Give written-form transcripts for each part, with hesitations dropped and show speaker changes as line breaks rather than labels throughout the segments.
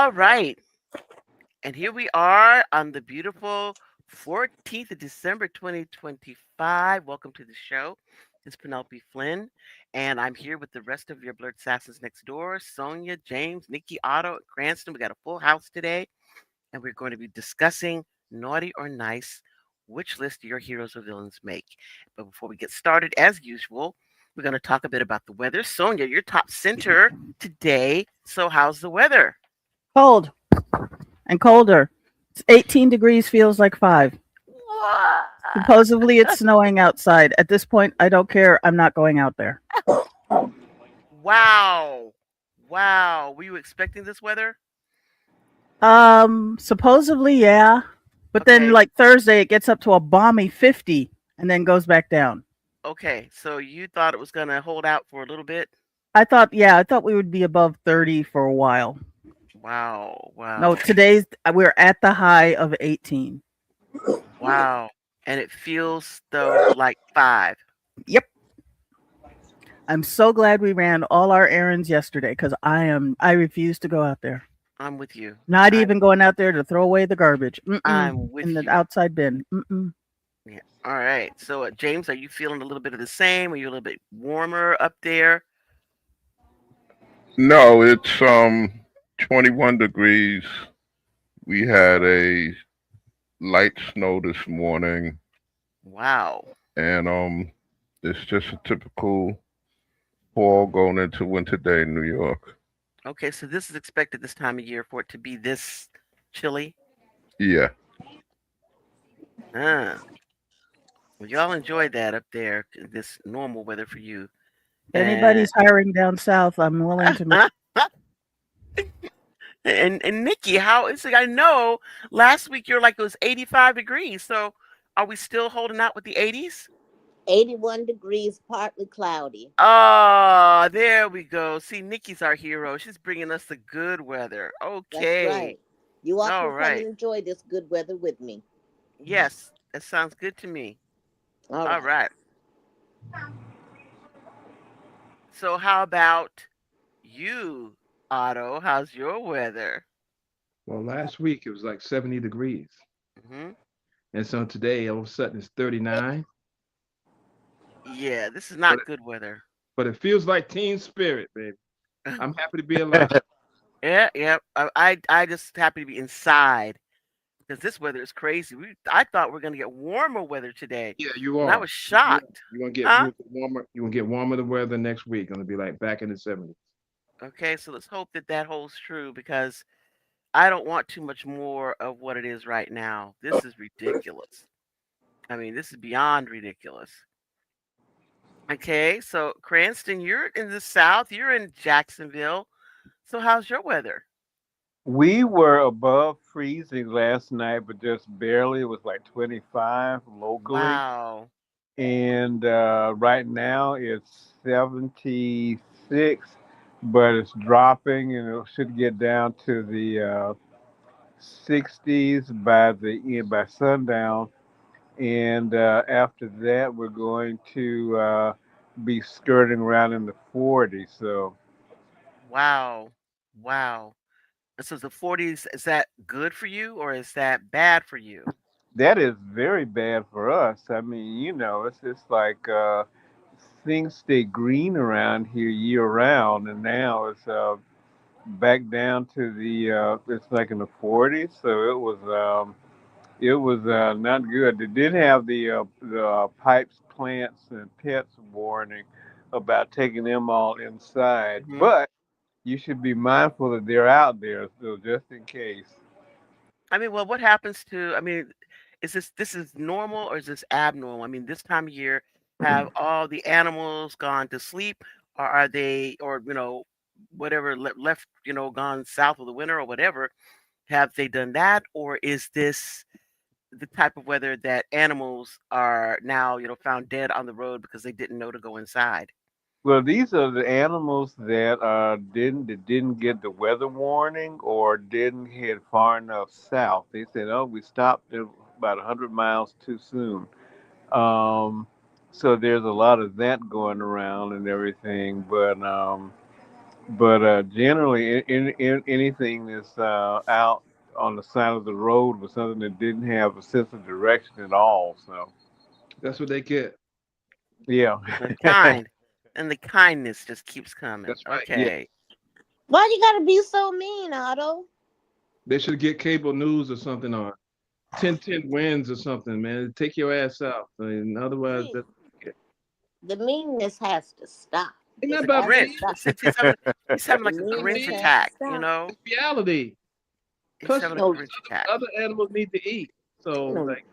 All right. And here we are on the beautiful 14th of December 2025. Welcome to the show. It's Penelope Flynn, and I'm here with the rest of your Blerdsassins Next Door, Sonia, James, Nikki, Otto, Cranston. We got a full house today, and we're going to be discussing naughty or nice, which list do your heroes or villains make. But before we get started, as usual, we're going to talk a bit about the weather. Sonia, you're top center today. So how's the weather?
Cold and colder. It's 18 degrees, feels like 5.
What?
Supposedly it's snowing outside. At this point, I don't care. I'm not going out there.
Wow. Wow. Were you expecting this weather?
Supposedly, yeah. But then,
Okay.
like Thursday, it gets up to a balmy 50 and then goes back down.
Okay. So you thought it was going to hold out for a little bit?
I thought we would be above 30 for a while.
Wow.
No,
Wow.
we're at the high of 18.
Wow. And it feels, though, like 5.
Yep. I'm so glad we ran all our errands yesterday because I refuse to go out there.
I'm with you.
Not
I,
even going out there to throw away the garbage.
I'm with
In the
you.
outside bin. Mm-mm.
Yeah. All right. So, James, are you feeling a little bit of the same? Are you a little bit warmer up there?
No, it's 21 degrees. We had a light snow this morning,
Wow.
and it's just a typical fall going into winter day in New York.
Okay. So this is expected this time of year for it to be this chilly.
Yeah.
Ah. Well, y'all enjoy that up there, this normal weather for you.
If
And
anybody's hiring down south, I'm willing to make.
and Nikki, how is it? I know last week you're like it was 85 degrees. So are we still holding out with the 80s?
81 degrees, partly cloudy.
Ah, there we go. See, Nikki's our hero. She's bringing us the good weather.
That's
Okay.
right. You all
All
can come and
right.
enjoy this good weather with me.
Yes, that sounds good to me.
All
All
right.
right. So how about you, Otto? How's your weather?
Well, last week it was like 70 degrees.
Hmm.
And so today all of a sudden it's 39.
Yeah, this is
But
not
it,
good weather.
but it feels like teen spirit, baby. I'm happy to be alive.
Yeah, yeah. I just happy to be inside because this weather is crazy. I thought we are gonna get warmer weather today,
Yeah, you
and I
are.
was
You are.
shocked.
You
Huh?
gonna get warmer. You gonna get warmer the weather next week. Gonna be like back in the 70s.
Okay, so let's hope that that holds true because I don't want too much more of what it is right now. This is ridiculous. I mean, this is beyond ridiculous. Okay, so Cranston, you're in the South. You're in Jacksonville. So how's your weather?
We were above freezing last night, but just barely. It was like 25 locally.
Wow.
And right now it's 76, but it's dropping and it should get down to the 60s by sundown. And after that, we're going to be skirting around in the 40s. So
Wow. Wow. So the 40s, is that good for you or is that bad for you?
that is very bad for us. I mean, it's just like things stay green around here year round, and now it's back down to the it's like in the 40s. So it was not good. They did have the pipes, plants, and pets warning about taking them all inside,
Hmm.
but you should be mindful that they're out there, so just in case.
I mean, well, what happens to, I mean, is this is normal or is this abnormal? I mean, this time of year, have all the animals gone to sleep, or are they, or whatever left, gone south of the winter or whatever? Have they done that, or is this the type of weather that animals are now, found dead on the road because they didn't know to go inside?
Well, these are the animals that didn't get the weather warning or didn't head far enough south. They said, "Oh, we stopped at about 100 miles too soon." So there's a lot of that going around and everything. But But generally, anything that's out on the side of the road was something that didn't have a sense of direction at all. So,
That's what they get.
yeah,
The kind. And the kindness just keeps coming.
That's right.
yeah.
Okay.
Why you gotta be so mean, Otto?
They should get cable news or something on 10-10 wins or something, man. Take your ass out. I mean, otherwise,
See,
that's it.
the meanness has to stop.
Ain't that
The
It's
about
got to
Grinch.
me?
stop.
He's having
The
like a
About
Grinch
meanness
me?
has to
attack, you
stop.
know?
It's reality.
He's
Plus,
having a
No,
Grinch attack.
other animals need to eat. So,
no.
like,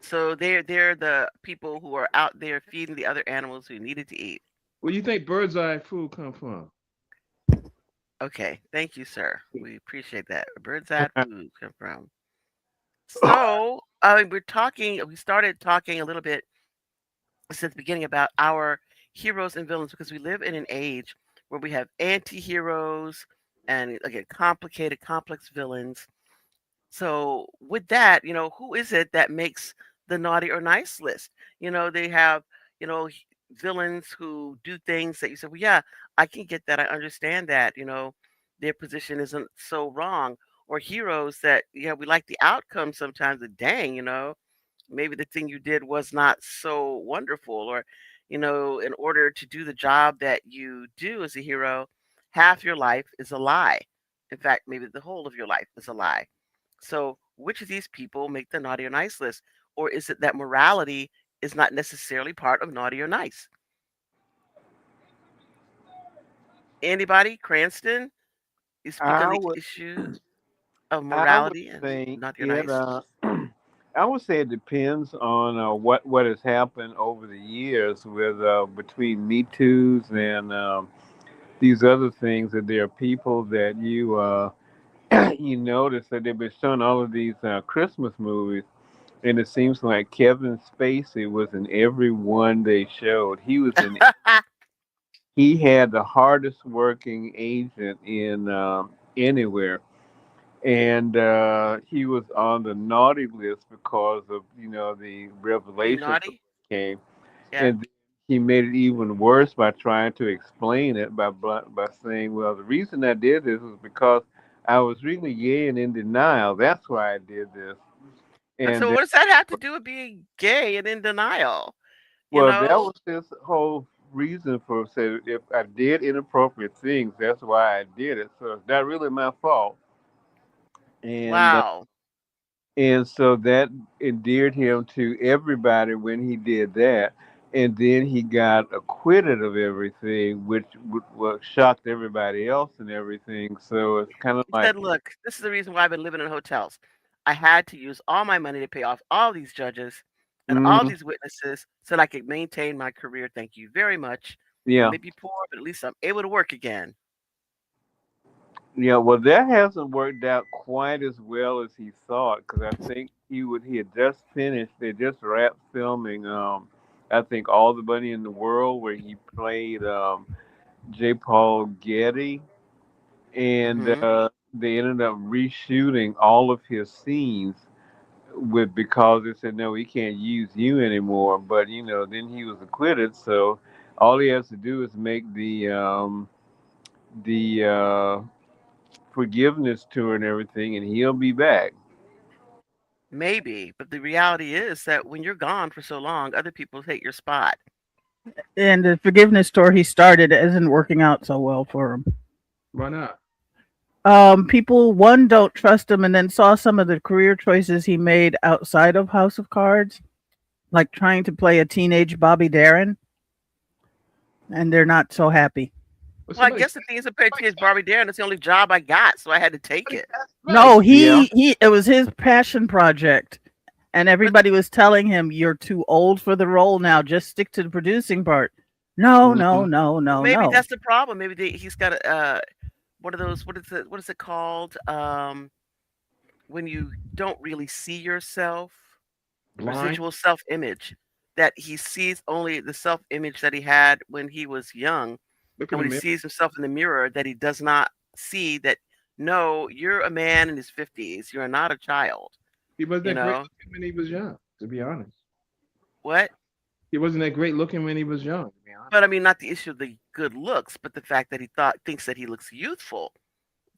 So they're the people who are out there feeding the other animals who needed to eat.
where you think bird's eye food come from?
Okay, thank you, sir. We appreciate that. Where bird's eye food come from. So we started talking a little bit since the beginning about our heroes and villains because we live in an age where we have anti-heroes and again complicated, complex villains. So with that, who is it that makes the naughty or nice list? They have, you know, h- villains who do things that you say, well, yeah, I can get that. I understand that, their position isn't so wrong. Or heroes that, we like the outcome sometimes, but dang, maybe the thing you did was not so wonderful. Or, in order to do the job that you do as a hero, half your life is a lie. In fact, maybe the whole of your life is a lie. So, which of these people make the naughty or nice list? Or is it that morality is not necessarily part of naughty or nice? Anybody? Cranston? You speak on
I
the
would,
issue of
I would
morality and
think
naughty or
it.
nice?
I would say it depends on what has happened over the years with between Me Too's and these other things. That there are people that you you notice that they've been showing all of these Christmas movies, and it seems like Kevin Spacey was in every one they showed. He was in. He had the hardest working agent in anywhere, and he was on the naughty list because of the
Being
revelations that
naughty?
came,
Yeah.
and he made it even worse by trying to explain it by saying, "Well, the reason I did this was because I was really gay and in denial. That's why I did this."
And
And
so, what does that have to do with being gay and in denial? You
well, that
know?
was his whole reason for saying if I did inappropriate things, that's why I did it. So it's not really my fault. And
Wow.
and so that endeared him to everybody when he did that. And then he got acquitted of everything, which shocked everybody else and everything. So it's kind of
He
like,
said, "Look, this is the reason why I've been living in hotels. I had to use all my money to pay off all these judges and all
mm,
these witnesses so that I could maintain my career. Thank you very much. I
yeah,
may be poor, but at least I'm able to work again."
yeah. Well, that hasn't worked out quite as well as he thought because I think he had just finished. They just wrapped filming. I think All the Money in the World, where he played J. Paul Getty, and
Hmm.
they ended up reshooting all of his scenes with because they said no, we can't use you anymore. But then he was acquitted, so all he has to do is make the forgiveness tour and everything, and he'll be back.
Maybe, but the reality is that when you're gone for so long, other people take your spot.
And the forgiveness tour he started isn't working out so well for him.
Why not?
People one don't trust him, and then saw some of the career choices he made outside of House of Cards, like trying to play a teenage Bobby Darin, and they're not so happy.
But
Well, I guess the thing is, compared to his Barbie Darren, that's the only job I got, so I had to take it.
right.
No,
Yeah,
he it was his passion project, and
But
everybody was telling him you're too old for the role now. Just stick to the producing part. No, no,
hmm
no,
well,
no,
maybe
no.
that's the problem. Maybe he's got a one of those. What is it called? When you don't really see yourself,
Blind.
residual self-image. That he sees only the self-image that he had when he was young,
Look in
and
the
when he
mirror.
sees himself in the mirror, that he does not see that. No, you're a man in his 50s. You're not a child.
He wasn't
You
that great
know
looking when he was young, to be honest.
what?
He wasn't that great looking when he was young, to be
But I mean, not the issue of the good looks, but the fact that he thinks that he looks youthful,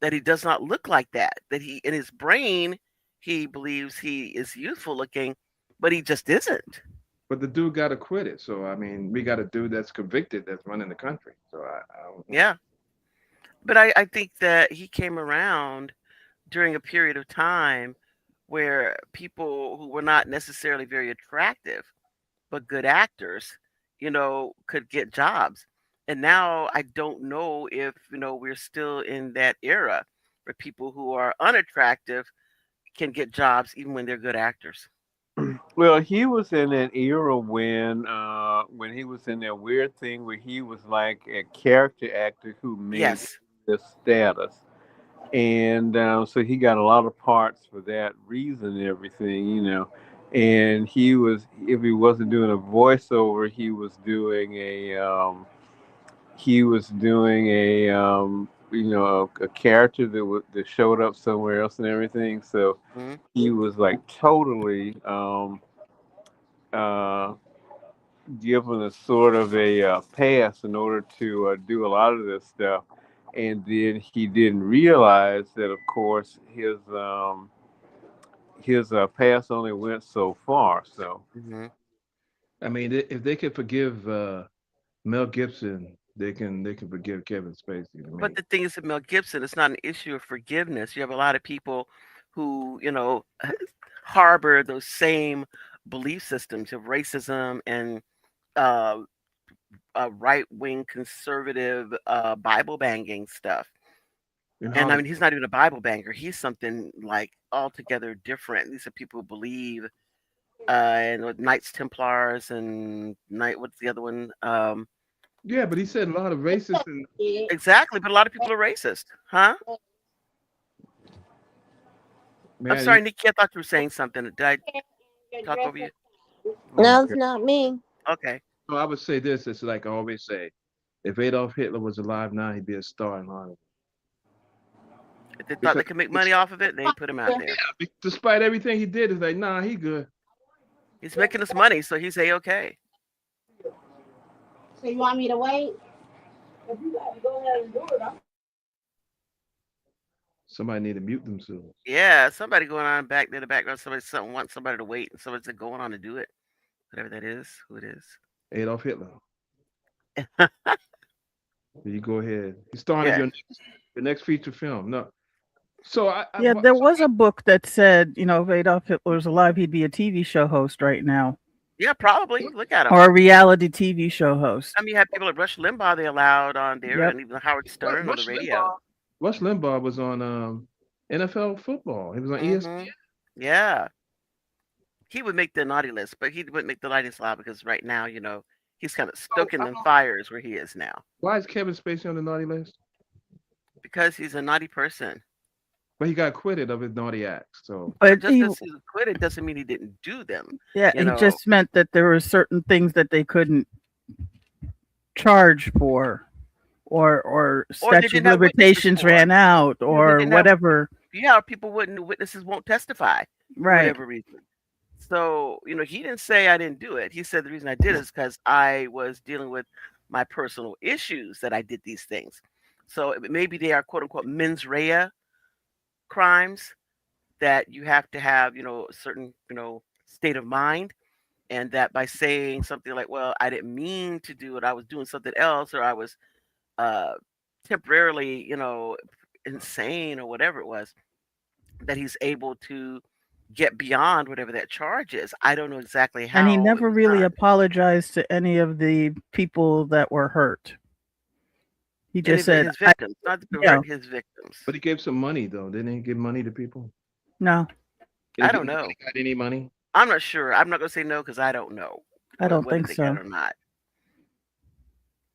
that he does not look like that. That he in his brain he believes he is youthful looking, but he just isn't.
But the dude got acquitted. So I mean, we got a dude that's convicted that's running the country. So I don't know.
Yeah. But I think that he came around during a period of time where people who were not necessarily very attractive but good actors, could get jobs. And now I don't know if, we're still in that era where people who are unattractive can get jobs even when they're good actors.
Well, he was in that era when he was in that weird thing where he was like a character actor who made
Yes.
the status, and so he got a lot of parts for that reason and everything, And he was, if he wasn't doing a voiceover, he was doing a character that showed up somewhere else and everything. So
Hmm.
he was like totally uh, given a sort of a pass in order to do a lot of this stuff. And then he didn't realize that, of course, his pass only went so far. So,
Hmm.
I mean, if they could forgive Mel Gibson, they can forgive Kevin Spacey to
But
me.
the thing is, with Mel Gibson, it's not an issue of forgiveness. You have a lot of people who, harbor those same belief systems of racism and uh, right wing conservative Bible banging stuff.
In
And I
Hollywood.
mean, he's not even a Bible banger. He's something like altogether different. These are people who believe in what Knights Templars and what's the other one?
Yeah, but he said a lot of racist and
Yeah.
Exactly, but a lot of people are racist, huh? I'm
man.
sorry, Nikki. I thought you were saying something. Did I talk over you?
No, it's
okay.
not me.
Okay.
So I would say this. It's like I always say, if Adolf Hitler was alive now, he'd be a star in Hollywood.
If they thought
Because
they could make money off of it, they'd put him out there.
despite everything he did, it's like, nah, he good.
He's making us money, so he's a-okay.
So you want me to wait?
Somebody need to mute themselves.
Yeah, somebody going on back there in the background. Something wants somebody to wait, and somebody's going on to do it. Whatever that is, who it is.
Adolf Hitler. You go ahead. You started
Yeah.
your next feature film. No. So
Yeah, there was a book that said, if Adolf Hitler was alive, he'd be a TV show host right now,
Yeah, probably. Look at him.
or a reality TV show host.
I mean, you have people like Rush Limbaugh they allowed on there,
Yep.
and even Howard Stern on the
Rush
radio.
Limbaugh. Rush Limbaugh was on NFL football. He was on
Hmm.
ESPN.
Yeah, he would make the naughty list, but he wouldn't make the naughty list because right now, he's kind of
So,
stoking them fires where he is now
why is Kevin Spacey on the naughty list?
because he's a naughty person.
But he got acquitted of his naughty acts. So
But
But
just because he's acquitted doesn't mean he didn't do them.
yeah,
You
it
know,
just meant that there were certain things that they couldn't charge for, or
or they
statute of
didn't have witnesses
limitations
for.
ran out,
They
or
didn't have.
whatever.
Yeah, or people wouldn't. Witnesses won't testify for
Right.
whatever reason. So, he didn't say I didn't do it. He said the reason I did it is because I was dealing with my personal issues that I did these things. So maybe they are quote unquote mens rea crimes that you have to have, a certain, state of mind. And that by saying something like, well, I didn't mean to do it, I was doing something else, or I was uh, temporarily, insane or whatever it was, that he's able to get beyond whatever that charge is. I don't know exactly
And he
how it
never
was
really
done.
apologized to any of the people that were hurt. He just said,
His victims, not the people
yeah,
hurt, his victims.
but he gave some money though, didn't he? Give money to people?
no,
Did he
I
get
don't know.
nobody got any money?
I'm not sure. I'm not going to say no because I don't know
I don't
whether
think
they get
so.
it or not.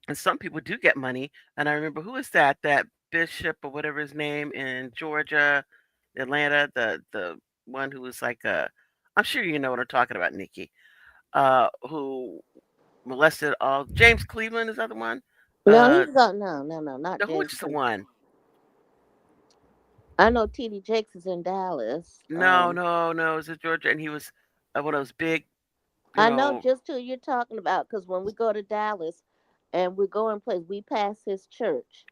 And some people do get money. And I remember who is that? That bishop or whatever his name in Georgia, Atlanta, the one who was like I'm sure you know what I'm talking about, Nikki. Who molested all James Cleveland is the other one.
No,
Uh
he's got no, not
who
James
is the
Cleveland.
one?
I know TD Jakes is in Dallas.
No, no, no, it's Georgia, and he was one of those big, you
I know
know,
just who you're talking about because when we go to Dallas, and we're going place. We passed his church.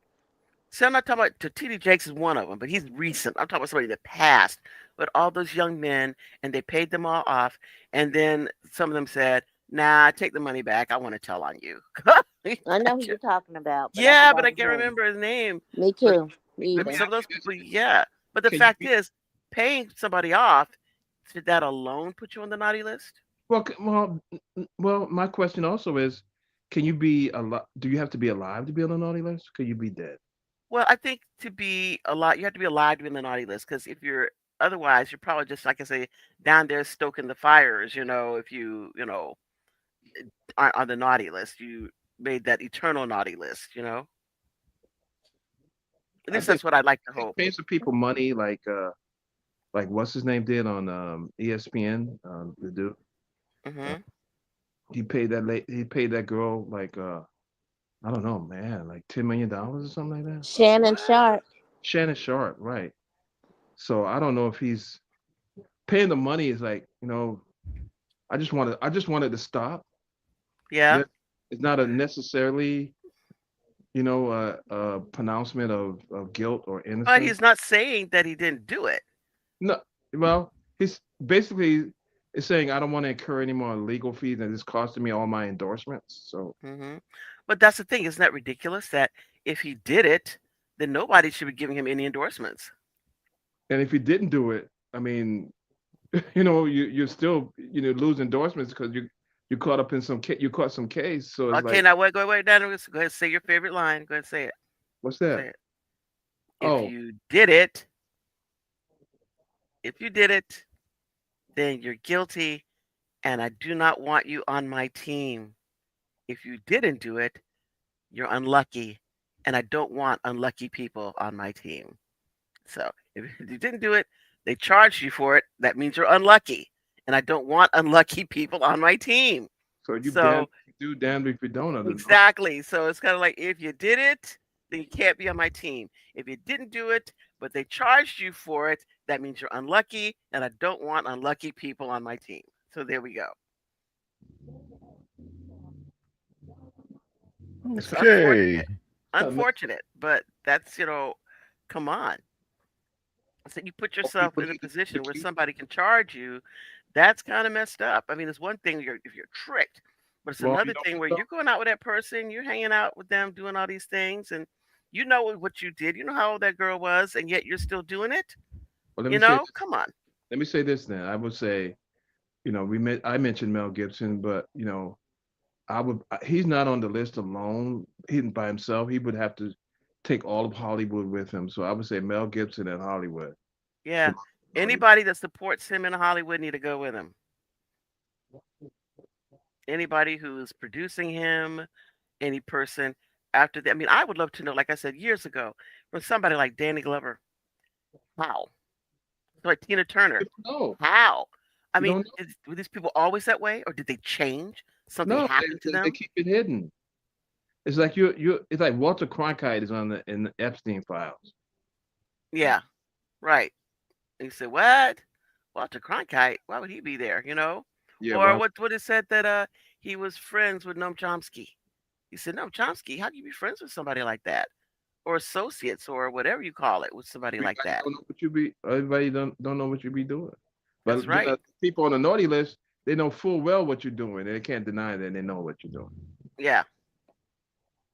See, I'm not talking about TD Jakes is one of them, but he's recent. I'm talking about somebody in the past. But all those young men, and they paid them all off, and then some of them said, "Nah, take the money back. I want to tell on you."
I know who you're talking about, but I
Yeah, but
forgot
I
his
can't
name.
remember his name.
Me
But
too. Me
Let me
but
either.
some of
ask
those
you this:
people, yeah. But the
Can you
fact
be
is, paying somebody off, should that alone put you on the naughty list?
well? My question also is, can you be alive? Do you have to be alive to be on the naughty list? Can you be dead?
Well, I think to be alive, you have to be alive to be on the naughty list. Because if you're otherwise, you're probably just like I say, down there stoking the fires. If you aren't on the naughty list, you made that eternal naughty list. At
I
least
think
that's what I'd like to hope.
paying some people money, like what's his name did on ESPN, the dude. Uh,
Hmm.
he paid that girl like I don't know, man, like $10 million or something like that.
Shannon
What?
Sharp.
Shannon Sharp, right? So I don't know if he's paying the money is like, I just wanted to stop.
Yeah,
That it's not a necessarily, a pronouncement of guilt or
but
innocence.
he's not saying that he didn't do it.
No, well, he's basically is saying I don't want to incur any more legal fees and it's costing me all my endorsements. So,
Hmm. But that's the thing. Isn't that ridiculous? That if he did it, then nobody should be giving him any endorsements.
and if he didn't do it, I mean, you're still lose endorsements because you caught up in you caught some case. So it's
Okay,
like,
now wait, go wait down. Go ahead, and say your favorite line. Go ahead, and say it.
what's
Say
that?
it. If
Oh,
you did it, if you did it, then you're guilty, and I do not want you on my team. If you didn't do it, you're unlucky, and I don't want unlucky people on my team. So if you didn't do it, they charged you for it. That means you're unlucky, and I don't want unlucky people on my team.
so you damn
So
if you do, damned if you don't. Under the
exactly. So it's kind of like if you did it, then you can't be on my team. If you didn't do it, but they charged you for it, that means you're unlucky, and I don't want unlucky people on my team. So there we go. It's
Okay.
unfortunate. Unfortunate, but that's, come on. So you put yourself
people
in a
need to
position where
keep.
somebody can charge you. That's kind of messed up. I mean, it's one thing if you're tricked, but it's
Well, you
another
know
thing
what
where
though?
you're going out with that person, you're hanging out with them, doing all these things, and you know what you did. You know how old that girl was, and yet you're still doing it.
Well, let me say this.
Come on.
Let me say this then. I would say, I mentioned Mel Gibson, but he's not on the list alone. He by himself. He would have to take all of Hollywood with him. So I would say Mel Gibson and Hollywood.
Yeah.
Come on, Hollywood.
Anybody that supports him in Hollywood need to go with him. Anybody who's producing him, any person after that. I mean, I would love to know, like I said years ago, from somebody like Danny Glover. How? Like Tina Turner.
No,
How? I
you
mean,
don't know.
were these people always that way, or did they change? Something
No,
happened to
they
them?
keep it hidden. It's like you. It's like Walter Cronkite is in the Epstein files.
Yeah, right. And you said, what? Walter Cronkite? Why would he be there?
Yeah,
Or
Rob.
what it said that he was friends with Noam Chomsky. He said, Noam Chomsky, how do you be friends with somebody like that? Or associates or whatever you call it with somebody like
Everybody
that.
don't know what you be. Everybody don't know what you be doing.
That's
But
right.
people on the naughty list, they know full well what you're doing. They can't deny that they know what you're doing.
Yeah.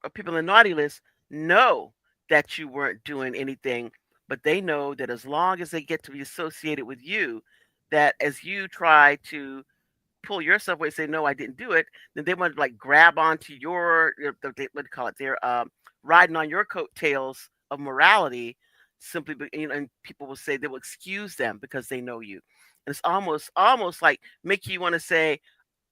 Or people in the naughty list know that you weren't doing anything, but they know that as long as they get to be associated with you, that as you try to pull yourself away, say, no, I didn't do it, then they want to like grab onto what do you call it? They're riding on your coattails of morality simply, and people will say they will excuse them because they know you. And it's almost like make you want to say,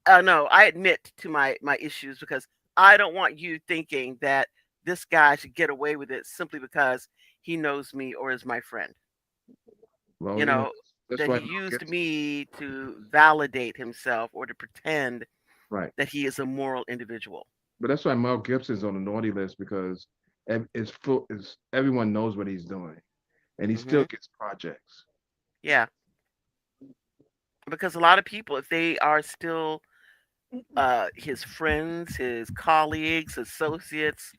no, I admit to my issues because I don't want you thinking that this guy should get away with it simply because he knows me or is my friend. You
Well,
know,
that's
that
why
he
Mel
used
Gibson.
me to validate himself or to pretend
Right.
that he is a moral individual.
But that's why Mel Gibson's on the naughty list because it's full. Is everyone knows what he's doing, and he still
Hmm.
gets projects.
Yeah, because a lot of people, if they are still his friends, his colleagues, associates,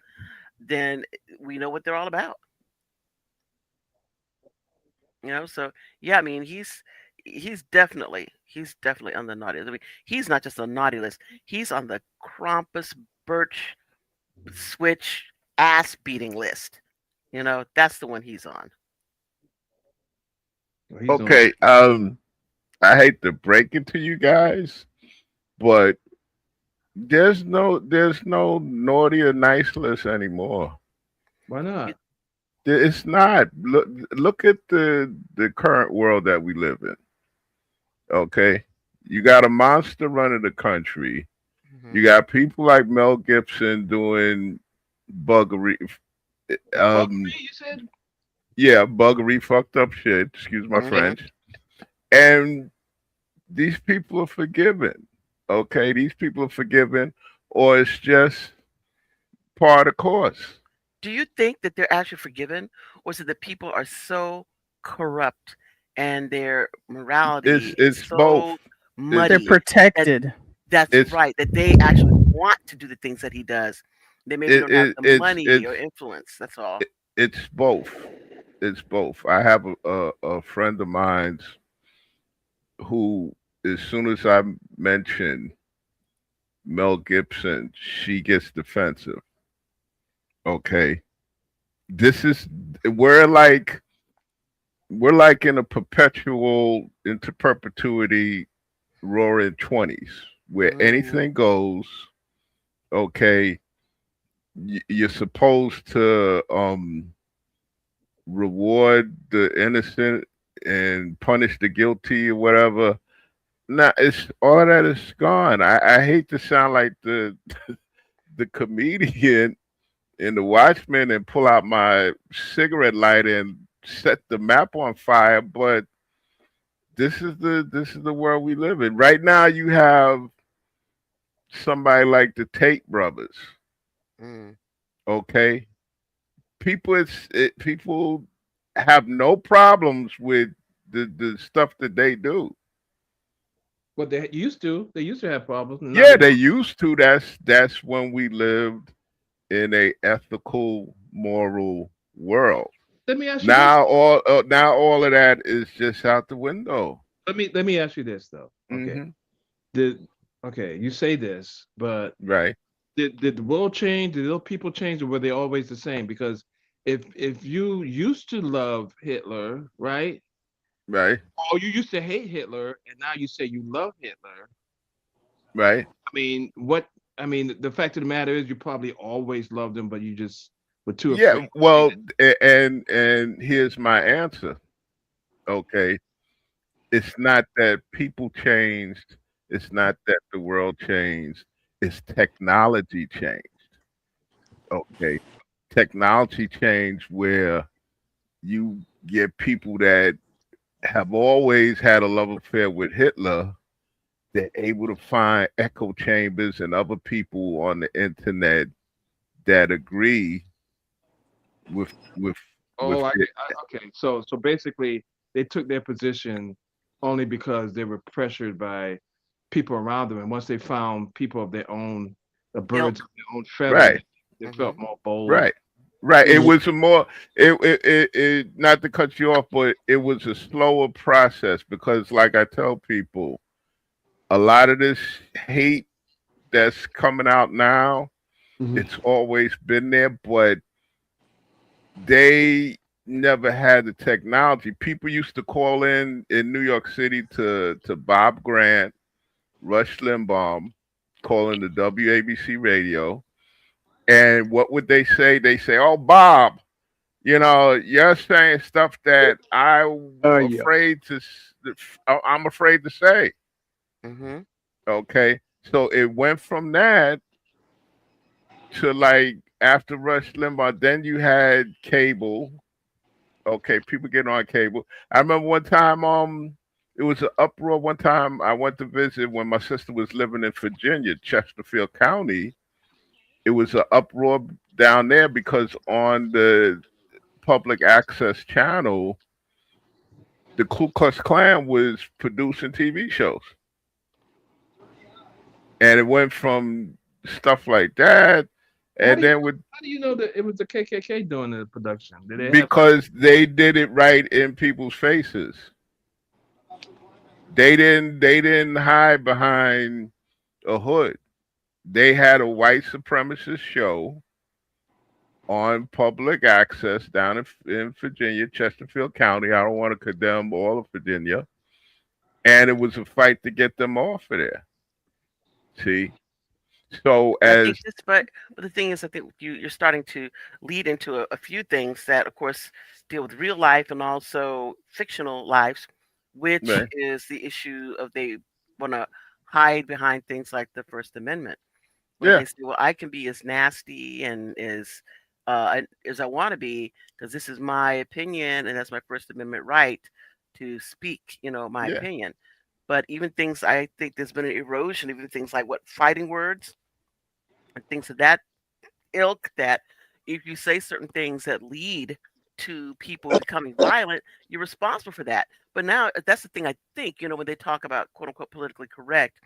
then we know what they're all about. So yeah, I mean he's definitely on the naughty list. I mean, he's not just on the naughty list. He's on the Krampus Birch Switch ass beating list. That's the one he's on.
Well, he's on.
Okay, I hate to break it to you guys, but there's no naughty or nice list anymore.
Why not?
It's not. Look at the current world that we live in. Okay, you got a monster running the country. You
Hmm.
got people like Mel Gibson doing buggery. Um,
Buggery, you said?
yeah, buggery, fucked up shit. Excuse my
Hmm.
French. And these people are forgiven. Okay, these people are forgiven, or it's just part of course.
Do you think that they're actually forgiven, or is it that people are so corrupt and their morality is
It's both.
so
It's
They're
muddy that
protected.
that's
it's
right, that they actually want to do the things that he does? They maybe
it,
don't have
it
the money or
it's
influence. That's all.
it, it's both. It's both. I have a friend of mine who, as soon as I mention Mel Gibson, she gets defensive. Okay, this is we're like we're like in a perpetual into perpetuity roaring 20s where
Mm,
anything goes. Okay, you're supposed to reward the innocent and punish the guilty or whatever. Nah, it's all of that is gone. I hate to sound like the comedian in the Watchmen and pull out my cigarette lighter and set the map on fire, but this is the world we live in. Right now you have somebody like the Tate brothers.
mm.
Okay? People have no problems with the stuff that they do.
What they used to. They used to have problems, and now
Yeah,
they
they
don't.
used to. That's when we lived in a ethical, moral world.
Let me ask you this.
Now all of that is just out the window.
Let me ask you this though. Okay.
Hmm.
Did okay, you say this, but
Right,
did the world change? Did those people change, or were they always the same? Because if you used to love Hitler, right?
right,
Or you used to hate Hitler, and now you say you love Hitler.
right.
I mean, what? I mean, the fact of the matter is, you probably always loved him, but you just were too afraid
Yeah.
to say
Well,
that.
and here's my answer. Okay, it's not that people changed. It's not that the world changed. It's technology changed. Okay, technology changed where you get people that have always had a love affair with Hitler. They're able to find echo chambers and other people on the internet that agree with
Oh,
it.
okay. So basically, they took their position only because they were pressured by people around them, and once they found people of their own, the birds
Ilk.
of their own feather,
Right,
they felt
Hmm.
more bold.
right, right. It
Mm.
was a more not to cut you off, but it was a slower process because, like I tell people, a lot of this hate that's coming out now,
Mhm.
it's always been there, but they never had the technology. People used to call in New York City to Bob Grant, Rush Limbaugh, calling the WABC radio. And what would they say? They say, "Oh, Bob, you're saying stuff that
Yeah.
I'm afraid to say."
Hmm.
Okay, so it went from that to like after Rush Limbaugh. Then you had cable. Okay, people getting on cable. I remember one time, it was an uproar. One time I went to visit when my sister was living in Virginia, Chesterfield County. It was an uproar down there because on the public access channel, the Ku Klux Klan was producing TV shows, and it went from stuff like that,
How
and
do you
then with
how do you know that it was the KKK doing the production? Did they have
because they did it right in people's faces. They didn't hide behind a hood. They had a white supremacist show on public access down in Virginia, Chesterfield County. I don't want to condemn all of Virginia. And it was a fight to get them off of there. See? So
I
as
think this, but the thing is, I think you're starting to lead into a few things that, of course, deal with real life and also fictional lives, which
man,
is the issue of they want to hide behind things like the First Amendment, where
yeah,
they say, "Well, I can be as nasty and as I want to be because this is my opinion and that's my First Amendment right to speak, my
yeah,
opinion." But even things, I think there's been an erosion, even things like what fighting words and things of that ilk, that if you say certain things that lead to people becoming violent, you're responsible for that. But now that's the thing, I think, when they talk about quote unquote politically correct,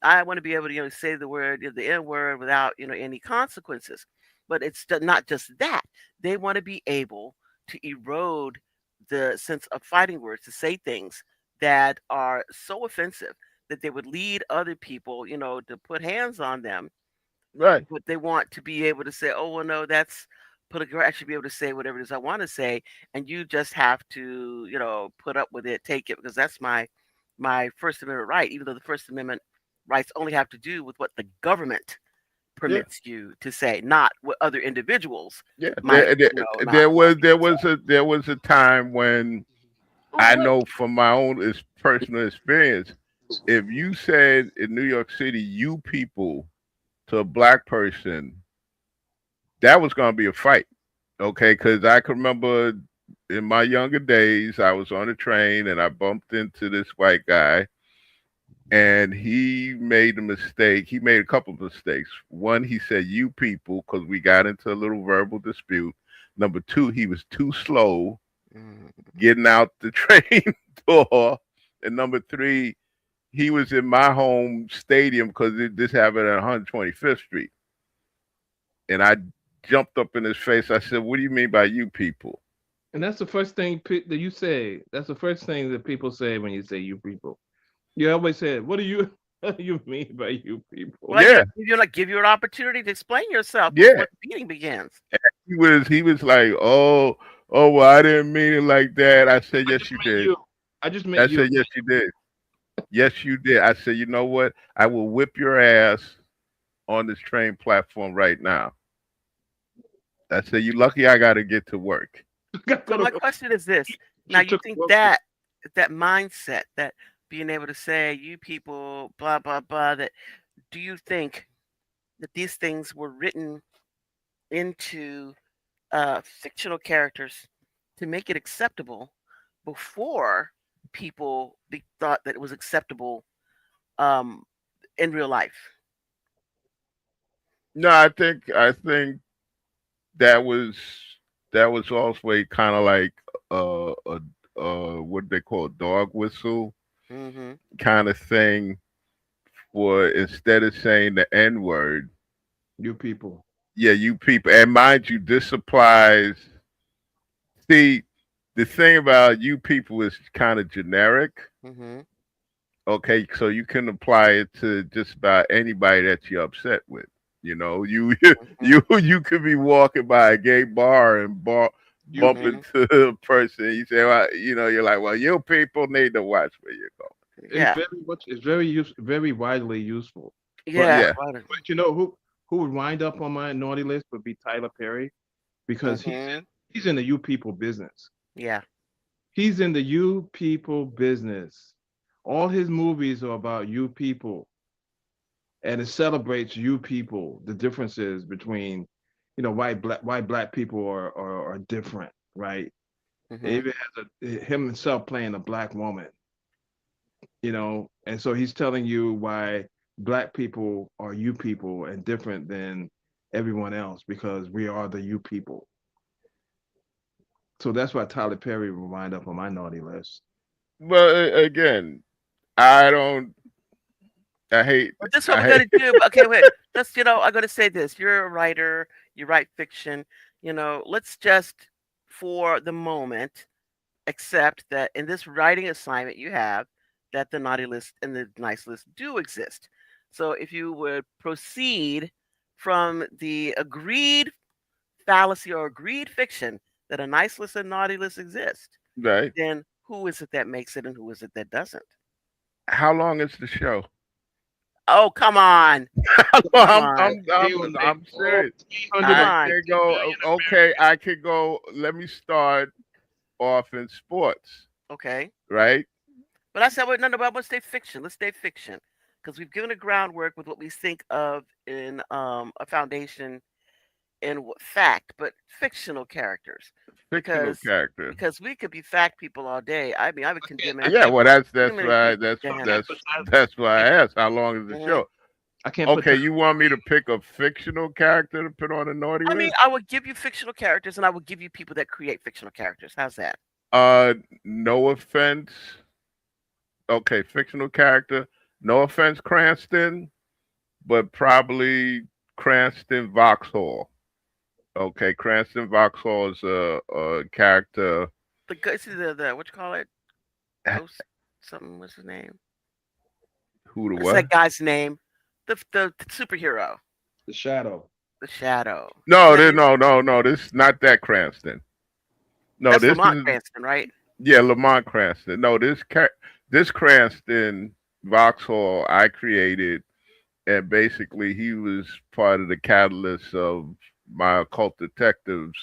I want to be able to, say the word, the N word without, any consequences. But it's not just that. They want to be able to erode the sense of fighting words, to say things that are so offensive that they would lead other people, to put hands on them,
right.
but they want to be able to say, "Oh, well, no, that's political." I should be able to say whatever it is I want to say, and you just have to, put up with it, take it, because that's my First Amendment right. Even though the First Amendment rights only have to do with what the government
Yeah,
permits you to say, not what other individuals
yeah.
might, not
Was
be
there
able to
was
say.
a time when I know from my own personal experience, if you said in New York City, "you people" to a black person, that was going to be a fight. Okay, because I can remember in my younger days, I was on a train and I bumped into this white guy, and he made a mistake. He made a couple of mistakes. One, he said "you people" because we got into a little verbal dispute. Number two, he was too slow
Mm.
getting out the train door, and number three, he was in my home stadium because this happened at 125th Street, and I jumped up in his face. I said, "What do you mean by you people?"
and that's the first thing that you say. That's the first thing that people say when you say you people. You always say, "What do you what do you mean by you people?"
Well,
Yeah,
give you an opportunity to explain yourself
yeah.
before the meeting begins.
He was like, "Oh, well, I didn't mean it like that." I said,
I
"Yes,
just
you
meant
did."
you. I just meant
I
you.
said, "Yes, you did. Yes, you did." I said, "You know what? I will whip your ass on this train platform right now." I said, "You lucky I got to get to work."
Gotta go
So
to
my
work.
question is this: now,
She
you
took
think
work.
that mindset, that being able to say "you people," blah blah blah, that do you think that these things were written into fictional characters to make it acceptable before people thought that it was acceptable um, in real life?
No, I think that was that was also kind of like what they call a dog whistle
Hmm.
kind of thing, for instead of saying the N word,
You people.
yeah, you people. And mind you, this applies. See, the thing about you people is kind of generic.
Hmm.
Okay, so you can apply it to just about anybody that you're upset with. You
Hmm.
you could be walking by a gay bar and
You
bump
people.
Hmm.
into a person. You say, well, you're like, well, you people need to watch where you go.
It's
Yeah,
very much. It's very widely useful. But
yeah,
Yeah,
right.
you know who would wind up on my naughty list would be Tyler Perry because
Hmm.
he's in the you people business.
Yeah.
He's in the you people business. All his movies are about you people, and it celebrates you people. The differences between, white black people are different, right? It
Hmm.
even has him himself playing a black woman, and so he's telling you why black people are you people and different than everyone else because we are the you people. So that's why Tyler Perry will wind up on my naughty list.
but again, I don't. I hate.
But this is what
I
we're
hate.
gonna do. Okay, wait. Let's, I'm gonna say this. You're a writer. You write fiction. Let's just, for the moment, accept that in this writing assignment you have, that the naughty list and the nice list do exist. So if you would proceed from the agreed fallacy or agreed fiction that a nice list and naughty list exist,
Right.
then who is it that makes it and who is it that doesn't?
How long is the show?
Oh, come on. Come
I'm
on.
I'm
He will
I'm
make
I'm serious.
Come
I
350
on.
can go.
million
Okay,
Americans.
I can go. Let me start off in sports.
Okay.
Right.
But I said, well, no, but let's stay fiction. Let's stay fiction. Because we've given a groundwork with what we think of in a foundation in fact, but fictional characters.
Fictional
Because
character.
because we could be fact people all day. I mean, I would condemn
I
Yeah.
can't
anything.
Well,
put
that's
Human
why
agree.
that's
Yeah.
can't
that's
put time.
that's why I asked how long is the
Hmm.
show.
I can't put
Okay,
time.
you want me to pick a fictional character to put on a naughty
I mean,
list?
I would give you fictional characters, and I would give you people that create fictional characters. How's that?
No offense. Okay, fictional character. No offense, Cranston, but probably Cranston Vauxhall. Okay, Cranston Vauxhall is a character.
See the what you call it? Ghost something. What's his name?
Who the
What's
what?
that guy's name? The superhero,
The shadow.
the Shadow. Isn't
No,
that his?
no. This is not that Cranston. No,
That's
this
Lamont
is
Cranston, right?
yeah, Lamont Cranston. No, this Cranston Vauxhall I created, and basically he was part of the catalyst of my occult detectives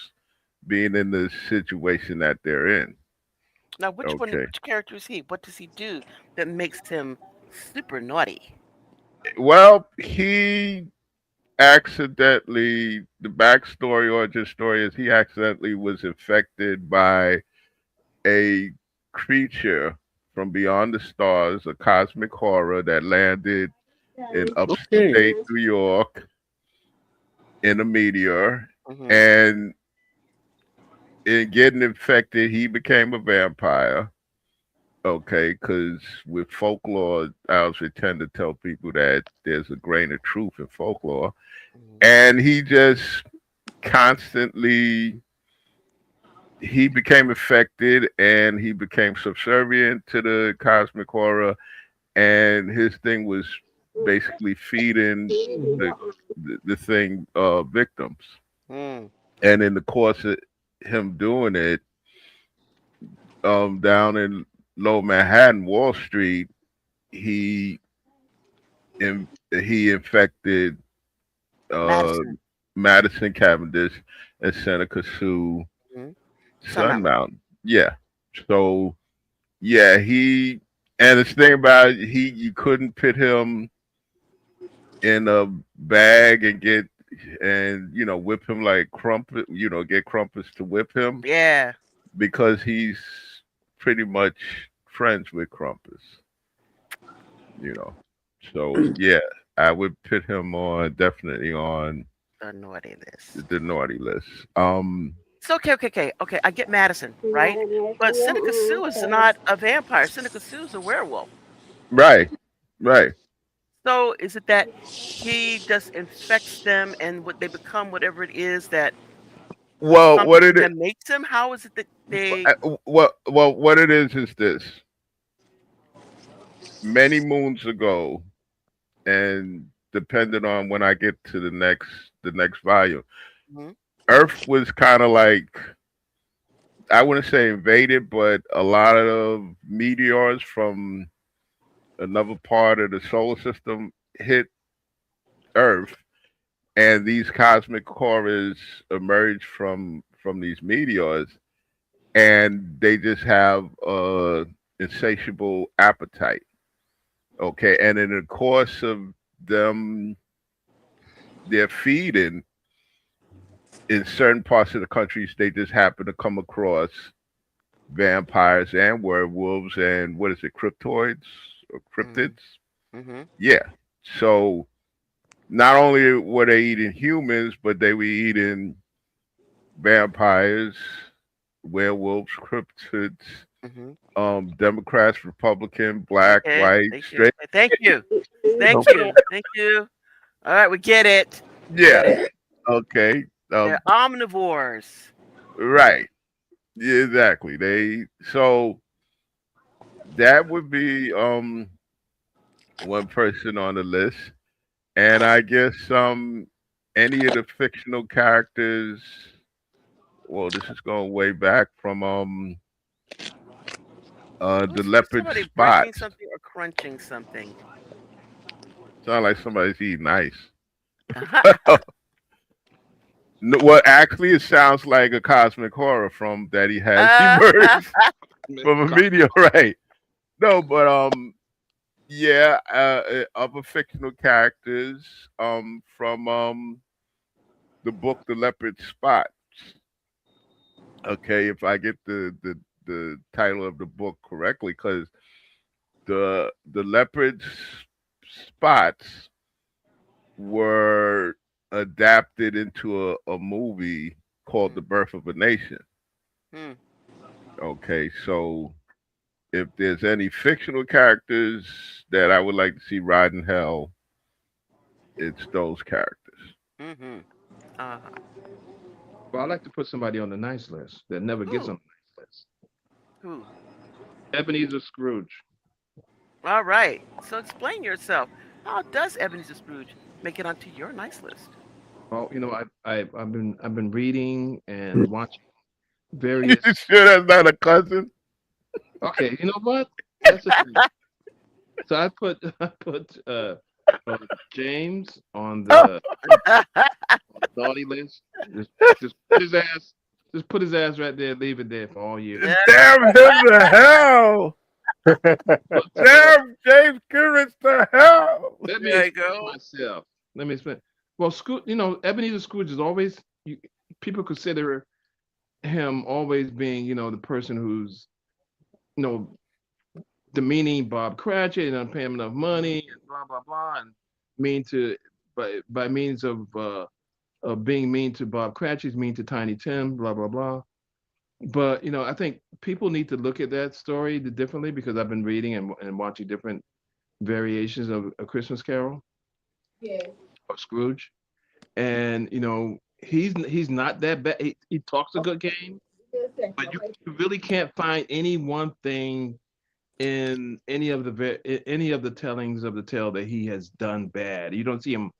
being in the situation that they're in.
Now, which one?
Okay.
Which character is he? What does he do that makes him super naughty?
Well, he accidentally, the backstory or just story is he accidentally was infected by a creature from beyond the stars, a cosmic horror that landed in
Okay.
upstate New York in a meteor.
Hmm.
And in getting infected, he became a vampire. Okay, because with folklore, I also tend to tell people that there's a grain of truth in folklore.
Hmm.
And he just constantly he became infected and he became subservient to the cosmic horror, and his thing was basically feeding the the thing victims.
Mm.
And in the course of him doing it, down in Low Manhattan, Wall Street, he he infected uh,
Madison.
Madison Cavendish and Seneca Sioux
Hmm. Sun
Sun
Mountain.
Mountain. Yeah. So yeah, and the thing about it, you couldn't put him in a bag and whip him like crumpet, get crumpets to whip him
Yeah.
because he's pretty much friends with Crumpus, you know. So yeah, I would put him on definitely on
The naughty list.
the naughty list.
So okay. I get Madison, right? But Seneca Sue is not a vampire. Seneca Sue is a werewolf.
Right, right.
So is it that he just infects them and what they become, whatever it is that
Well, what
something
it
that makes them? How is it that they?
what it is this. Many moons ago, and depending on when I get to the next volume,
Mhm.
Earth was kind of like, I wouldn't say invaded, but a lot of meteors from another part of the solar system hit Earth, and these cosmic cores emerge from these meteors, and they just have a insatiable appetite. Okay, and in the course of them, their feeding in certain parts of the countries, they just happen to come across vampires and werewolves and what is it, cryptoids or
Mhm.
cryptids?
Mhm.
Yeah. So not only were they eating humans, but they were eating vampires, werewolves, cryptids.
Hmm.
Democrats, Republican, black,
Okay.
white,
Thank you.
straight.
Thank you. Thank
Okay.
you. Thank you. All right, we get it. We
Yeah.
get it.
Okay.
They're omnivores.
Right. Yeah, exactly. They so that would be one person on the list. And I guess any of the fictional characters, well, this is going way back from the
Who's
leopard
somebody breaking
spots.
something or crunching something?
Sound like somebody's eating ice. No, well, actually, it sounds like a cosmic horror from that he has emerged from a meteorite. No, but yeah, other fictional characters from the book The Leopard Spot. Okay, if I get the title of the book correctly, because the leopard spots were adapted into a movie called The
Hmm.
Birth of a Nation.
Hmm.
Okay, so if there's any fictional characters that I would like to see ride in hell, it's those characters.
Mm-hmm. Uh-huh.
Well, I like to put somebody on the nice list that never gets
Who?
on the nice list.
Who?
Ebenezer Scrooge.
All right. So explain yourself. How does Ebenezer Scrooge make it onto your nice list?
Well, I've been reading and watching
You
various.
sure that's not a cousin?
Okay, you know what? That's the thing. So I put uh, James on the naughty list. Just put his ass just put his ass right there, leave it there for all years.
Damn him to hell!
But
Damn James Curtis to hell!
let me
There you
explain
go.
myself. Let me explain. Well, Scrooge, Ebenezer Scrooge is always people consider him always being, the person who's, you know, demeaning Bob Cratchit and not paying him enough money and blah blah blah and mean to by means of being mean to Bob Cratchit, mean to Tiny Tim, blah blah blah. But I think people need to look at that story differently because I've been reading and watching different variations of A Christmas Carol or Scrooge, and he's not that bad. He talks a good game, but you really can't find any one thing in any of the tellings of the tale that he has done bad. You don't see him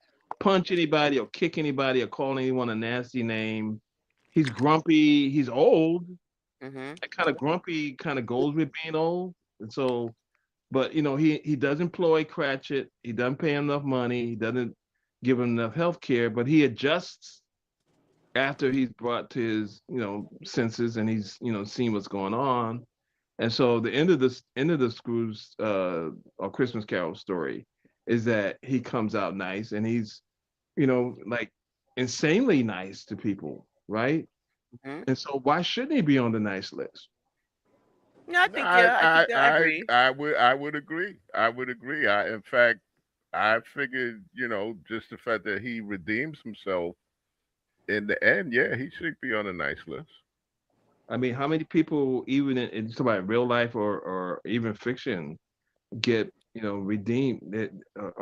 punch anybody or kick anybody or call anyone a nasty name. He's grumpy. He's old.
Mm-hmm.
That kind of grumpy kind of goes with being old. And so, but he does employ Cratchit. He doesn't pay him enough money. He doesn't give him enough health care, but he adjusts after he's brought to his senses and he's seen what's going on. And so the end of the Scrooge or Christmas Carol story is that he comes out nice and he's like insanely nice to people, right?
Mm-hmm.
And so why shouldn't he be on the nice list?
Yeah, I
No,
think yeah, I think I agree.
I would agree. I would agree. In fact, I figured, just the fact that he redeems himself in the end, yeah, he should be on a nice list.
I mean, how many people, even in somebody real life or even fiction, get redeemed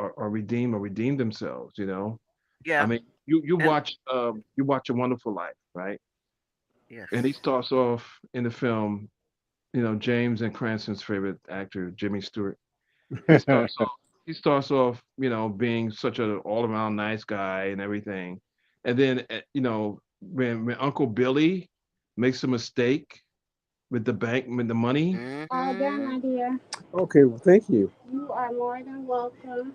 or redeem themselves? I
Yeah.
mean, you
And
watch A Wonderful Life, right? And he
yes.
starts off in the film, James and Cranston's favorite actor, Jimmy Stewart. He starts off being such an all around nice guy and everything, and then when Uncle Billy makes a mistake with the bank with the money,
All done,
Mm-hmm.
my dear.
Okay, well, thank you.
You are more than welcome.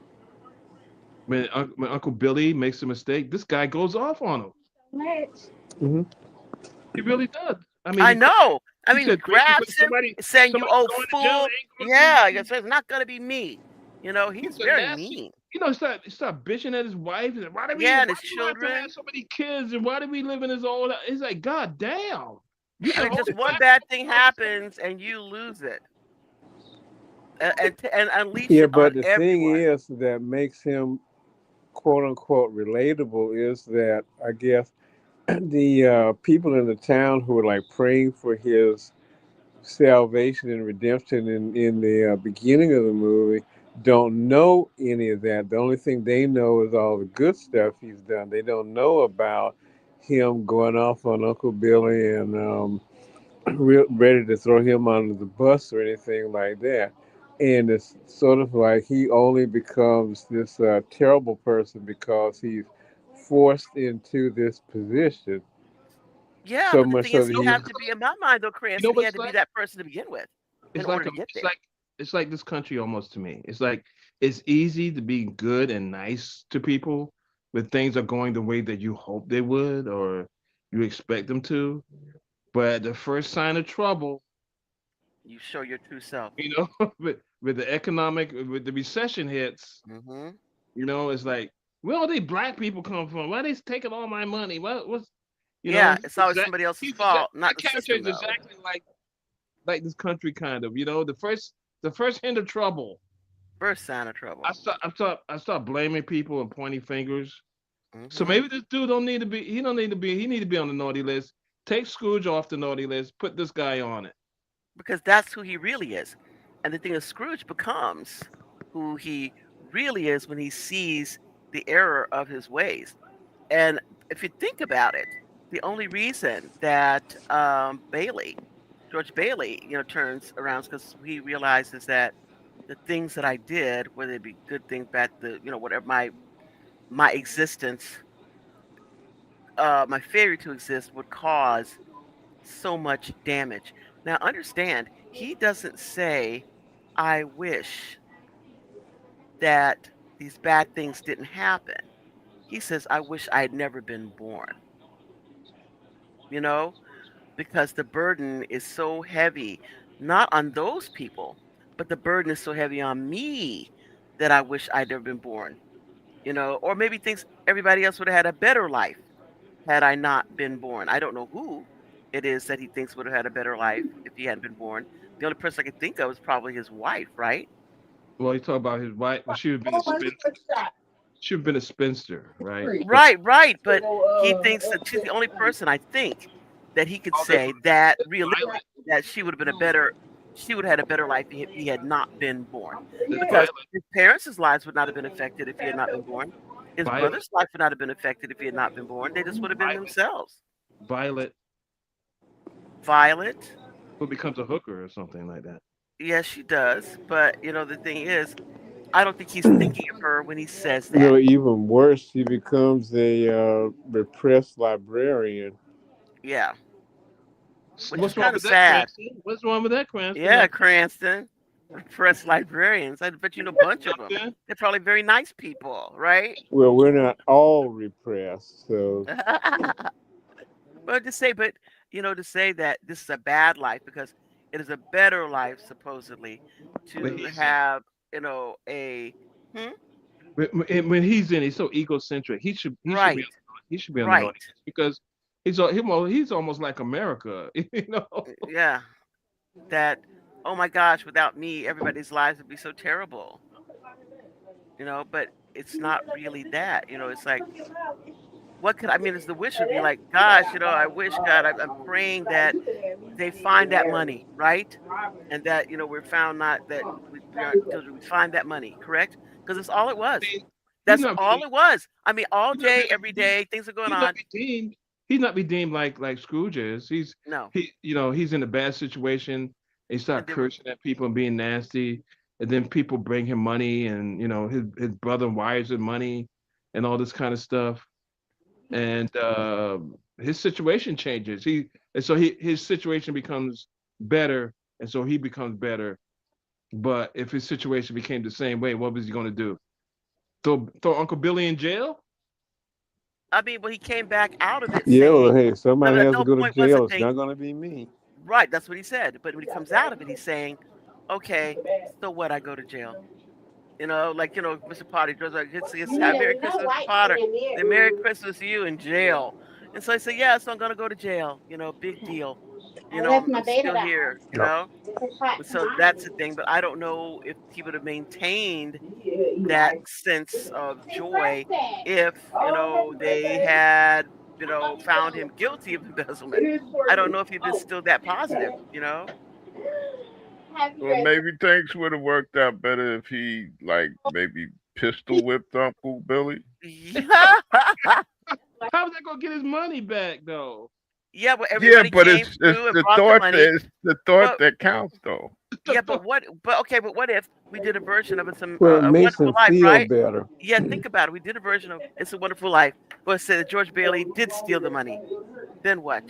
when Uncle Billy makes a mistake, this guy goes off on him.
So much.
Hmm.
He really does. I mean,
I know. I
he
mean, he
said basically
grabs him, saying, "You
somebody
old
going to jail
fool."
ain't gonna
Yeah, I
be.
guess it's not gonna be me. He's
He's a
very
nasty.
mean.
He start bitching at his wife. And why do we?
Yeah,
Why
and his
do you have to have
children.
so many kids? And why do we live in this old? It's like, God damn! You
And
can
then
hold
just
it
one
back
bad
a
thing
little bit.
happens, and you lose it, and unleash
Yeah,
it on
but the thing
everyone.
is that makes him quote unquote relatable is that I guess the people in the town who are like praying for his salvation and redemption in the beginning of the movie don't know any of that. The only thing they know is all the good stuff he's done. They don't know about him going off on Uncle Billy and ready to throw him under the bus or anything like that. And it's sort of like he only becomes this terrible person because he's forced into this position.
Yeah,
So
but the
much
thing
so
is,
that
he
You
he,
have to be in my mind though,
know
Cranston. He
what
had
it's
to be
like?
that person to begin with in
It's
order
like
to get
it's
there.
like it's like this country almost to me. It's like it's easy to be good and nice to people when things are going the way that you hope they would or you expect them to. But at the first sign of trouble,
You show your true self.
you know, with the economic, with the recession hits,
Hmm.
it's like, where all these black people come from? Why they taking all my money? What's,
Yeah, it's always
exact,
somebody else's
he's exact,
fault, not
that
the
character
system
is
though.
exactly like this country kind of, the first hint of trouble.
First sign of
I
trouble.
start, I start, I start blaming people and pointing fingers. So
Hmm.
maybe this dude don't need to be. He don't need to be. He need to be on the naughty list. Take Scrooge off the naughty list. Put this guy on it.
Because that's who he really is. And the thing is, Scrooge becomes who he really is when he sees the error of his ways. And if you think about it, the only reason that George Bailey, turns around is because he realizes that the things that I did, whether it be good things, bad, whatever my existence, my failure to exist would cause so much damage. Now, understand, he doesn't say, I wish that these bad things didn't happen. He says, I wish I had never been born, you know, because the burden is so heavy, not on those people, but the burden is so heavy on me that I wish I'd never been born, or maybe thinks everybody else would have had a better life had I not been born. I don't know who it is that he thinks would have had a better life if he hadn't been born. The only person I can think of is probably his wife, right?
Well, he talked about his wife. Well, she would have been a She would have been a spinster, right? So
Right, right. But he thinks that she's the only person I think that he could
all that
say that realistically
Violet,
that she would have had a better life if he had not been born.
this
Because
Violet,
his parents' lives would not have been affected if he had not been born. His
Violet,
brother's life would not have been affected if he had not been born. They just would have been
Violet,
themselves.
Violet,
Violet,
who becomes a hooker or something like that.
yes, she does. But the thing is, I don't think he's thinking of her when he says that.
no, even worse, he becomes a repressed librarian.
Yeah, which is
What's wrong
kind of
with that,
sad.
Cranston? What's wrong with that, Cranston?
Yeah, Cranston. Press librarians. I bet you know a bunch of them.
Something.
They're probably very nice people, right?
Well, we're not all repressed, so
Well, to say that this is a bad life because it is a better life supposedly
When
to
he's in,
have, a hmm?
when he's in, he's so egocentric. He should be
Right,
he should be on the naughty
right,
list because he's almost like America, you know.
yeah. That, oh my gosh, without me, everybody's lives would be so terrible, But it's not really that, It's like, what could I mean? Is the wish would be like, gosh, I wish God, I'm praying that they find that money, right? And that we're found not that we aren't guilty. We find that money, correct? Because it's all it was.
He's
That's
not
all
being
it was. I mean, all
he's not
day,
being
every day, things are going
he's not
on.
redeemed. He's not redeemed like Scrooge is.
No,
He's in a bad situation. He
and
start
then
cursing at people and being nasty, and then people bring him money, and his brother wires him money, and all this kind of stuff, and his situation changes. His situation becomes better, and so he becomes better. But if his situation became the same way, what was he going to do? Throw Uncle Billy in jail?
I mean, well, he came back out of it
yeah. Well,
saying,
hey,
no,
somebody
the
has to
whole
go to
point was the
jail. It's
thing,
not going to be me.
right? That's what he said. But when he comes out of it, he's saying, okay, so what? I go to jail. Like Mr. Potter goes like, it's Merry Christmas, Mr. Potter. Then Merry Christmas to you in jail. And so I said, yeah, so I'm gonna go to jail. Big deal. I'm still here.
No.
And so that's the thing. But I don't know if he would have maintained that sense of joy if they had found him guilty of embezzlement. I don't know if he'd been still that positive.
Well, maybe things would have worked out better if he like maybe pistol whipped Uncle Billy.
Yeah.
How was that gonna get his money back though?
Yeah, but
Yeah,
everybody
but
came
it's
through and
the
brought the
thought
money.
that it's the thought
But
that counts though.
yeah, but what if we did a version of It's
Well, it
a
makes
Wonderful
him
Life,
feel
right?
better.
Yeah, think about it. We did a version of It's a Wonderful Life, but it said that George Bailey did steal the money. Then what?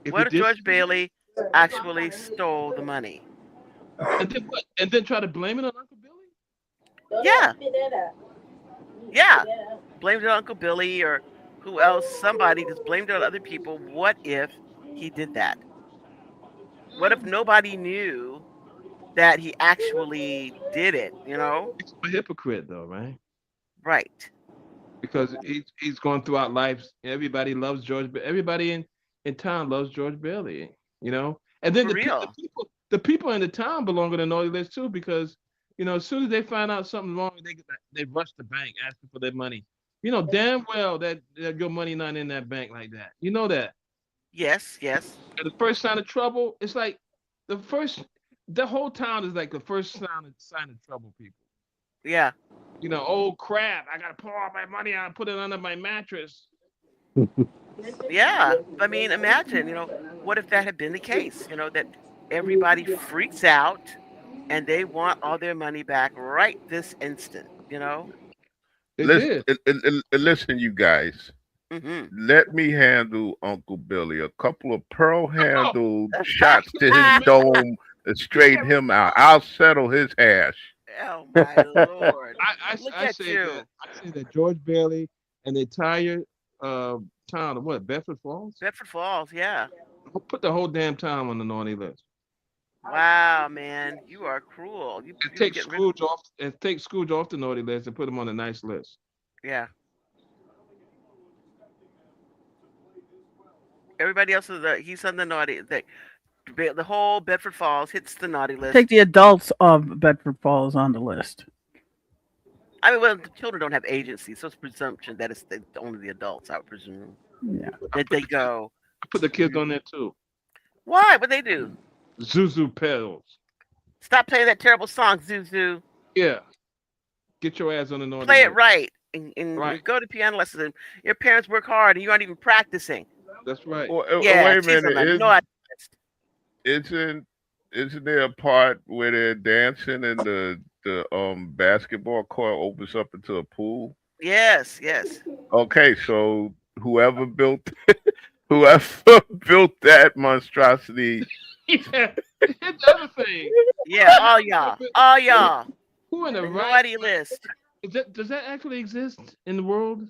If he
What if
did,
George Bailey actually stole the money?
and then what? And then try to blame it on Uncle Billy?
Yeah, yeah. Blamed it on Uncle Billy or who else? Somebody just blamed it on other people. What if he did that? What if nobody knew that he actually did it?
He's a hypocrite though, right?
Right.
Because he's going throughout life. Everybody loves George. Everybody in town loves George Bailey. And then
For real.
the people in the town belong on the naughty list too, because as soon as they find out something wrong, they rush the bank asking for their money. You know damn well that your money not in that bank like that. You know that.
Yes, yes.
And the first sign of trouble, it's like the first. The whole town is like the first sign of trouble, people.
Yeah.
Oh crap! I gotta pull all my money out and put it under my mattress.
Yeah. I mean, imagine, what if that had been the case? That everybody freaks out and they want all their money back right this instant?
They
Listen,
did.
listen, you guys.
Hmm.
Let me handle Uncle Billy. A couple of pearl
Oh,
handled shots to his
man.
dome to straighten him out. I'll settle his hash.
Oh my Lord. Look
I
at
say that
you.
George Bailey and the entire uh, town of what, Bedford Falls,
Bedford Falls, yeah.
put the whole damn town on the naughty list,
Wow, man. You are cruel. You
and
you
take
getting rid
Scrooge off the naughty list and put him on the nice list.
yeah. Everybody else he's on the naughty the whole Bedford Falls hits the naughty
Take
list.
the adults of Bedford Falls on the list.
I mean, well, the children don't have agency, so it's presumption that it's only the adults, I would presume.
Yeah.
I
That
put
they
the kid,
go.
I put the kids
Mhm.
on there too.
Why? What they do?
Zuzu pedals.
Stop playing that terrible song, Zuzu.
Yeah, get your ass on the naughty
Play it
list.
right and
Right.
go to piano lessons. And your parents work hard and you aren't even practicing.
That's right.
Yeah,
Wait a
she's on
minute.
the naughty list.
Isn't isn't there a part where they're dancing and the basketball court opens up into a pool?
Yes, yes.
Okay, so whoever built whoever built that monstrosity.
Yeah. Here's the other thing.
Yeah, all y'all. All y'all.
Who in the
The
right
naughty list.
does that actually exist in the world?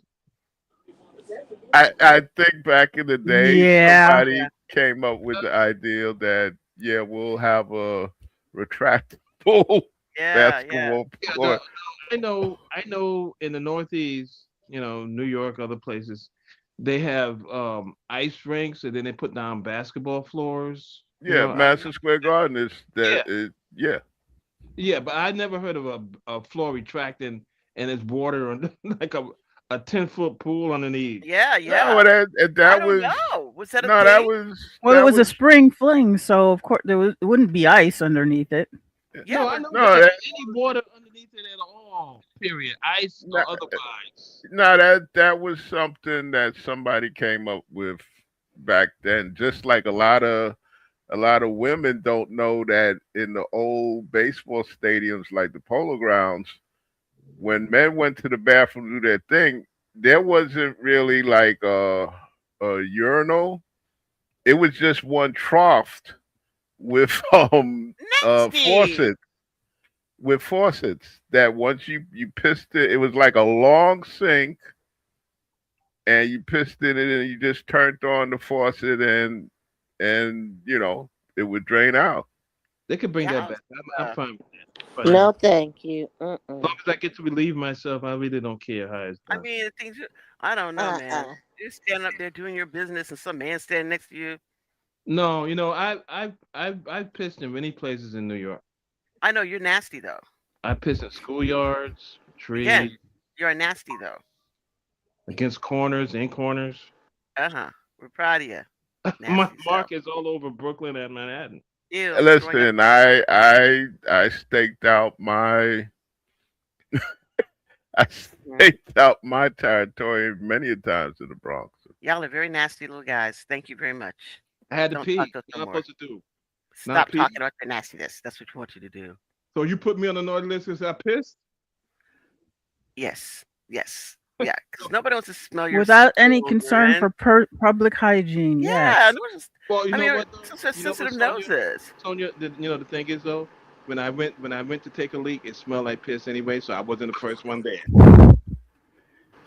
I think back in the day
Yeah.
somebody
Yeah.
came up with the idea that yeah, we'll have a retractable
Yeah, yeah.
basketball
Yeah, no,
court.
I know in the Northeast, New York, other places, they have ice rinks and then they put down basketball floors.
Yeah, Madison Square Garden is that
Yeah,
is yeah.
yeah, but I never heard of a floor retracting and it's water on like a 10-foot pool underneath.
Yeah,
No,
yeah.
well, that
I
that
don't
was
know. Was that a
no,
thing?
Well, it
that
was a
was
spring fling, so of course it wouldn't be ice underneath it.
Yeah,
No, I
but
know, but
no,
there
that
ain't any water underneath it at all. Period. Ice
no,
or otherwise.
no, that was something that somebody came up with back then. Just like a lot of women don't know that in the old baseball stadiums like the Polo Grounds, when men went to the bathroom to do their thing, there wasn't really like a urinal. It was just one trough with
nasty.
faucets that once you pissed it, it was like a long sink, and you pissed it in and you just turned on the faucet and it would drain out.
They could bring that
Yeah.
back. I'm fine with that. Fine.
No, thank you.
As long as I get to relieve myself, I really don't care how it's
I
done.
mean, I don't know, man.
Uh-uh.
You're standing up there doing your business, and some man standing next to you.
No, I've pissed in many places in New York.
I know you're nasty though.
I pissed in schoolyards, trees,
Again, you're a nasty though.
against corners, in corners.
Uh huh. We're proud of you.
My
Nasty
mark
stuff.
is all over Brooklyn and Manhattan.
Ew, it's growing up.
Listen, I staked out I
Mhm.
staked out my territory many a times in the Bronx.
Y'all are very nasty little guys. Thank you very much.
I had to
Don't talk
pee.
to us no
What am I
more.
supposed to do? Not
Stop
pee?
talking about your nastiness. That's what we want you to do.
So you put me on the naughty list because I pissed?
Yes. Yes. Yeah. Because nobody wants to smell your
Without any
stool,
concern for
urine.
public hygiene.
Yeah.
Yes.
No one's just,
Well, you
I
know
mean,
what though?
some such
You know what,
sensitive
Sonia?
noses.
Sonia, the thing is though, when I went to take a leak, it smelled like piss anyway, so I wasn't the first one there.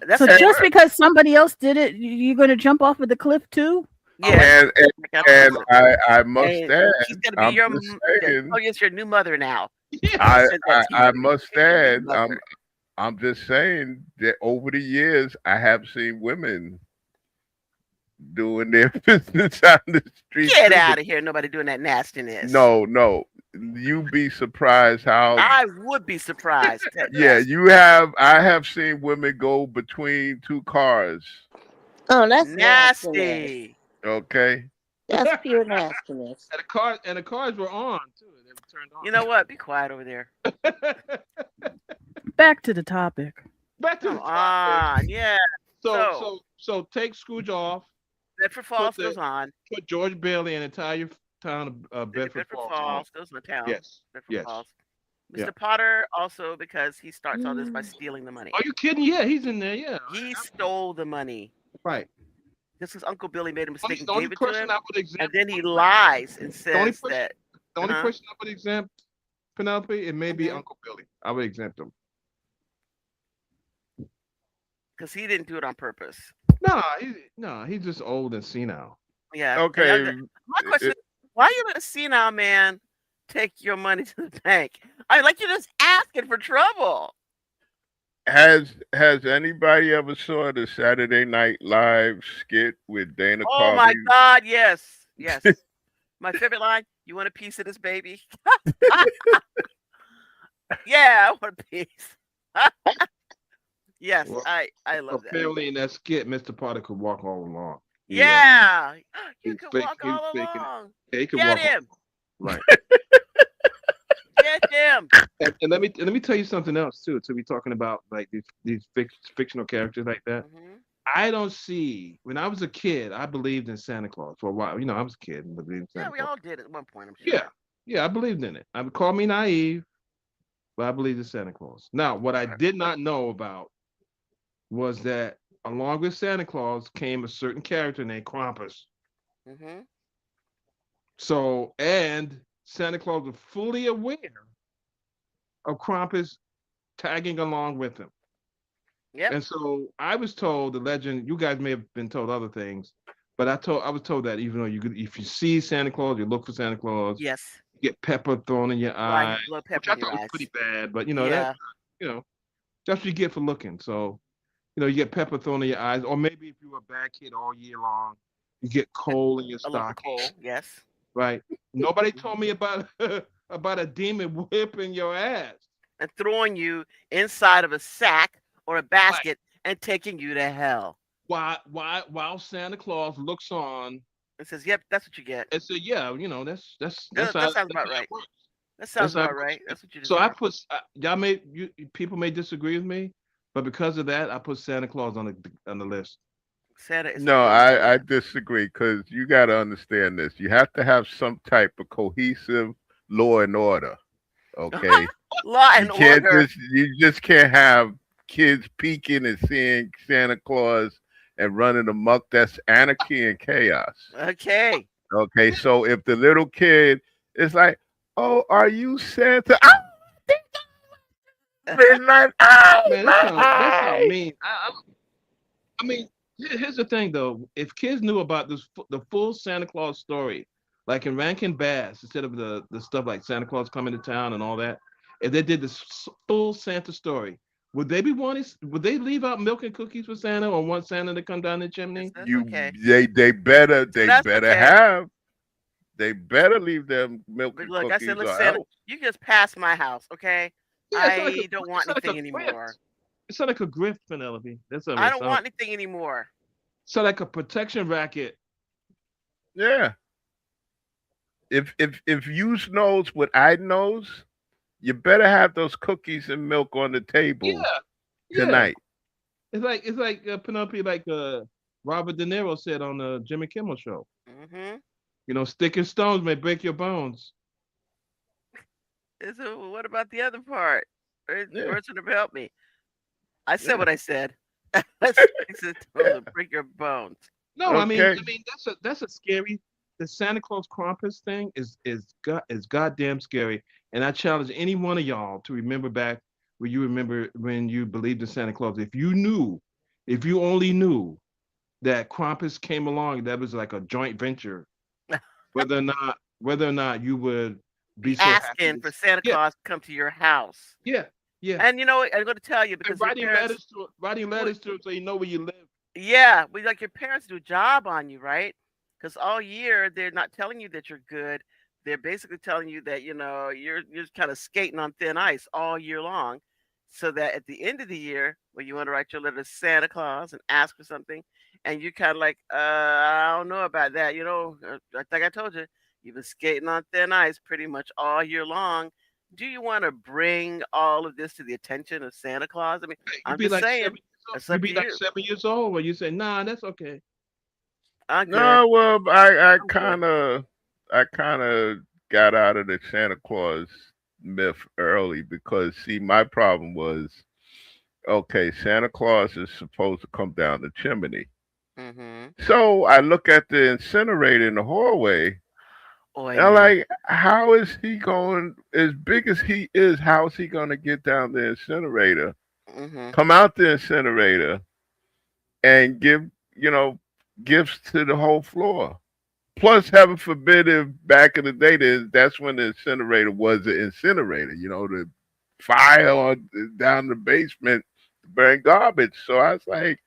That's
So
the
And,
just
worst.
because somebody else did it, you're going to jump off of the cliff too?
I was
Yes.
and and,
Like, I'm
and
positive.
I must
And
add,
she's going to be
I'm
your,
just
yeah,
saying,
oh, yes, your new mother now. She
yeah.
I,
said that
I
to
I
you.
must
She's your new
add,
mother.
I'm just saying that over the years I have seen women doing their business out in the street
Get
too. But
out of here. Nobody doing that nastiness.
no, you'd be surprised how.
I would be surprised.
Yeah,
Yes.
I have seen women go between two cars.
Oh, that's nastiness.
Nasty.
Okay.
That's pure nastiness.
And the cars were on too. They were turned
You know what? Be quiet over there.
on.
Back to the topic.
Back to
Come
the topic.
on. Yeah.
So
So,
so so take Scrooge off.
Bedford
Put
Falls
the
goes on.
put George Bailey and the entire town of
Then
Bedford
Bedford
Falls on.
Falls goes in the town.
Yes.
Bedford
Yes.
Falls.
Yeah.
Mr. Potter also because he starts all this by stealing the money.
Are you kidding? Yeah, he's in there. Yeah.
He stole the money.
Right.
Just because Uncle Billy made a
Only,
mistake and
the only
gave it to
person
him,
I would
and
exempt.
then he lies and
The only
says
person.
that,
The
uh
only
huh,
person I would exempt Penelope. It may be
mm-hmm,
Uncle Billy. I would exempt him.
because he didn't do it on purpose.
He's just old and senile.
Yeah, and
Okay.
my question is, why you let a senile man take your money to the bank? I mean, like you're just asking for trouble.
Has anybody ever saw the Saturday Night Live skit with Dana
Oh my
Carvey?
God, yes, yes. My favorite line: "You want a piece of this baby?" Yeah, I want a piece. Yes,
Well,
I love that.
apparently in that skit, Mr. Potter could walk all along.
Yeah,
He
you
was
can
fake.
walk
He was
all
faking it.
along.
Yeah, he could
Get
walk all
him,
along. Right.
get him.
And let me tell you something else too. To be talking about like these fictional characters like that.
Hmm.
I don't see. When I was a kid, I believed in Santa Claus for a while. I was a kid and believed in
Yeah,
Santa
we
Claus.
all did at one point, I'm
Yeah,
sure.
yeah, I believed in it. I would call me naive, but I believed in Santa Claus. Now, what I
Right.
did not know about was that along with Santa Claus came a certain character named Krampus.
Hmm.
So, and Santa Claus was fully aware of Krampus tagging along with him.
Yep.
And so I was told the legend. You guys may have been told other things, but I was told that even though if you see Santa Claus, you look for Santa Claus.
Yes.
You get pepper thrown in your
Right.
eye,
Blood
which
pepper
I
in your
thought was
eyes.
pretty bad. But
Yeah.
you know that's what you get for looking. So you get pepper thrown in your eyes, or maybe if you were a bad kid all year long, you get coal in your
A lump of
stocking.
coal. Yes.
Right? Nobody told
Hmm.
me about about a demon whipping your ass.
And throwing you inside of a sack or a
Right.
basket and taking you to hell.
While Santa Claus looks on
And says, "Yep, that's what you get."
and say, yeah, that's
That
how
sounds
that's
about
how it
right.
works.
That
That's
sounds
how it
about
works.
right. That's what you
So I
deserve.
put people may disagree with me, but because of that, I put Santa Claus on the list.
Santa is a
No,
good
I
man.
disagree because you got to understand this. You have to have some type of cohesive law and order. Okay,
Law and order.
you just can't have kids peeking and seeing Santa Claus and running amok. That's anarchy and chaos.
Okay.
Okay, so if the little kid is like, "Oh, are you Santa?" "Ah, midnight.
Man, that sound
Hey,
mean. I mean, here's the thing though. If kids knew about the full Santa Claus story, like in Rankin Bass, instead of the stuff like Santa Claus coming to town and all that, if they did this full Santa story, would they be wanting? Would they leave out milk and cookies for Santa, or want Santa to come down the chimney?
That's
You
okay.
they
That's
better
okay.
have they better leave them milk
But
and
look, I said,
cookies
look,
or
Santa,
else.
you just passed my house, okay?
Yeah,
I don't
it
want
sound like a
anything anymore.
grift. It sound like a grift, Penelope. That's what
I
it
don't
sound.
want anything anymore.
Sound like a protection racket.
Yeah. If you knows what I knows, you better have those cookies and milk on the table
Yeah, yeah.
tonight.
It's like Penelope, like Robert De Niro said on the Jimmy Kimmel show.
Mm-hmm.
Stick and stones may break your bones.
So what about the other part?
Yeah,
Words would have helped me. I said
yeah.
what I said. Let's fix it. Break your bones.
No, I mean,
Okay.
that's a scary. The Santa Claus Krampus thing is goddamn scary, and I challenge any one of y'all to remember back where you remember when you believed in Santa Claus. If you only knew that Krampus came along, that was like a joint venture. Whether or not you would be
Be
so happy
asking
to,
for Santa
yeah,
Claus to come to your house.
yeah, yeah,
And I'm going to tell you
and
because your parents,
writing
would,
letters to him so you know where you live.
yeah, we like your parents do a job on you, right? Because all year they're not telling you that you're good. They're basically telling you that you're just kind of skating on thin ice all year long, so that at the end of the year, when you want to write your letter to Santa Claus and ask for something, and you kind of like, I don't know about that. Like I told you, you've been skating on thin ice pretty much all year long. Do you want to bring all of this to the attention of Santa Claus? I mean,
You
I'm
be
just
like
saying,
7 years old.
it's
You
up to
be like
you.
7 years old, where you say, "Nah, that's okay."
I'm good.
No, well, I
I'm good.
kind of got out of the Santa Claus myth early because see, my problem was okay. Santa Claus is supposed to come down the chimney,
Mhm.
so I look at the incinerator in the hallway.
Oh
And I'm
yeah.
like, how is he going? As big as he is, how is he going to get down the incinerator?
Mhm.
Come out the incinerator and give you know gifts to the whole floor. Plus, heaven forbid if back in the day, that's when the incinerator was the incinerator. The fire on down the basement to burn garbage. So I was like,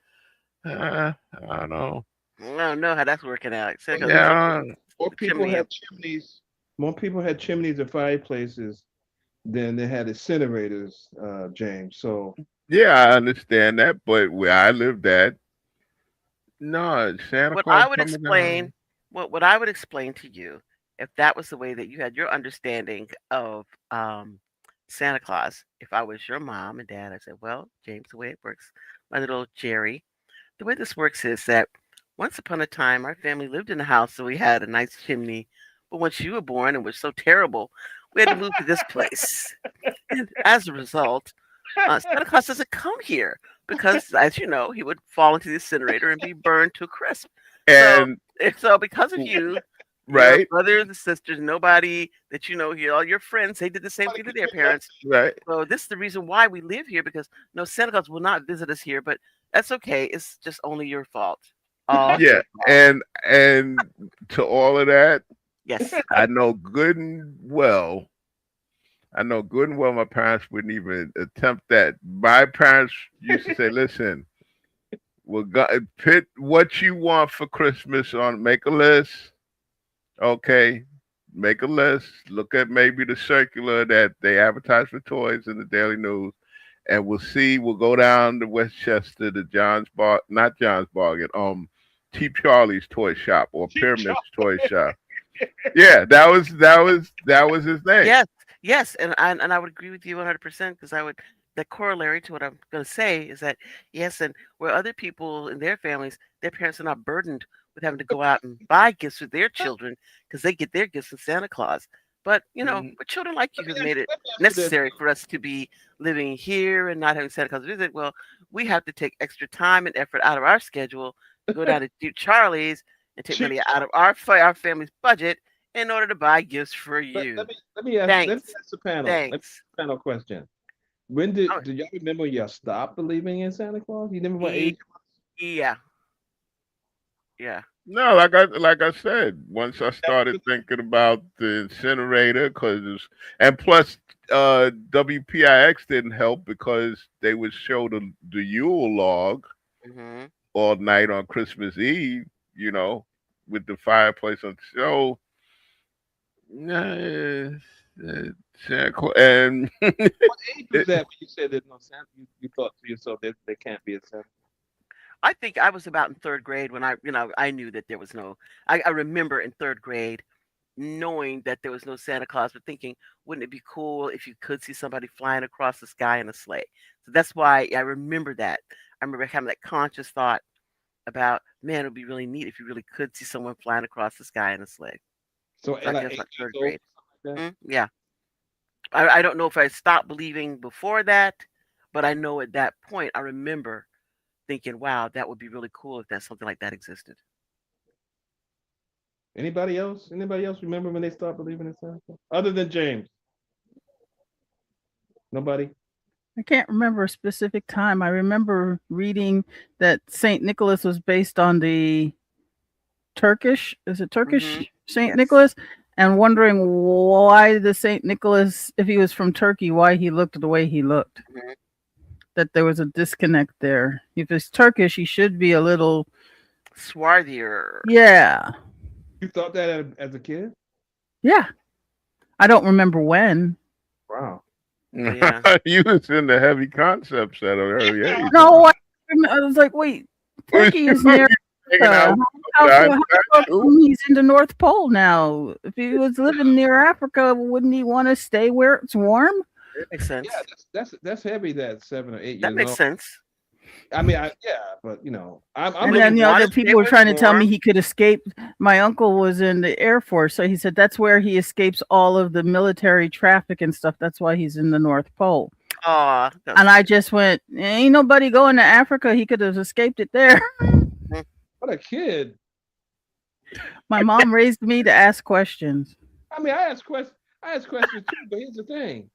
I don't know.
I don't know how that's working out.
Well,
Because
you
it's
know,
Yeah,
more
the
people
chimney.
had chimneys. More people had chimneys and fireplaces than they had incinerators, James. So
yeah, I understand that, but where I lived at, no, Santa
What
Claus
I would
coming
explain,
down.
what I would explain to you, if that was the way that you had your understanding of Santa Claus, if I was your mom and dad, I said, well, James, the way it works, my little Jerry, the way this works is that once upon a time, our family lived in a house, so we had a nice chimney. But once you were born and was so terrible, we had to move to this place. And as a result, Santa Claus doesn't come here because, as you know, he would fall into the incinerator and be burned to a crisp. So,
And
so because of you, your
right,
brothers and sisters, nobody that you know here, all your friends, they did the same thing to their parents.
right,
So this is the reason why we live here because no Santa Claus will not visit us here, but that's okay. It's just only your fault. All
yeah,
your fault.
and to all of that,
Yes.
I know good and well. I know good and well my parents wouldn't even attempt that. My parents used to say, "Listen, we're gonna put what you want for Christmas on. Make a list, okay? Make a list. Look at maybe the circular that they advertise for toys in the Daily News, and we'll see. We'll go down to Westchester to not John's Bargain, Cheap Charlie's toy shop or
cheap
Pyramid's
shot.
toy shop. Yeah, that was his name.
Yes. Yes. And I would agree with you 100% because I would. The corollary to what I'm going to say is that yes, and where other people in their families, their parents are not burdened with having to go out and buy gifts for their children because they get their gifts from Santa Claus. But
Mhm.
but children like you
Let me
who've
ask,
made it
let me ask you this.
necessary for us to be living here and not having Santa Claus visit. Well, we have to take extra time and effort out of our schedule to go down to do Charlie's and take
Cheap
money out
shot.
of our family's budget in order to buy gifts for
Let,
you.
let me let me ask let me
Thanks.
ask the panel. Let me
Thanks.
ask the panel question. When
Oh,
did y'all remember y'all stopped believing in Santa Claus? You remember what age?
yeah. Yeah.
No, like I said, once I started
That
thinking about the incinerator, and plus, WPIX didn't help because they would show the Yule log
Mhm.
all night on Christmas Eve, you know, with the fireplace on the show. Nah, and
age was that when you said there's no Santa? You thought to yourself that there can't be a Santa.
I think I was about in third grade when I knew that there was no. I remember in third grade knowing that there was no Santa Claus, but thinking, wouldn't it be cool if you could see somebody flying across the sky in a sleigh? So that's why I remember that. I remember having that conscious thought about, man, it would be really neat if you really could see someone flying across the sky in a sleigh.
So
So
at
I
like
guess like
8 years
third
old,
grade.
something like that.
Yeah. I don't know if I stopped believing before that, but I know at that point I remember thinking, wow, that would be really cool if that something like that existed.
Anybody else? Anybody else remember when they start believing in Santa Claus? Other than James? Nobody?
I can't remember a specific time. I remember reading that Saint Nicholas was based on the Turkish, is it
Hmm.
Turkish Saint
Yes.
Nicholas? And wondering why the Saint Nicholas, if he was from Turkey, why he looked the way he looked.
Hmm.
That there was a disconnect there. If it's Turkish, he should be a little,
Swarthier.
yeah,
You thought that as a kid?
yeah. I don't remember when.
Wow.
Yeah.
You was in the heavy concepts at an early age.
No, I was like, wait,
Was
Turkey
you
is near.
hanging out
How,
with
how,
the
how
too?
come he's in the North Pole now? If he was living near Africa, wouldn't he want to stay where it's warm?
That makes
Yeah,
sense.
that's heavy. That 7 or 8
That
years
makes
old.
sense.
I mean, yeah, but I'm
And
Would he
then
looking.
the
want
other
to stay
people were
where it's
trying to tell me
warm?
he could escape. My uncle was in the Air Force, so he said that's where he escapes all of the military traffic and stuff. That's why he's in the North Pole.
Aw,
And
that's
I
cute.
just went, ain't nobody going to Africa. He could have escaped it there.
Mhm.
What a kid.
My mom raised me to ask questions.
I mean, I ask questions too, but here's the thing.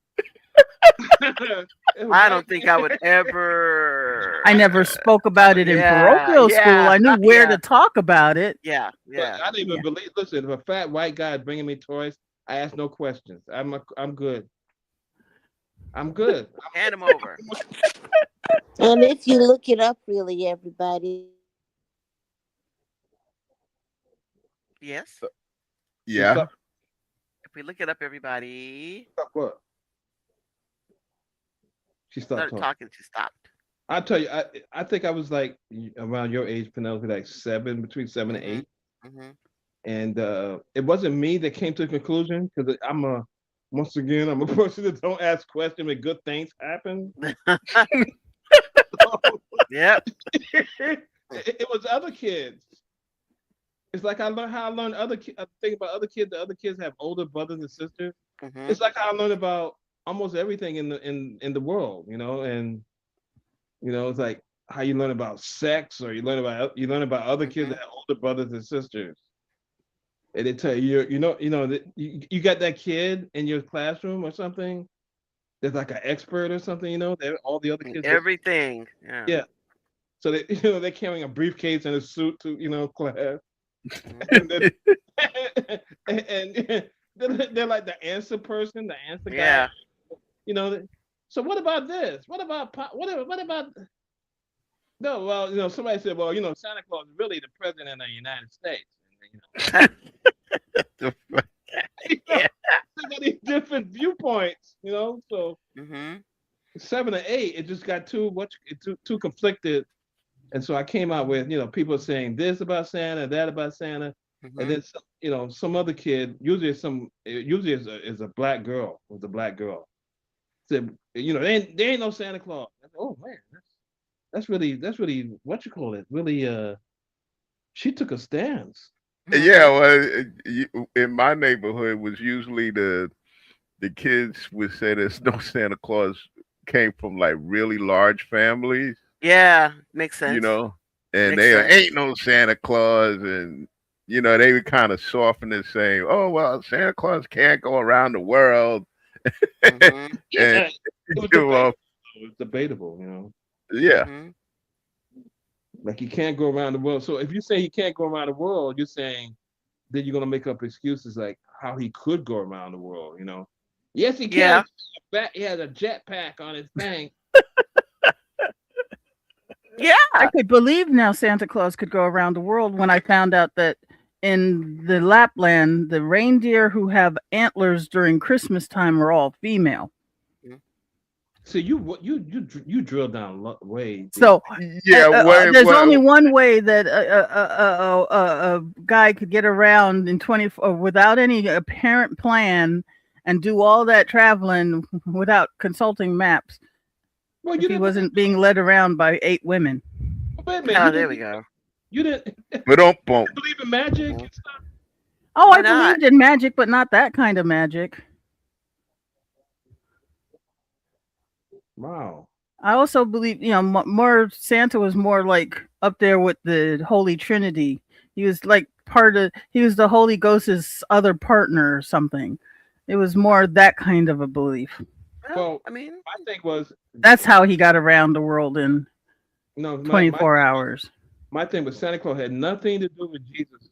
It was
I
like,
don't think I would ever.
I never spoke about it in
Yeah,
parochial school.
yeah,
I knew where
yeah,
to talk about it.
yeah,
but
yeah.
I didn't
Yeah.
even believe. Listen, if a fat white guy is bringing me toys, I ask no questions. I'm good. I'm good.
Hand him over.
And if you look it up, really, everybody,
Yes.
She
Yeah.
stopped.
If we look it up, everybody
Stop what? She stopped
started
talking.
talking. She stopped.
I tell you, I think I was like around your age, Penelope, like between 7 and
Mhm.
8.
Mhm.
And it wasn't me that came to the conclusion because once again, I'm a person that don't ask questions and good things happen.
Yep.
It was other kids. It's like I learned how I learned think about other kids. The other kids have older brothers and sisters.
Mhm.
It's like how I learned about almost everything in the world, and it's like how you learn about sex, or you learn about other kids that
Mhm.
have older brothers and sisters. And they tell you, that you got that kid in your classroom or something that's like an expert or something, that all the other kids just,
Everything. Yeah.
yeah. So they, they're carrying a briefcase and a suit to, class.
Mhm.
And then, and they're like the answer person, the answer guy,
Yeah.
you know. So what about this? What about what about no? Well, somebody said, well, Santa Claus is really the president of the United States.
The fuck?
You know,
Yeah.
they got these different viewpoints, So
Mhm.
7 or 8, it just got too conflicted, and so I came out with people saying this about Santa, that about Santa, and
Mhm.
then some other kid, usually is a black girl, was a black girl, said they ain't no Santa Claus. I said, oh man, that's really what you call it, really she took a stance.
Yeah,
Mhm.
well, in my neighborhood, it was usually the kids would say there's no Santa Claus came from like really large families,
Yeah. Makes
you
sense.
know, and
Makes
they
sense.
ain't no Santa Claus, and they would kind of soften it, saying, "Oh well, Santa Claus can't go around the world,"
Mhm.
and
Yeah, it was
give
debatable.
off,
It was debatable,
yeah,
Mhm.
like you can't go around the world. So if you say he can't go around the world, you're saying then you're gonna make up excuses like how he could go around the world. Yes, he can.
Yeah.
He has a jetpack on his thing.
I
Yeah.
could believe now Santa Claus could go around the world when I found out that in the Lapland, the reindeer who have antlers during Christmas time are all female.
Mhm.
See, you drill down way deep.
So
Yeah,
there's only one way that a guy could get around in 24 without any apparent plan and do all that traveling without consulting maps
Well,
if
you
he
didn't.
wasn't being led around by 8 women.
Wait a minute.
Oh, there we go.
You didn't
but don't bump.
believe in magic
Mhm.
and stuff.
Oh,
Why
I
not?
believed in magic, but not that kind of magic.
Wow.
I also believe, more Santa was more like up there with the Holy Trinity. He was like he was the Holy Ghost's other partner or something. It was more that kind of a belief.
Well,
Well,
I mean,
my thing was
That's how he got around the world in
no. My
24 hours.
my thing with Santa Claus had nothing to do with Jesus,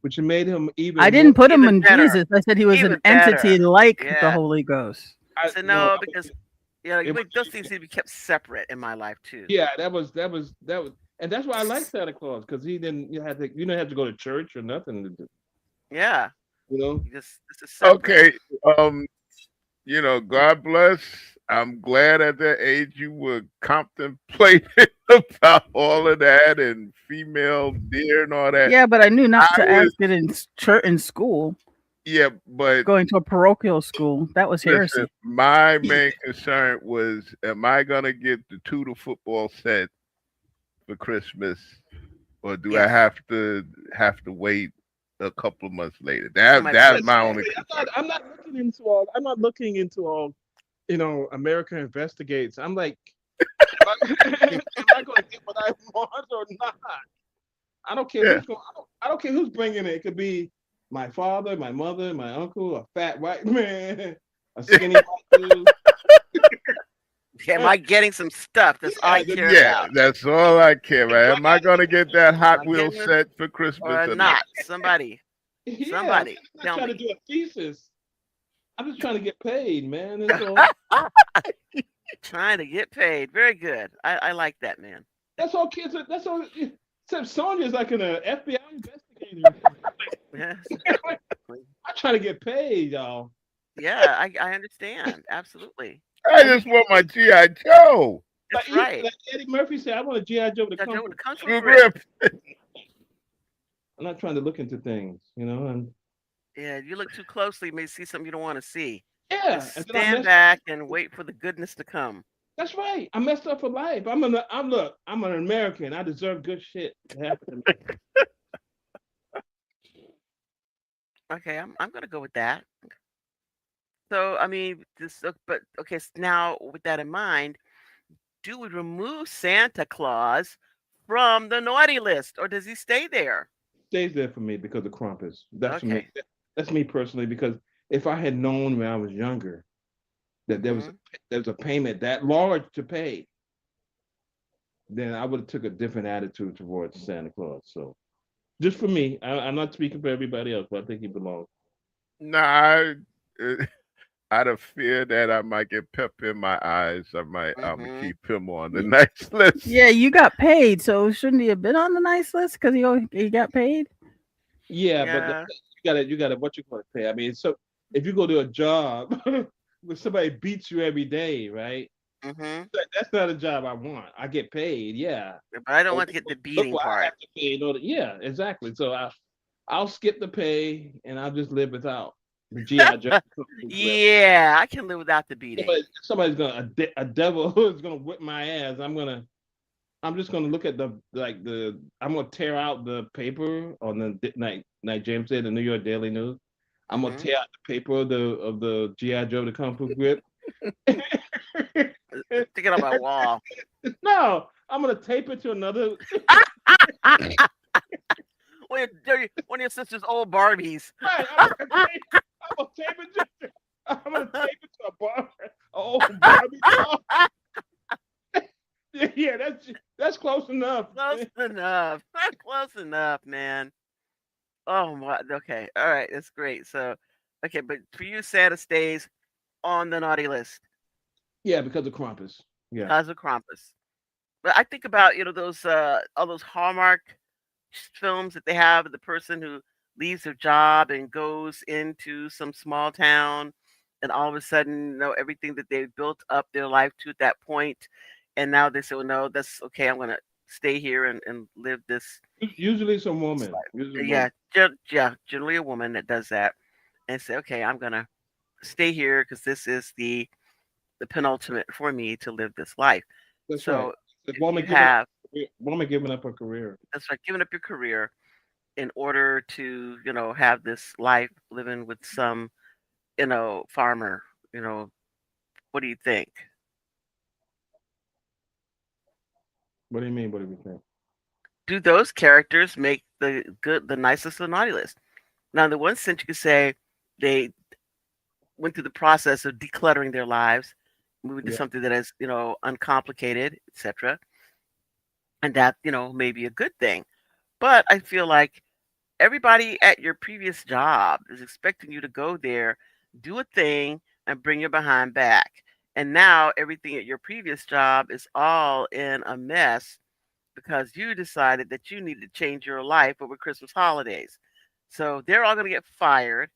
which made him even
I
more.
didn't put him
even
in
better.
Jesus. I said he was an
Even
entity
better.
like the
Yeah.
Holy Ghost.
So
No,
no, because
it was
those things need to be kept separate in my life too.
yeah. That was, and that's why I like Santa Claus because he didn't you didn't have to go to church or nothing.
Yeah.
You know.
This is separate.
Okay. God bless. I'm glad at that age you were contemplating about all of that and female deer and all that.
Yeah, but I knew not
I
to
was,
ask it in church in school.
yeah, but
Going to a parochial school, that was
listen,
heresy.
my main concern was, am I gonna get the Tudor football set for Christmas, or do I
Yes.
have to wait a couple of months later?
Somebody
That's
put
my
yeah.
only concern.
I'm not looking into all. I'm not looking into all. America investigates. I'm like, am I going to get what I want or not? I don't care
Yeah.
who's going. I don't care who's bringing it. It could be my father, my mother, my uncle, a fat white man, a skinny white dude.
Am I getting some stuff? That's all I
Yeah,
care
Yeah,
about.
that's all I care about. Am I gonna get that
Am
Hot
I
Wheels
getting it
set for Christmas
or
or not?
not? Somebody,
yeah.
somebody,
I'm not
tell
trying to
me.
do a thesis. I'm just trying to get paid, man. That's all.
Trying to get paid. Very good. I like that, man.
That's all kids. That's all. Except Sonya's like an FBI investigator.
Yes.
I'm trying to get paid, y'all.
Yeah, I understand. Absolutely.
I just want my GI Joe
That's right.
Like Eddie Murphy said, I want a GI Joe with a
Got
kung
you
fu.
with the country
blue
grip.
grip.
I'm not trying to look into things, and
Yeah, if you look too closely, you may see something you don't want to see.
yeah,
Just
and then I
stand
messed.
back and wait for the goodness to come.
That's right. I messed up for life. I'm an American. I deserve good shit to happen to me.
Okay, I'm gonna go with that. So I mean, but okay. Now with that in mind, do we remove Santa Claus from the naughty list, or does he stay there?
Stays there for me because of Krampus. That's for me.
Okay.
That's me personally. Because if I had known when I was younger that
Hmm.
there was a payment that large to pay, then I would have took a different attitude towards Santa Claus. So just for me, I'm not speaking for everybody else, but I think he belongs.
Nah, uh, out of fear that I might get pepper in my eyes, I'm gonna
Hmm.
keep him on the nice list.
Yeah, you got paid, so shouldn't he have been on the nice list because he got paid?
Yeah, but
Yeah.
you gotta what you gonna pay. I mean, so if you go to a job where somebody beats you every day, right?
Hmm.
That's not a job I want. I get paid, yeah.
But I don't
But
want to get the
look
beating
what I
part.
have to pay in order. Yeah, exactly. So I'll skip the pay and I'll just live without the GI Joe.
Yeah, I can live without the beating.
Somebody's gonna a devil is gonna whip my ass. I'm just gonna look at I'm gonna tear out the paper on the night James said the New York Daily News. I'm gonna
Hmm.
tear out the paper of the GI Joe the Kung Fu Grip.
Stick it on my wall.
No, I'm gonna tape it to another.
One of your sister's old Barbies.
Right, I'm gonna tape it. I'm gonna tape it to a bar, a old Barbie doll. Yeah, that's close enough.
Close enough. Close enough, man. Oh my. Okay. All right. That's great. So, okay, but for you, Santa stays on the naughty list
Yeah, because of Krampus. Yeah.
because of Krampus. But I think about those all those Hallmark films that they have of the person who leaves their job and goes into some small town and all of a sudden, everything that they built up their life to at that point, and now they say, well, no, that's okay. I'm going to stay here and live
Usually it's a
this
woman. Usually a
life.
woman.
Yeah, yeah, generally a woman that does that and say, okay, I'm going to stay here because this is the penultimate for me to live this life.
That's right.
So
The
if
woman
you
giving up
have,
woman giving up her career.
that's like giving up your career in order to, have this life living with some, farmer, you know, what do you think?
What do you mean? What do you think?
Do those characters make the nicest of the naughty list? Now, in the one sense, you could say they went through the process of decluttering their lives, moving to
Yeah.
something that is, uncomplicated, etc., and that, may be a good thing. But I feel like everybody at your previous job is expecting you to go there, do a thing, and bring your behind back. And now everything at your previous job is all in a mess because you decided that you needed to change your life over Christmas holidays. So they're all going to get fired,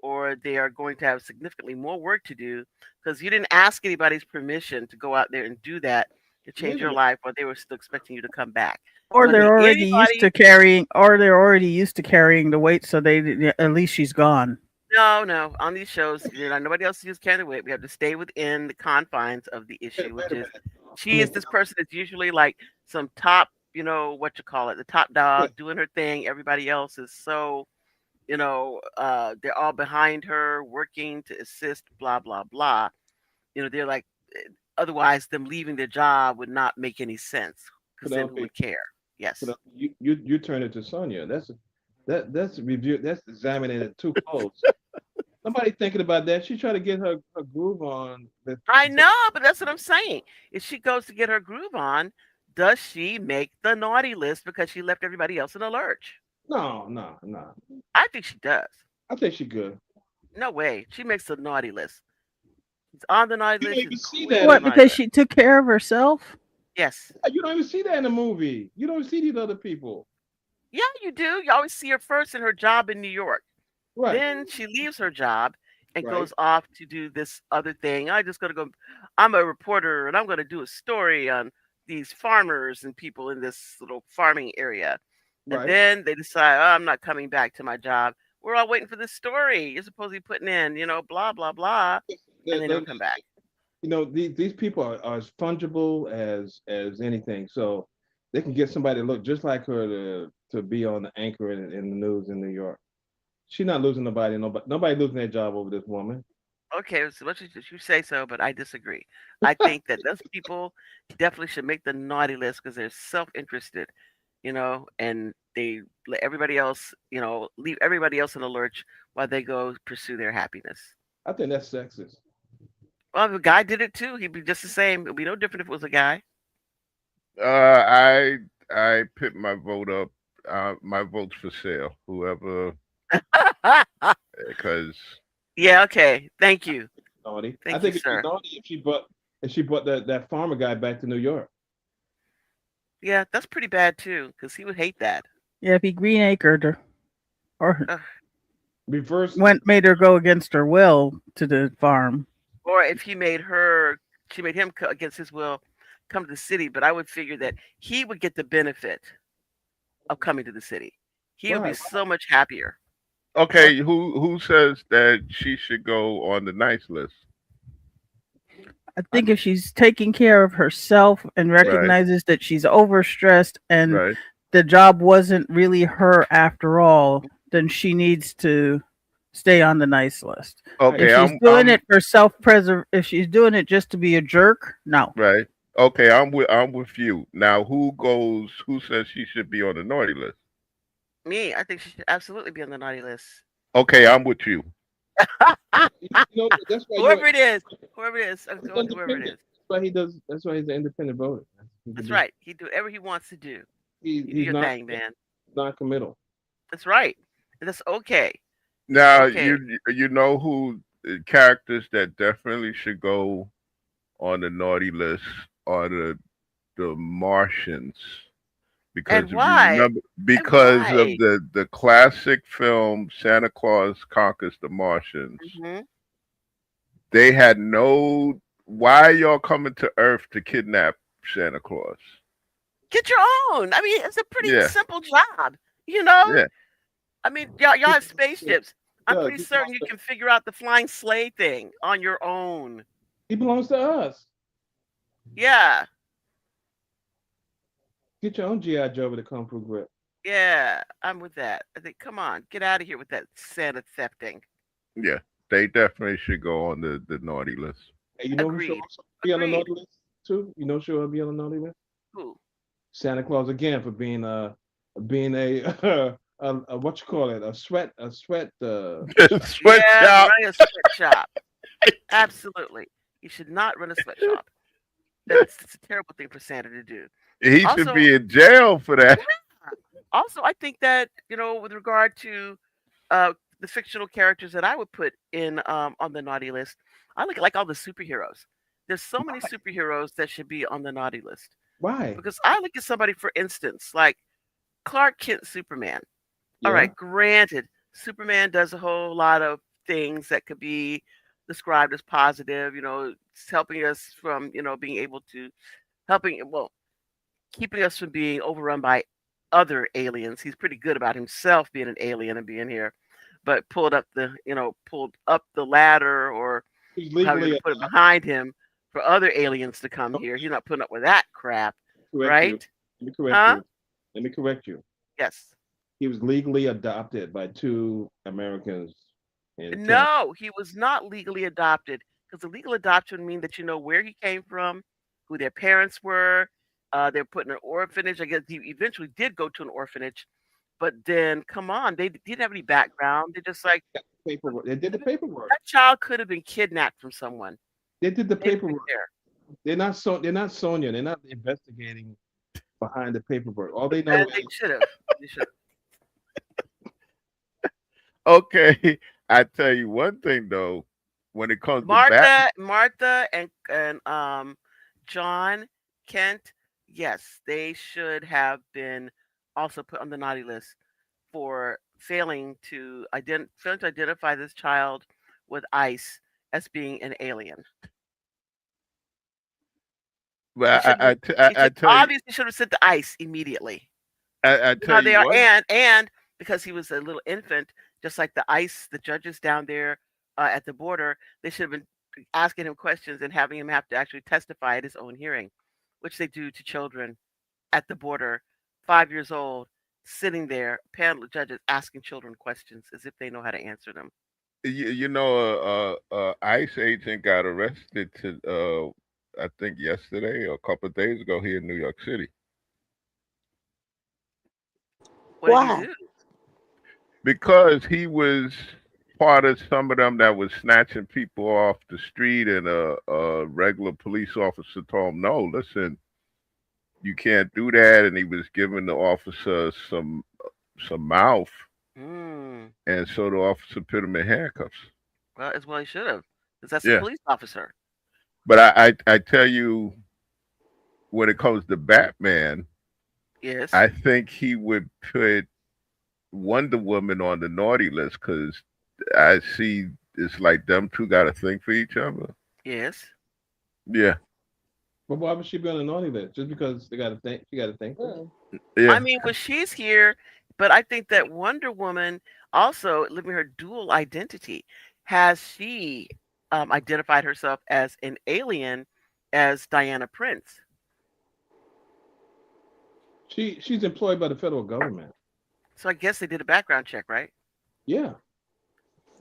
or they are going to have significantly more work to do because you didn't ask anybody's permission to go out there and do that to change
Wait a
your
minute.
life while they were still expecting you to come back.
Or
So I
they're
think
already used to
anybody.
carrying, or they're already used to carrying the weight, so at least she's gone.
No, no. On these shows, nobody else is carrying the weight. We have to stay within the confines of the issue,
Wait
which
a
is
minute. I
she is
mean,
this person that's usually like some top, what you call it, the top
yeah,
dog doing her thing. Everybody else is so, they're all behind her, working to assist, blah, blah, blah. They're like, otherwise, them leaving their job would not make any sense because then who
Penelope,
would care? Yes.
Penelope, you turn it to Sonia. That's review. That's examining it too close. Somebody thinking about that. She tried to get her groove on.
I know, but that's what I'm saying. If she goes to get her groove on, does she make the naughty list because she left everybody else in a lurch?
No, no, no.
I think she does.
I think she good.
No way. She makes the naughty list. She's on the naughty
You don't
list.
even
She's
see
queen
that.
of the
What?
naughty
Because
list.
she took care of herself?
Yes.
You don't even see that in the movie. You don't see these other people.
Yeah, you do. You always see her first in her job in New York.
Right,
Then she leaves her job and
right,
goes off to do this other thing. I just gotta go. I'm a reporter and I'm gonna do a story on these farmers and people in this little farming area. And
right.
then they decide, oh, I'm not coming back to my job. We're all waiting for this story. You're supposed to be putting in, blah, blah, blah. And
Let-
they never
let-
come back.
these people are as fungible as anything. So they can get somebody to look just like her to be on the anchor in the news in New York. She's not losing nobody. Nobody losing their job over this woman.
Okay, so much as you say so, but I disagree. I think that those people definitely should make the naughty list because they're self-interested, and they let everybody else, leave everybody else in the lurch while they go pursue their happiness.
I think that's sexist.
Well, if a guy did it too, he'd be just the same. It'd be no different if it was a guy.
I put my vote up. My vote's for sale. Whoever, because
Yeah, okay. Thank you.
Naughty. I
Thank you,
think it'd be
sir.
naughty if she brought that farmer guy back to New York.
Yeah, that's pretty bad too, because he would hate that.
Yeah, if he green acred her, or
Ugh.
Reverse.
made her go against her will to the farm.
Or if she made him against his will come to the city, but I would figure that he would get the benefit of coming to the city. He would be
Right.
so much happier.
okay, who says that she should go on the nice list?
I think if she's taking care of herself and
Right,
recognizes that she's overstressed and
right.
the job wasn't really her after all, then she needs to stay on the nice list. If
Okay,
she's doing it for if she's doing it just to be a jerk, no.
right. Okay, I'm with you. Now who says she should be on the naughty list?
Me, I think she should absolutely be on the naughty list.
Okay, I'm with you.
That's why
Whoever it is, whoever it is,
he's
whoever it
independent.
is.
That's why he does. That's why he's an independent voter. He can
That's
do.
right. He do whatever he wants to do. You do
He's
your
not
thing, man.
non-committal.
That's right. And that's okay. It's
Now
okay.
you know who characters that definitely should go on the naughty list are the Martians, because
And
if you
why?
remember,
And
because of
why?
the classic film Santa Claus Conquers the Martians,
Hmm.
They had no. Why are y'all coming to Earth to kidnap Santa Claus?
Get your own. I mean, it's a pretty
Yeah,
simple job. You know,
yeah.
I mean, y'all have spaceships. I'm
Doug,
pretty certain you can figure out the flying sleigh thing on your own.
he belongs to us.
Yeah,
Get your own GI Joe with a kung fu grip.
yeah, I'm with that. I think, come on, get out of here with that Santa thefting.
Yeah, they definitely should go on the naughty list.
And you know who should
Agreed.
also be on the
Agreed.
naughty list too? You know who will be on the naughty list?
Who?
Santa Claus again for being a a what you call it, a sweat
Sweatshop.
Yeah, running a sweatshop. Absolutely. You should not run a sweatshop. It's a terrible thing for Santa to do.
He should
Also,
be in jail for that.
also, I think that with regard to uh, the fictional characters that I would put in on the naughty list, I look at like all the superheroes. There's so many superheroes that should be on the naughty list
Why?
because I look at somebody, for instance, like Clark Kent, Superman. All
Yeah.
right, granted, Superman does a whole lot of things that could be described as positive. It's helping us from being able to helping well keeping us from being overrun by other aliens. He's pretty good about himself being an alien and being here, but pulled up the ladder or
He's
however you're
legally
gonna put it behind him for other aliens to come
oh,
here. He's not putting up with that crap,
correct you.
right?
Let me correct
Huh?
you. Let me correct you.
Yes.
He was legally adopted by two Americans in Canada.
No, he was not legally adopted because the legal adoption means that you know where he came from, who their parents were. They're put in an orphanage. I guess he eventually did go to an orphanage, but then come on, they didn't have any background. They're just like
Paperwork. They did the paperwork.
that child could have been kidnapped from someone.
They did the
They didn't
paperwork.
care.
They're not They're not Sonia. They're not investigating behind the paperwork. All they know
And they
is
should have. They should have.
Okay, I tell you one thing though, when it comes to Batman,
Martha and John Kent, yes, they should have been also put on the naughty list for failing to identify this child with ICE as being an alien. They
but
should have. He
I
should
tell you,
obviously should have sent to ICE immediately.
I
You know
tell
how they
you
are,
what.
and because he was a little infant, just like the judges down there at the border, they should have been asking him questions and having him have to actually testify at his own hearing, which they do to children at the border, 5 years old, sitting there, panel of judges asking children questions as if they know how to answer them.
ICE agent got arrested I think yesterday or a couple of days ago here in New York City
What did he
Why?
do?
because he was part of some of them that was snatching people off the street, and a regular police officer told him, "No, listen, you can't do that," and he was giving the officer some mouth,
Mm,
and so the officer put him in handcuffs.
well, as well he should have, because that's a
Yeah,
police officer.
but I tell you, when it comes to Batman,
Yes,
I think he would put Wonder Woman on the naughty list because I see it's like them two got a thing for each other.
yes.
Yeah,
but why would she be on the naughty list? Just because they got to think she got to think.
I
yeah.
mean, well, she's here, but I think that Wonder Woman also living her dual identity. Has she identified herself as an alien, as Diana Prince?
She's employed by the federal government.
So I guess they did a background check, right?
Yeah.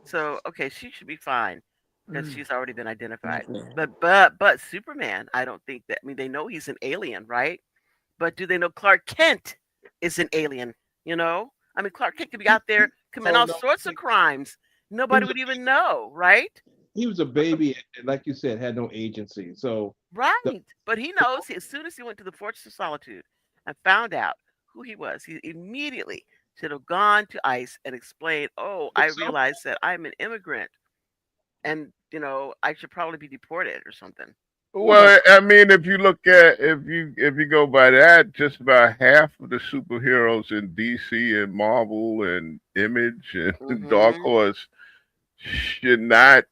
So okay, she should be fine because
Mm,
she's already been identified.
okay.
But Superman, I don't think that. I mean, they know he's an alien, right? But do they know Clark Kent is an alien? I mean, Clark Kent could be out there committing
Oh
all
no,
sorts of crimes.
he
Nobody
was a
would even know, right?
he was a baby, and like you said, had no agency. So the,
Right. But he
the
knows as soon as he went to the Fortress of Solitude and found out who he was, he immediately should have gone to ICE and explained, oh, I
so
realize that I'm an immigrant and, I should probably be deported or something.
oh my
Well, I mean, if you look at if you go by that, just about half of the superheroes in DC and Marvel and Image and Dark
Hmm.
Horse should not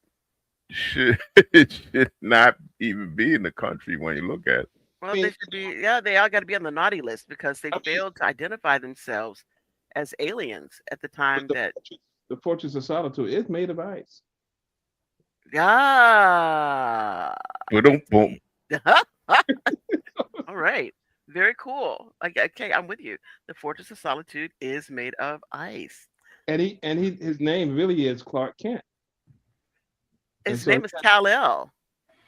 should it should not even be in the country when you look at it.
I
Well, they
mean,
should be. Yeah, they all got to be on the naughty list because they
I mean,
failed to identify themselves as aliens at the
but
time that.
the Fortress of Solitude is made of ice.
Ah, I
Boom, boom.
see. All right. Very cool. Okay, I'm with you. The Fortress of Solitude is made of ice.
And his name really is Clark Kent. And
His
so
name is Kal-El.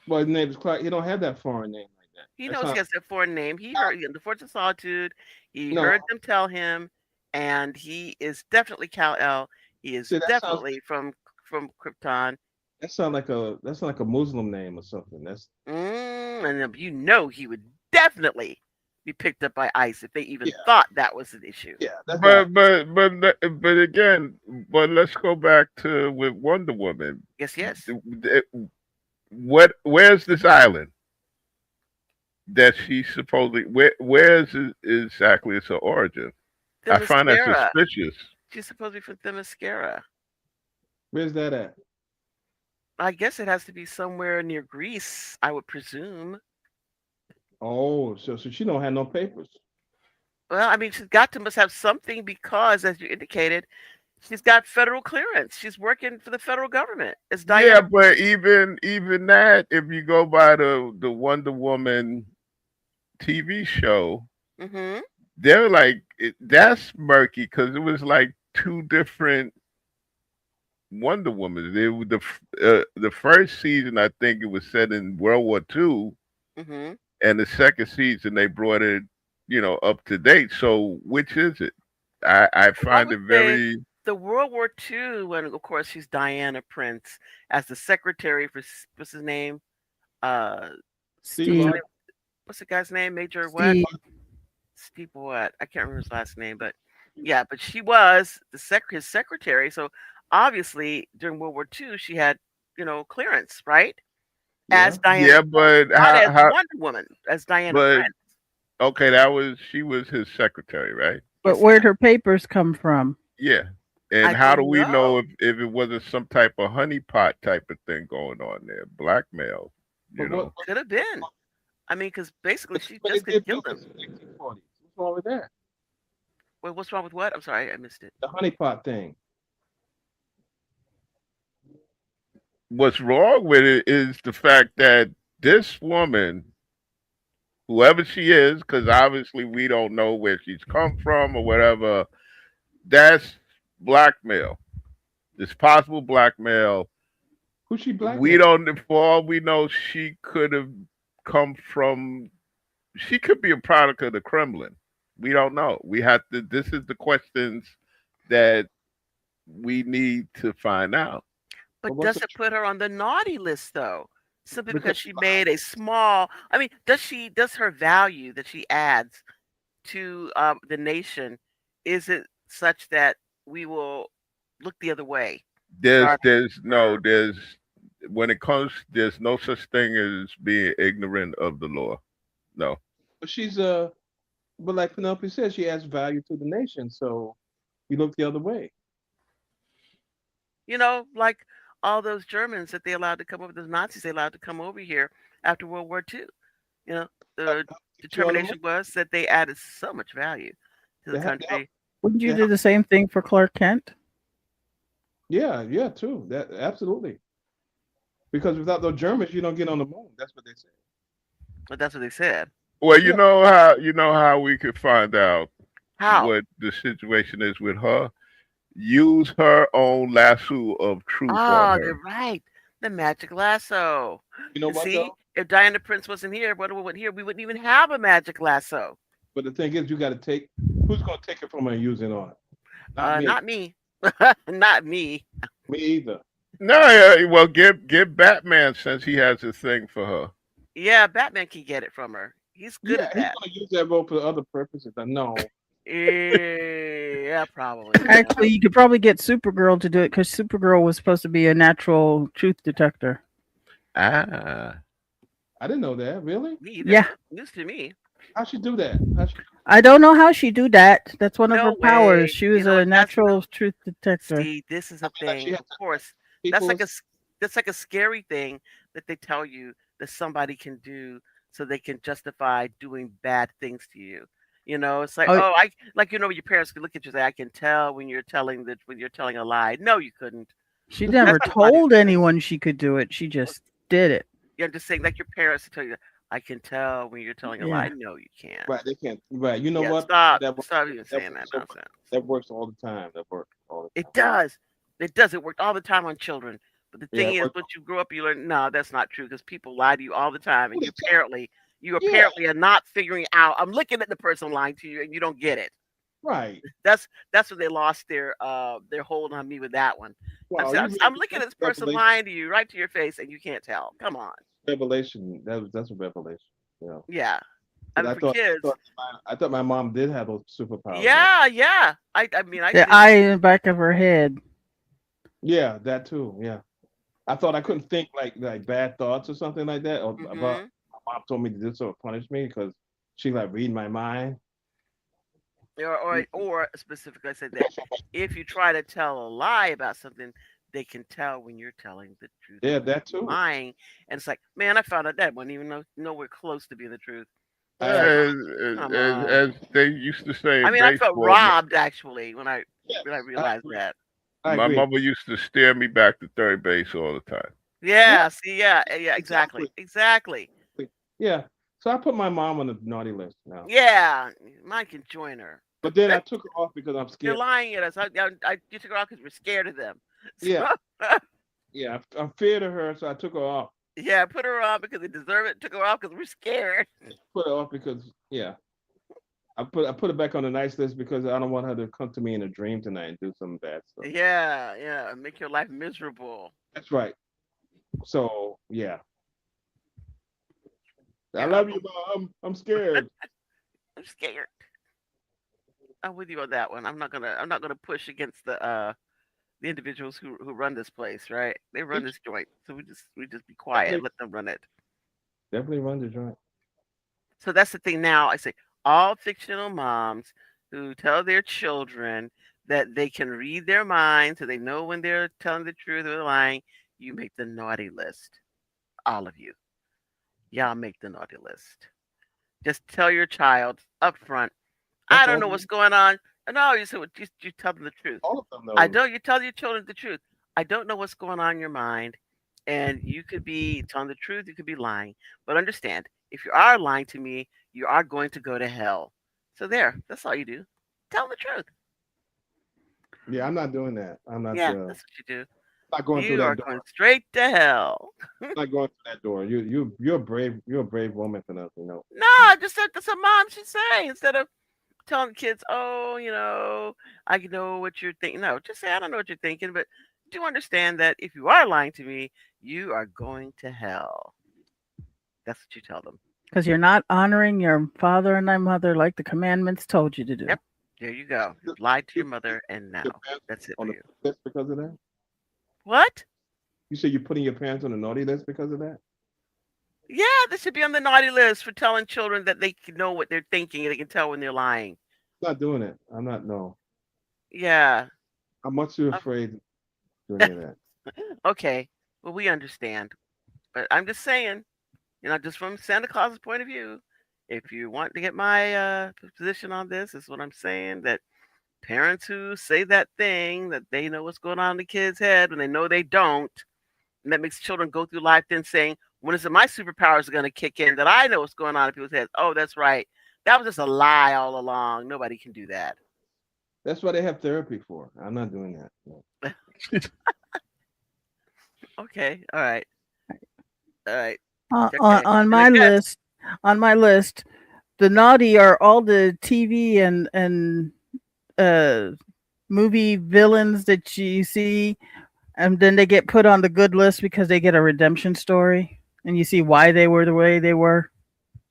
well, his name is Clark. He don't have that foreign name like that.
He
That's
knows he
not
has a foreign name. He heard the Fortress of Solitude. He
no.
heard them tell him, and he is definitely Kal-El. He is
See,
definitely from Krypton.
that sound like a Muslim name or something. That's
And you know he would definitely be picked up by ICE if they even
yeah,
thought that was an issue.
yeah. That's not
But again, but let's go back to with Wonder Woman.
Yes, yes.
Where's this island that she supposedly where's exactly its origin? I find that
Themyscira.
suspicious.
She's supposed to be from Themyscira.
where's that at?
I guess it has to be somewhere near Greece, I would presume.
Oh, so she don't have no papers.
Well, I mean, she's got to must have something because, as you indicated, she's got federal clearance. She's working for the federal government. It's
Yeah,
Diana.
but even that, if you go by the Wonder Woman TV show,
Mm-hmm.
they're like that's murky because it was like two different Wonder Woman. They were the first season, I think it was set in World War II,
Mm-hmm.
and the second season they brought it, up to date. So which is it? I
Well, I
find
would
it
say
very
the World War II, when of course she's Diana Prince as the secretary for what's his name? Uh,
Steve
Steve.
Rogers.
what's the guy's name? Major what?
Steve.
Steve what? I can't remember his last name, but yeah, but she was his secretary. So obviously during World War II, she had clearance, right?
Yeah.
As Diana,
yeah, but
not as
how
Wonder Woman, as Diana
but
Prince.
okay, she was his secretary, right?
But
Yes,
where'd her papers come from?
Yeah.
I
And how do
don't
we
know,
know if it wasn't some type of honeypot type of thing going on there? Blackmail,
But
you know.
could have been. I mean, because basically she
but
just
it
could
did
kill
build
them.
this in the 1940s. What's wrong with that?
Wait, what's wrong with what? I'm sorry, I missed it.
The honeypot thing.
What's wrong with it is the fact that this woman, whoever she is, because obviously we don't know where she's come from or whatever, that's blackmail. It's possible blackmail.
Who's she
We
blackmail?
don't, for all we know, she could have come from, she could be a product of the Kremlin. We don't know. We have to, this is the questions that we need to find out.
But
But
what's
does
the
it put her on the naughty list though? Simply
because
because she made a small. I mean, does her value that she adds to the nation, is it such that we will look the other way?
There's,
Regarding
there's no,
her?
there's, when it comes, there's no such thing as being ignorant of the law. No.
but she's but like Penelope said, she adds value to the nation. So you look the other way.
Like all those Germans that they allowed to come over, those Nazis they allowed to come over here after World War II. You know, the
Put you on the move.
determination was that they added so much value to the
They have,
country.
Wouldn't you
they
do
have,
the same thing for Clark Kent?
yeah, too. That absolutely. Because without those Germans, you don't get on the moon. That's what they say.
But that's what they said.
Well,
Yeah.
you know how we could find out
How?
what the situation is with her. Use her own lasso of truth on
Oh,
her.
you're right. The magic lasso.
You know
And
what
see,
though?
if Diana Prince wasn't here, Wonder Woman here, we wouldn't even have a magic lasso.
But the thing is, you got to take. Who's going to take it from her and use it on? Not me.
Not me. Not me.
Me either.
No, well, give Batman since he has a thing for her.
Yeah, Batman can get it from her. He's good
Yeah,
at
he's
that.
going to use that role for other purposes. I know.
Yeah, probably. Yeah.
Actually, you could probably get Supergirl to do it because Supergirl was supposed to be a natural truth detector.
Ah,
I didn't know that. Really?
Me either.
Yeah.
News to me.
How'd she do that?
I don't know how she do that. That's one of her
No
powers.
way.
She was a
That's
natural truth detector.
see, this is
I
a
mean, like she
thing.
has
Of course, that's
people.
like that's like a scary thing that they tell you that somebody can do so they can justify doing bad things to you. It's like,
Oh,
oh, I like your parents could look at you and say, I can tell when you're telling a lie. No, you couldn't.
she
That's
never
somebody.
told anyone she could do it. She just did it.
Yeah, I'm just saying, like your parents tell you, I can tell when you're telling a lie.
Yeah.
No, you can't.
Right, they can't. Right, you know
Yeah,
what?
stop,
That works.
stop even
That
saying
works
that
so much.
nonsense.
That works all the time. That works all the
It
time.
does. It does. It worked all the time on children. But the
Yeah,
thing
it
is,
works
once you grow up, you learn, no, that's not true because people lie to you all the time,
all
and
the time.
you
Yeah,
apparently are not figuring out. I'm looking at the person lying to you, and you don't get it.
right.
That's when they lost their hold on me with that one. I'm
Wow,
saying,
you
I'm
read
looking
that's
at this person
revelation.
lying to you right to your face, and you can't tell. Come on.
Revelation. That's a revelation. You know,
Yeah. I
because
mean, for kids,
I thought my mom did have those superpowers. Like,
yeah, yeah. I mean, I
The
did.
eye in the back of her head.
yeah, that too. Yeah, I thought I couldn't think like bad thoughts or something like that. Or about
Mm-hmm.
my mom told me to do so, punish me because she like read my mind.
Or specifically, I said that if you try to tell a lie about something, they can tell when you're telling the truth
Yeah,
and when
that
you're
too.
lying. And it's like, man, I found out that wasn't even nowhere close to being the truth.
I
It's like,
agree.
As,
come on.
as they used to say
I
in
mean, I felt
baseball,
robbed actually when I
Yes, I
realized
agree.
that.
I
my
agree.
mother used to steer me back to third base all the time.
Yeah,
Yeah. See. Yeah. Yeah. Exactly.
exactly.
Exactly.
Yeah. So I put my mom on the naughty list now.
Yeah. Mine can join her.
But then I took her off because I'm
They're
scared.
lying at us. You took her off because we're scared of them.
Yeah,
So,
yeah. I'm feared of her, so I took her off.
yeah, put her on because they deserve it. Took her off because we're scared.
Put her off because yeah. I put her back on the nice list because I don't want her to come to me in a dream tonight and do some bad stuff.
Yeah, yeah, make your life miserable.
That's right. So yeah. I
Yeah,
love you, mom. I'm scared.
I'm scared. I'm with you on that one. I'm not gonna push against the individuals who run this place, right? They run this joint, so we just be quiet,
Definitely,
let them run it.
definitely run the joint.
So that's the thing now. I say all fictional moms who tell their children that they can read their minds, so they know when they're telling the truth or lying. You make the naughty list, all of you. Y'all make the naughty list. Just tell your child up front, I
That's
don't
all.
know what's going on. No, you said you tell them the truth.
All of them
I
though.
don't. You tell your children the truth. I don't know what's going on in your mind, and you could be telling the truth. You could be lying, but understand if you are lying to me, you are going to go to hell. So there. That's all you do. Tell them the truth.
Yeah, I'm not doing that. I'm not.
Yeah, that's what you do.
Not going through
You
that
are
door.
going straight to hell.
Not going through that door. You're brave. You're a brave woman for nothing. No.
No, just that's what mom should say instead of telling kids, oh, I know what you're thinking. No, just say, I don't know what you're thinking, but do understand that if you are lying to me, you are going to hell. That's what you tell them.
Because you're not honoring your father and thy mother like the commandments told you to do.
Yep. There you go.
You,
You've lied to
you
your mother, and
your
now
parents
that's it
on
for
the
you.
list because of that.
What?
You say you're putting your parents on the naughty list because of that.
Yeah, this should be on the naughty list for telling children that they can know what they're thinking and they can tell when they're lying.
I'm not doing it. I'm not. No.
Yeah.
I'm much too
Uh,
afraid to do any of that.
okay. Well, we understand. But I'm just saying, just from Santa Claus's point of view, if you want to get my position on this what I'm saying, that parents who say that thing that they know what's going on in the kid's head when they know they don't, and that makes children go through life then saying, when is it my superpowers are going to kick in that I know what's going on in people's heads? Oh, that's right. That was just a lie all along. Nobody can do that.
That's what they have therapy for. I'm not doing that. No.
Okay. All right. All right.
Uh, on,
Okay.
on
And I
my
guess,
list, on my list, the naughty are all the TV and uh movie villains that you see, and then they get put on the good list because they get a redemption story, and you see why they were the way they were.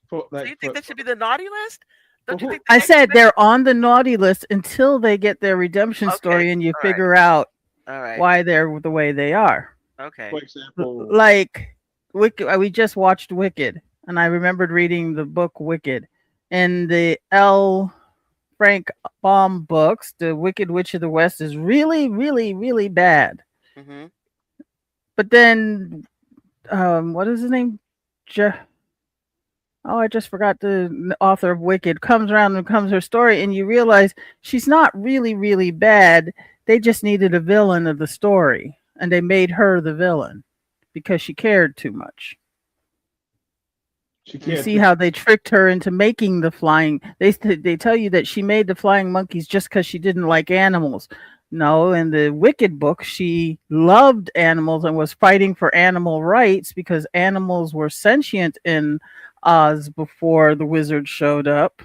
For
so
like
you think that should be the naughty list?
for
Don't you
who?
think
I
the next
said
best?
they're on the naughty list until they get their redemption
Okay.
story, and you
All right.
figure out
All right.
why they're the way they are.
Okay.
For example,
Like Wicked, we just watched Wicked, and I remembered reading the book Wicked, and the L. Frank Baum books. The Wicked Witch of the West is really, really, really bad.
Mm-hmm.
But then, what is his name? Je- oh, I just forgot the author of Wicked comes around and comes her story, and you realize she's not really, really bad. They just needed a villain of the story, and they made her the villain because she cared too much.
She
You
cared
see
too.
how they tricked her into making the flying. They tell you that she made the flying monkeys just because she didn't like animals. No, in the Wicked book, she loved animals and was fighting for animal rights because animals were sentient in Oz before the wizard showed up,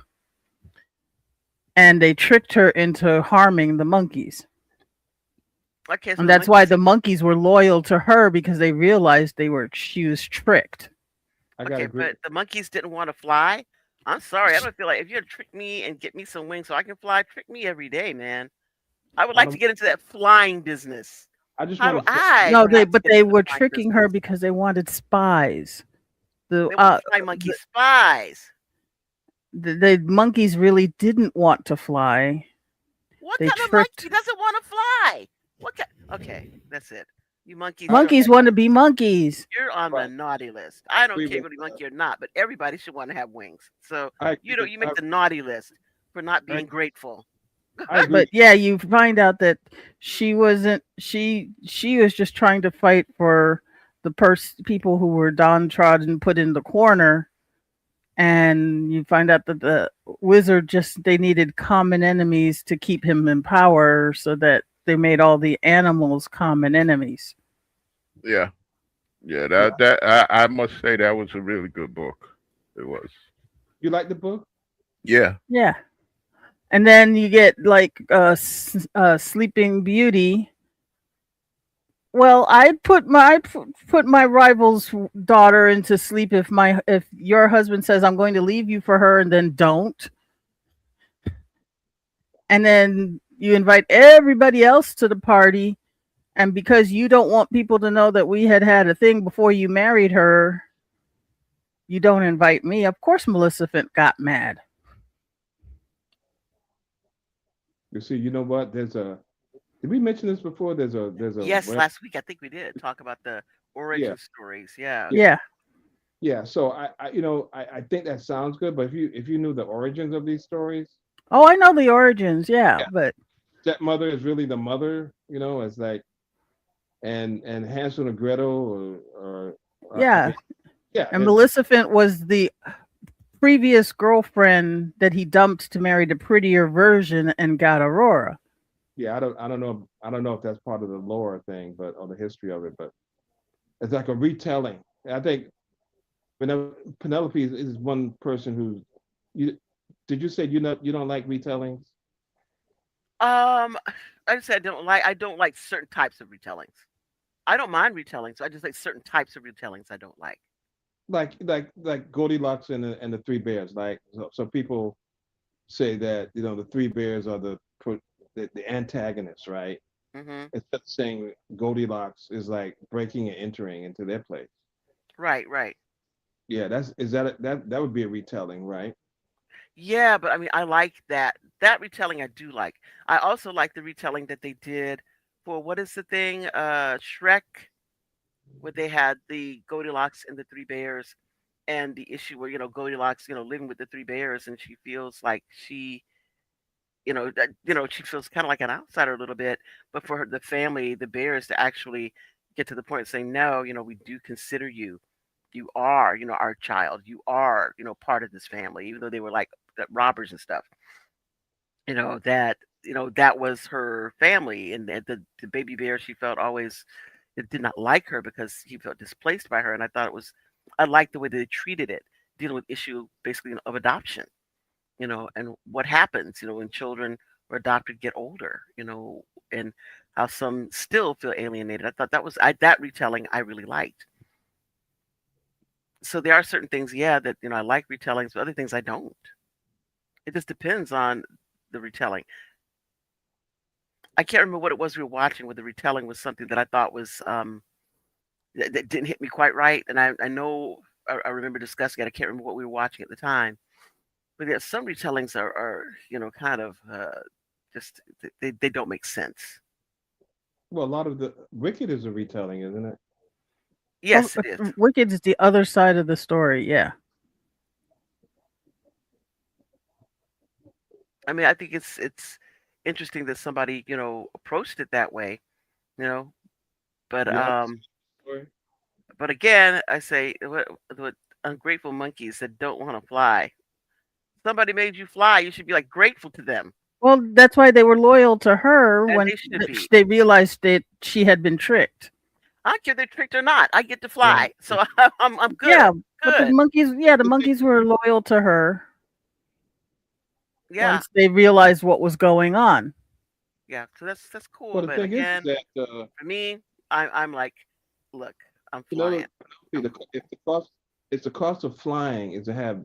and they tricked her into harming the monkeys.
Okay, so
And
the
that's why
monkeys.
the monkeys were loyal to her because they realized she was tricked.
I gotta
Okay,
agree.
but the monkeys didn't want to fly. I'm sorry. I don't feel like if you're gonna trick me and get me some wings so I can fly, trick me every day, man. I would
I
like to
don't.
get into that flying business.
I just
How
want
do
to say.
I
No,
perhaps
but
get
they
into the
were
flying
tricking her
business?
because they wanted spies. The
They want flying monkey spies.
the monkeys really didn't want to fly.
What
They
kind of
tricked
monkey doesn't want to fly? What kind? Okay, that's it. You monkeys,
I,
monkeys want to be monkeys.
you're on the
right.
naughty list.
I
I don't
agree
care if
with.
you're a monkey or not, but everybody should want to have wings. So
I agree
you know
with.
you make the naughty list for not
I,
being grateful.
I agree
But
with.
yeah, you find out that she wasn't. She was just trying to fight for the people who were downtrodden, put in the corner. And you find out that the wizard just they needed common enemies to keep him in power, so that they made all the animals common enemies.
Yeah, yeah.
Yeah.
I must say that was a really good book. It was.
You like the book?
Yeah.
Yeah. And then you get like Sleeping Beauty. Well, put my rival's daughter into sleep if your husband says I'm going to leave you for her and then don't, and then you invite everybody else to the party, and because you don't want people to know that we had a thing before you married her, you don't invite me. Of course, Melissa Fint got mad.
You see, you know what? There's a. Did we mention this before? There's a
Yes,
web.
last week I think we did talk about the
Yeah.
origin stories. Yeah.
Yeah.
Yeah.
Yeah. So I think that sounds good, but if you knew the origins of these stories,
Oh, I know the origins. Yeah,
yeah,
but
stepmother is really the mother. It's like and Hansel and Gretel or I
yeah,
mean yeah
and Melissa Fint was the previous girlfriend that he dumped to marry the prettier version and got Aurora.
yeah I don't know if that's part of the lore thing, but or the history of it, but it's like a retelling. I think Penelope is one person who's you. Did you say you don't like retellings?
Um, I just said I don't like certain types of retellings. I don't mind retellings. I just like certain types of retellings I don't like.
Like Goldilocks and the Three Bears. Like so people say that the Three Bears are the antagonists, right?
Hmm.
Instead of saying Goldilocks is like breaking and entering into their place.
Right, right.
Yeah, that would be a retelling, right?
Yeah, but I mean, I like that retelling. I do like. I also like the retelling that they did for what is the thing? Shrek, where they had the Goldilocks and the Three Bears, and the issue where Goldilocks, living with the Three Bears, and she feels like she feels kind of like an outsider a little bit, but for the family, the Bears, to actually get to the point of saying, no, we do consider you. You are, our child. You are, part of this family, even though they were like the robbers and stuff. That was her family, and the baby bear, she felt always it did not like her because he felt displaced by her, and I liked the way they treated it, dealing with issue basically of adoption, and what happens, when children are adopted get older, and how some still feel alienated. I thought that retelling I really liked. So there are certain things, yeah, that I like retellings, but other things I don't. It just depends on the retelling. I can't remember what it was we were watching, where the retelling was something that I thought was that didn't hit me quite right, and I know I remember discussing it. I can't remember what we were watching at the time, but yeah, some retellings are kind of just they don't make sense.
Well, a lot of the Wicked is a retelling, isn't it?
Well,
Yes, it is.
Wicked is the other side of the story. Yeah.
I mean, I think it's interesting that somebody, approached it that way, you know. But
Yeah.
um
Story.
but again, I say what ungrateful monkeys that don't want to fly. Somebody made you fly, you should be like grateful to them.
Well, that's why they were loyal to her
And
when
they should be.
they realized that she had been tricked.
I don't care if they're tricked or not. I get to
Right.
fly. So I'm
Yeah,
good.
but the
Good.
monkeys, yeah, the
The thing,
monkeys were loyal to her
Yeah.
once they realized what was going on.
Yeah. So that's cool.
well, the
But
thing is
again,
that
for me, I'm like, look, I'm
you know,
flying.
see,
I'm
if the cost, it's the cost of flying is to have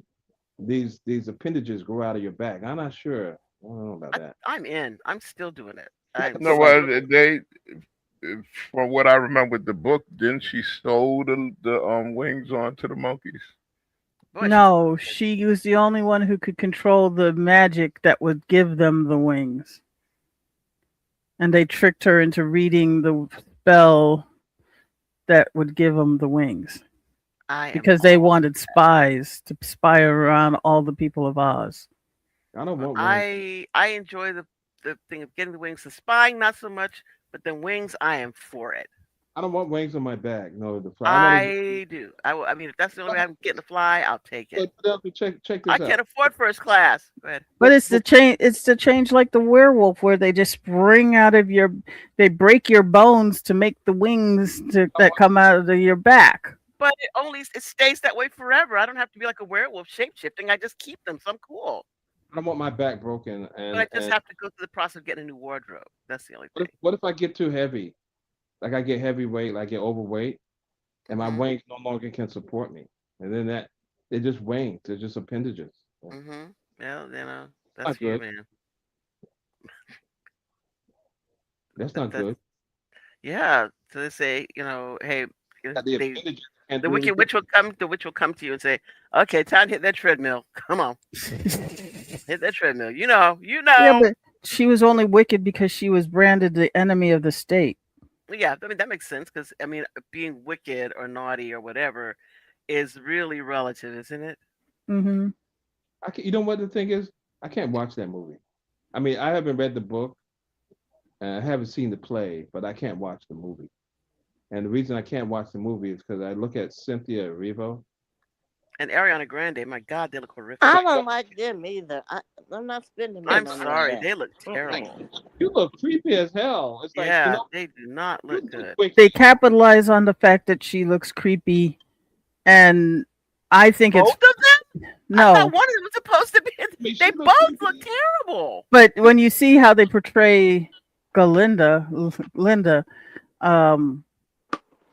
these appendages grow out of your back. I'm not sure. I don't know about
I,
that.
I'm in. I'm still doing it.
You have to
I'm
No,
put like
still
well,
doing
they, from what I remember with the book, didn't she sew the wings onto the monkeys?
it. Boy, she's
No, she was the only one who could control the magic that would give them the wings. And they tricked her into reading the spell that would give them the wings
I am
because they
all
wanted spies to spy around all the people of Oz.
I don't
well,
want wings.
I enjoy the thing of getting the wings. The spying, not so much, but the wings, I am for it.
I don't want wings on my back. No, the fly. I want to.
I do. I mean, if that's the only way I'm getting to fly, I'll take it.
But check
I
this
can't
out.
afford first class. Go ahead.
But it's the
But
change. It's the change like the werewolf, where they just spring out of your. They break your bones to make the wings that come out of your back.
But it stays that way forever. I don't have to be like a werewolf shape shifting. I just keep them, so I'm cool.
I don't want my back broken.
But I just
And
have to go through the process of getting a new wardrobe. That's the only thing.
what if I get too heavy? Like I get heavyweight, like I get overweight, and my
Mhm.
wings no longer can support me. And then they're just wings. They're just appendages. So,
Mhm. Well,
not
that's you,
good.
man.
That's
That
not
that's
good.
yeah. So they say, hey,
Got the
they
appendages. Can't
the
do
wicked
anything.
witch will come. The witch will come to you and say, "Okay, time to hit that treadmill. Come on, hit that treadmill. You know, you
Yeah,
know."
but she was only wicked because she was branded the enemy of the state.
Yeah, I mean that makes sense because I mean being wicked or naughty or whatever is really relative, isn't it?
Hmm.
I can, you know what the thing is? I can't watch that movie. I mean, I haven't read the book and I haven't seen the play, but I can't watch the movie. And the reason I can't watch the movie is because I look at Cynthia Erivo.
And Ariana Grande, my God, they look horrific.
I
Like,
don't like them either. I'm not spending my
like,
I'm
money on
sorry,
that.
they look
like
Mm-mm.
terrible.
you look creepy as hell. It's like,
Yeah, they do not
you
look
look
good.
They
wicked.
capitalize on the fact that she looks creepy, and I think
Both
it's
of them? I thought
no.
one of them was supposed to be.
I mean,
They
she look
both look
creepy.
terrible.
But when you see how they portray Galinda, Linda, um,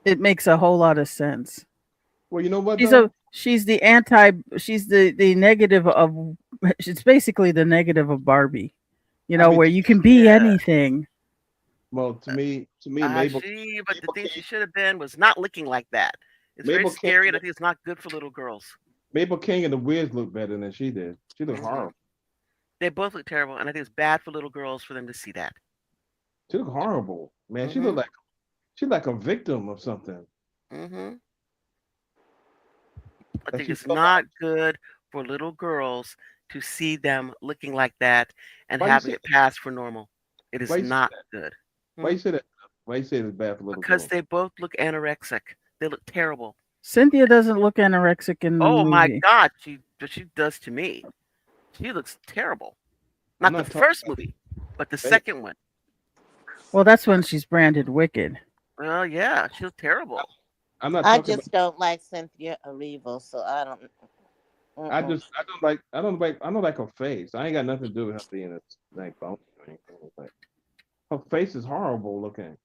it makes a whole lot of sense.
Well, you know what
She's
though?
a she's the anti. She's the negative of. It's basically the negative of Barbie. You
I
know,
mean,
where
to
you
me,
can be
Yeah.
anything.
well, to me,
But the thing she should have been was not looking like that. It's very
Mabel King,
scary, and I think it's not good for little girls.
Mabel King and the Wiz look better than she did. She looked
Hmm.
horrible.
They both look terrible, and I think it's bad for little girls for them to see that.
She looked horrible, man.
Hmm.
She like a victim of something.
Hmm. I
Like
think
she
it's
fell out.
not good for little girls to see them looking like that and
Why you
having
say
it pass for normal. It
why
is
you say
not
that?
good.
Why
Hmm?
you say that? Why you say it's bad for little
Because
girls?
they both look anorexic. They look terrible.
Cynthia doesn't look anorexic in the
Oh my
movie.
God, what she does to me. She looks terrible.
I'm
Not the
not talking
first
about
movie, but the
hey,
second one.
Well, that's when she's branded wicked.
Well, yeah, she looks terrible.
I'm not
I
talking about
just don't like Cynthia Erivo, so I don't. Mm-mm.
I don't like her face. I ain't got nothing to do with her being a like bone or anything. It's like her face is horrible looking.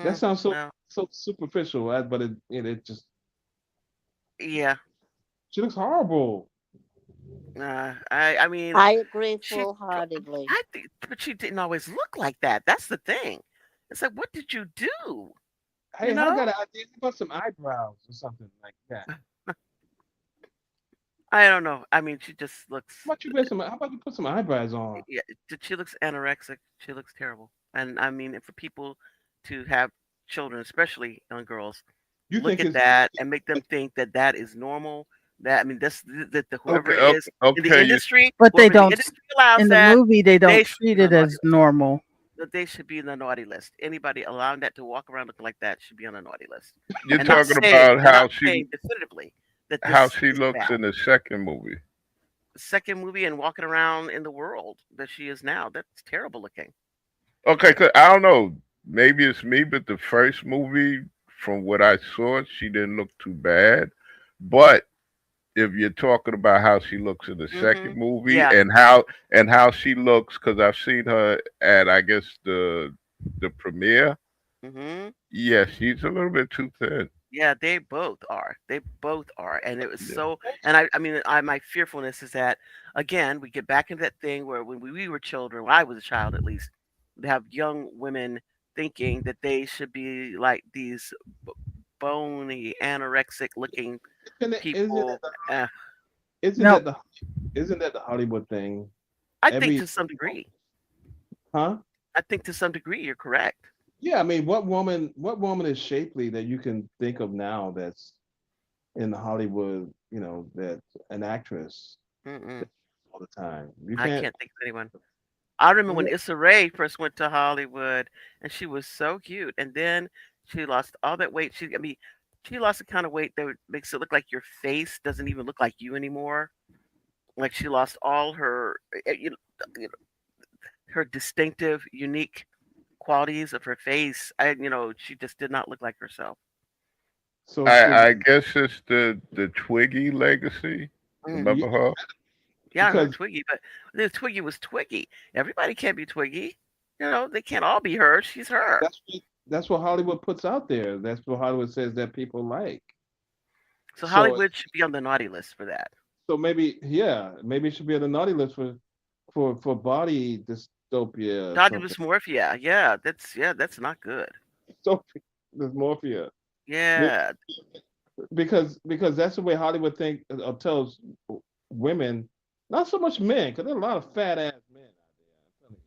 That sounds
Well,
so superficial, but it just
yeah.
she looks horrible.
I mean,
I agree
she.
full heartedly.
I think, but she didn't always look like that. That's the thing. It's like, what did you do? You
Hey, I
know?
got an idea. How about some eyebrows or something like that?
I don't know. I mean, she just looks.
How about you put some eyebrows on?
Yeah, she looks anorexic. She looks terrible. And I mean, for people to have children, especially young girls,
You
look
think
at
it's
that and make them think that that is normal. That I mean, this that the
Okay,
whoever is in the
okay. You
industry,
But they
whoever in the
don't
industry allows
in the
that,
movie. They
they
don't
should be
treat
on the
it
naughty
as
list.
normal.
That they should be in the naughty list. Anybody allowing that to walk around looking like that should be on the naughty list.
you're
And not
talking
saying
about
and not saying definitively that
how
this
she
is
looks
bad.
in the second movie.
The second movie and walking around in the world that she is now, that's terrible looking.
Okay, 'cause I don't know. Maybe it's me, but the first movie, from what I saw, she didn't look too bad. But if you're talking about how she looks in the second movie
Yeah.
and how she looks, because I've seen her at I guess the premiere.
hmm
Yeah, she's a little bit too thin.
Yeah, they both are. They both are. And it was
Yeah.
so, and I mean, my fearfulness is that, again, we get back into that thing where when we were children, when I was a child at least, to have young women thinking that they should be like these b- bony, anorexic looking
isn't it isn't
people.
it the,
Uh,
isn't
No,
that the isn't that the Hollywood thing?
I think
Every
to some degree,
huh?
I think to some degree you're correct.
Yeah, I mean, what woman is shapely that you can think of now that's in Hollywood, that an actress
Mm-mm.
all the time. You
I
can't.
can't think of anyone. I remember when
Yeah.
Issa Rae first went to Hollywood, and she was so cute, and then she lost all that weight. I mean, she lost the kind of weight that makes it look like your face doesn't even look like you anymore. Like she lost all her, her distinctive, unique qualities of her face. She just did not look like herself.
So should
I guess it's the Twiggy legacy.
Mm.
you,
Remember her?
Yeah, I remember
because
Twiggy, but the Twiggy was Twiggy. Everybody can't be Twiggy. They can't all be her. She's her.
that's what Hollywood puts out there. That's what Hollywood says that people like.
So
So
Hollywood should be on the naughty list for that.
maybe, yeah, maybe it should be on the naughty list for body dystopia or
Body
something.
dysmorphia. Yeah, that's not good.
Dystopia, dysmorphia. Be-
Yeah,
because that's the way Hollywood think or tells women, not so much men, because there are a lot of fat ass men out there. I'm telling you,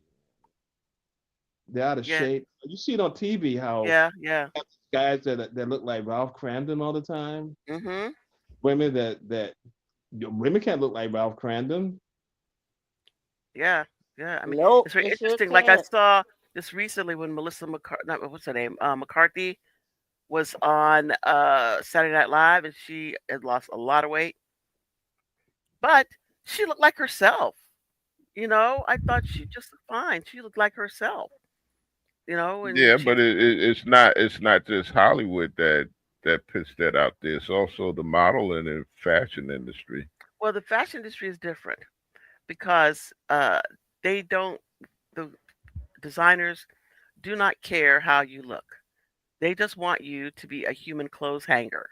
they're out of
yeah,
shape. You see it on TV how
yeah.
guys that look like Ralph Cramden all the time.
Mhm.
Women that women can't look like Ralph Cramden.
Yeah, yeah. I mean,
Nope,
it's very
they sure
interesting. Like I
can't.
saw this recently when Melissa McCarthy, not what's her name, McCarthy was on Saturday Night Live, and she had lost a lot of weight, but she looked like herself. I thought she just looked fine. She looked like herself. And
Yeah,
she,
but it's not just Hollywood that puts that out there. It's also the modeling and fashion industry.
well, the fashion industry is different because they don't. The designers do not care how you look. They just want you to be a human clothes hanger.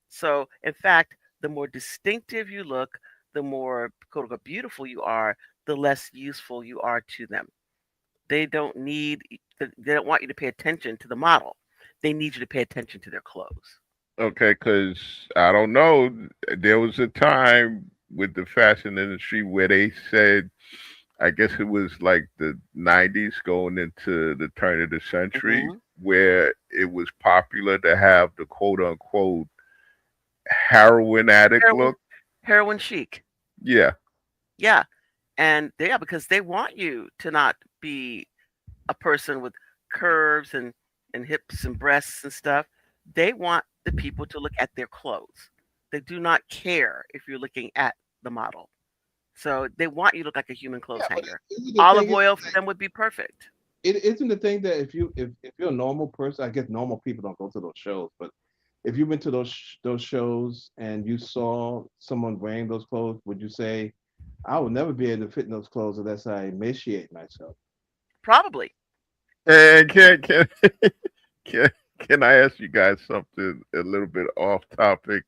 So, in fact, the more distinctive you look, the more quote unquote beautiful you are, the less useful you are to them. They don't need, they don't want you to pay attention to the model. They need you to pay attention to their clothes.
Okay, because I don't know. There was a time with the fashion industry where they said, I guess it was like the 90s going into the turn of the century,
hmm
where it was popular to have the quote unquote heroin addict
Heroin,
look.
heroin chic.
Yeah.
Yeah. And yeah, because they want you to not be a person with curves and hips and breasts and stuff. They want the people to look at their clothes. They do not care if you're looking at the model. So they want you to look like a human clothes
Yeah, but
hanger.
isn't the
Olive
thing is,
oil for them would be perfect.
it isn't the thing that if you're a normal person, I guess normal people don't go to those shows, but if you went to those shows and you saw someone wearing those clothes, would you say, I would never be able to fit in those clothes unless I emaciate myself?
Probably.
And can can I ask you guys something a little bit off topic?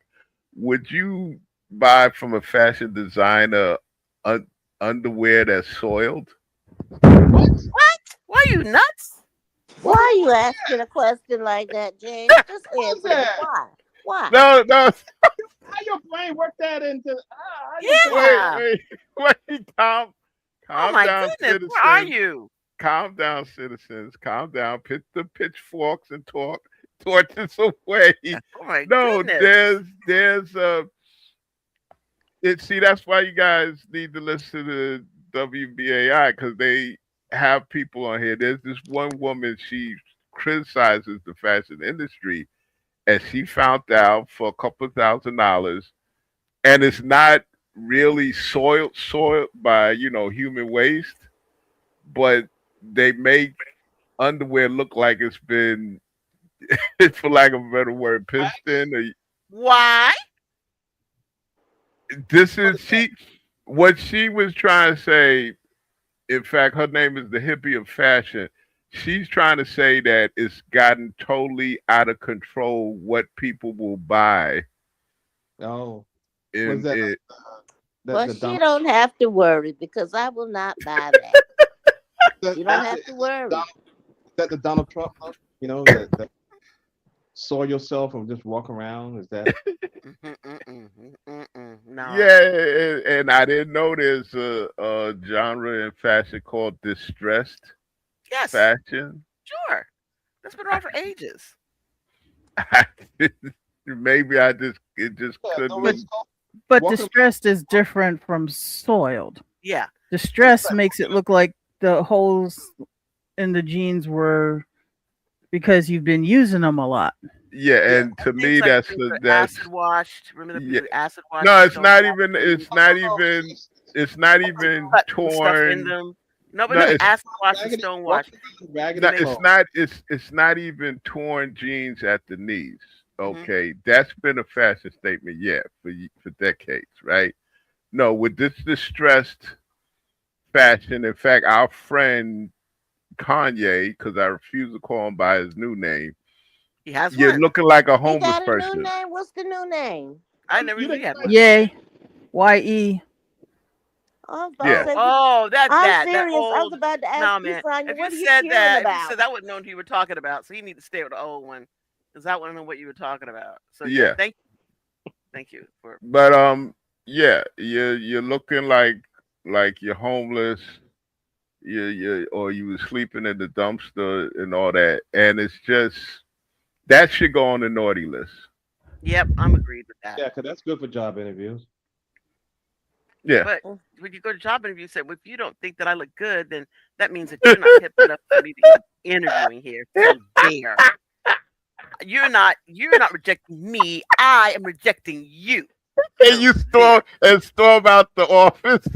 Would you buy from a fashion designer un- underwear that's soiled?
What?
What? Why are you nuts?
What
Why
kind
are
of
you
question?
asking a question like that, James? Just
What is
answer me.
that?
Why? Why?
No, no.
How your brain work that into? How your brain?
Wait,
Yeah.
wait, wait.
Oh
Calm
my
down,
goodness. Where are
citizens.
you?
Calm down, citizens. Calm down. Put the pitchforks and talk. torches away.
Oh my
No,
goodness.
there's it. See, that's why you guys need to listen to WBAI because they have people on here. There's this one woman. She criticizes the fashion industry, and she found out for a couple of $1,000, and it's not really soiled by human waste, but they make underwear look like it's been, for lack of a better word, pissed in.
Why?
This is she. What she was trying to say. In fact, her name is the hippie of fashion. She's trying to say that it's gotten totally out of control what people will buy
Oh, was
in
that
it.
that
Well,
the
she
Donald
don't have to worry because I will not buy that.
that,
You don't
that's
have
it,
to
Donald,
worry.
that the Donald Trump look? You know that soil yourself and just walk around. Is that
No.
Yeah, and I didn't know there's a genre in fashion called distressed
Yes,
fashion.
sure. That's been around for ages.
Maybe it just
yeah? No,
But
it's
couldn't.
called
but
walking
distressed is different from soiled.
Yeah.
Distress makes it look like the holes in the jeans were because you've been using them a lot.
Yeah,
yeah.
and to
Things
me
like
that's
things are
that's
acid washed. Remember the
yeah.
people who acid washed
No,
and
it's
stone
not
washed
even.
them,
It's not
No,
even. It's not
and
even
cut some stuff in
torn.
them. No, but
No,
no,
it's
acid wash and
raggedy,
stone wash
walking around raggedy
to
not.
make.
It's
clothes.
not. It's not even torn jeans at the knees.
Hmm.
Okay, that's been a fashion statement, yeah, for decades, right? No, with this distressed fashion. In fact, our friend Kanye, because I refuse to call him by his new name,
He has
you're
one.
looking like a
He
homeless
got a new
person.
name. What's the new name?
I never
You
knew he
didn't
had
say
one.
Yay. YE.
I was about to
Yeah,
say,
Oh, that's
I'm
that
serious. I was
old.
about to ask
No,
you,
man.
Sonya,
If you
what are you
said
cheering
that, if you
about?
said that, I wouldn't know who you were talking about. So you need to stay with the old one, because I wouldn't know what you were talking about. So yeah,
yeah.
thank you for.
But yeah, you're looking like you're homeless. Or you was sleeping in the dumpster and all that, and it's just that should go on the naughty list.
Yep, I'm agreed with that.
Yeah, because that's good for job interviews.
Yeah,
But
Mm.
when you go to job interview, you say, well, if you don't think that I look good, then that means that you're not hip enough for me to be interviewing here. So there. You're not rejecting me. I am rejecting you.
and
So
you
there.
storm out the office.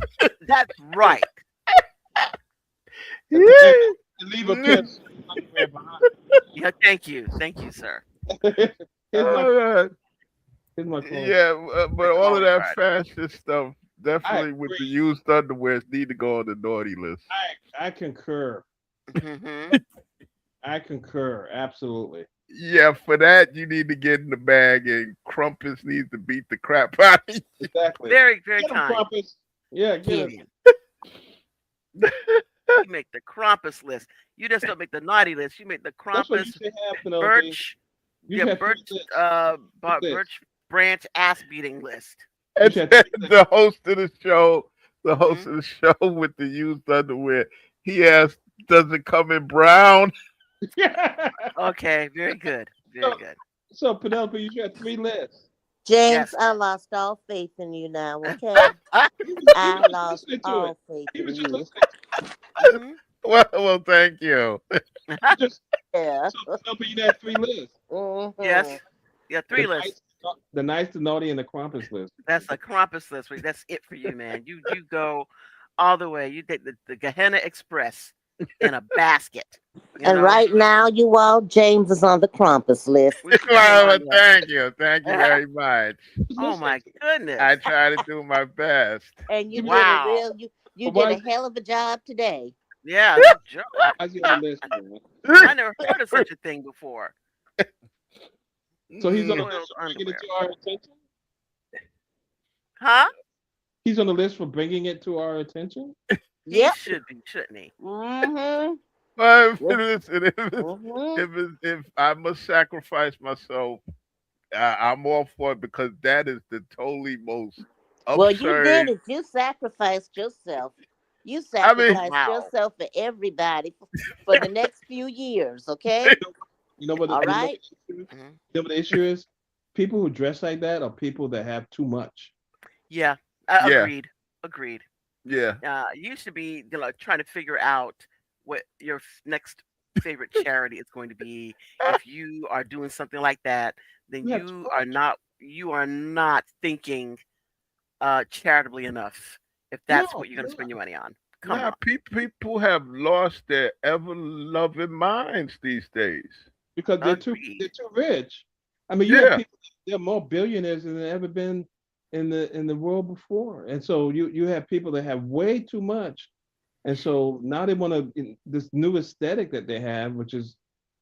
That's right.
And, and, and leave a pair of underwear behind.
Yeah, thank you, sir.
here's my
Uh,
here's my clothes.
yeah, but
Like
all of
Quality
that
Friday.
fashion stuff
I
definitely with the
agree.
used underwears need to go on the naughty list.
I concur.
Hmm.
I concur. Absolutely.
Yeah, for that you need to get in the bag, and Crumpus needs to beat the crap out of
Exactly.
Very, very
Get them
kind.
crumpets. Yeah, get it.
Kenyon. You make the Krampus list. You just don't make the naughty list. You make the
That's what you
Krampus
should have, Penelope.
Birch,
You
yeah,
should have
Birch,
three lists. Three lists.
Birch branch ass beating list.
You
And
should have
then
three lists.
the host of the show, the
Hmm.
host of the show with the used underwear, he asked, "Does it come in brown?"
Okay, very good, very
so,
good.
so Penelope, you should have three lists.
James,
Yes.
I lost all faith in you now, okay?
He was
I
just
lost
listening to it.
all faith
He was
in
just
you.
listening.
Hmm.
Well, thank you.
You just
Yeah.
so Penelope, you had three lists.
Yes.
Hmm.
Yeah,
The
three lists.
nice, the nice, the naughty, and the Krampus list.
That's a Krampus list. That's it for you, man. You go all the way. You take the Gehenna Express in a basket. You
And
know.
right now, you all, James is on the Krampus list.
We put him on the.
Thank you very much.
Just
Oh
listen.
my goodness!
I try to do my best.
And you
Give me
did a
Wow.
real, you
but
did
why
a
is,
hell of a job today.
Yeah, no joke.
why is he on the list, man?
I never heard of such a thing before.
So he's on the
Mm,
Soiled
list for bringing it
underwear.
to our attention.
Huh?
He's on the list for bringing it to our attention.
He
Yep.
should be, shouldn't he?
Mm-hmm.
but
Yep.
listen,
Mm-hmm.
if I must sacrifice myself, I'm all for it because that is the totally most
Well, you did
absurd.
it. You sacrificed yourself. You
I mean,
sacrificed
Wow.
yourself for everybody for the next few years, okay?
You know what?
All
You know what
right.
the issue is?
Mhm.
You know what the issue is? People who dress like that are people that have too much.
Yeah,
Yeah,
agreed. Agreed.
yeah.
You should be, trying to figure out what your next favorite charity is going to be. If you are doing something like that, then
You have too much.
you are not thinking charitably enough. If that's
No,
what you're going to
you're
spend
not.
your money on, come
Nah,
on.
people have lost their ever loving minds these days.
Because they're
Agreed.
too rich. I mean, you have
Yeah,
people, there are more billionaires than there ever been in the world before. And so you have people that have way too much. And so now they want to this new aesthetic that they have, which is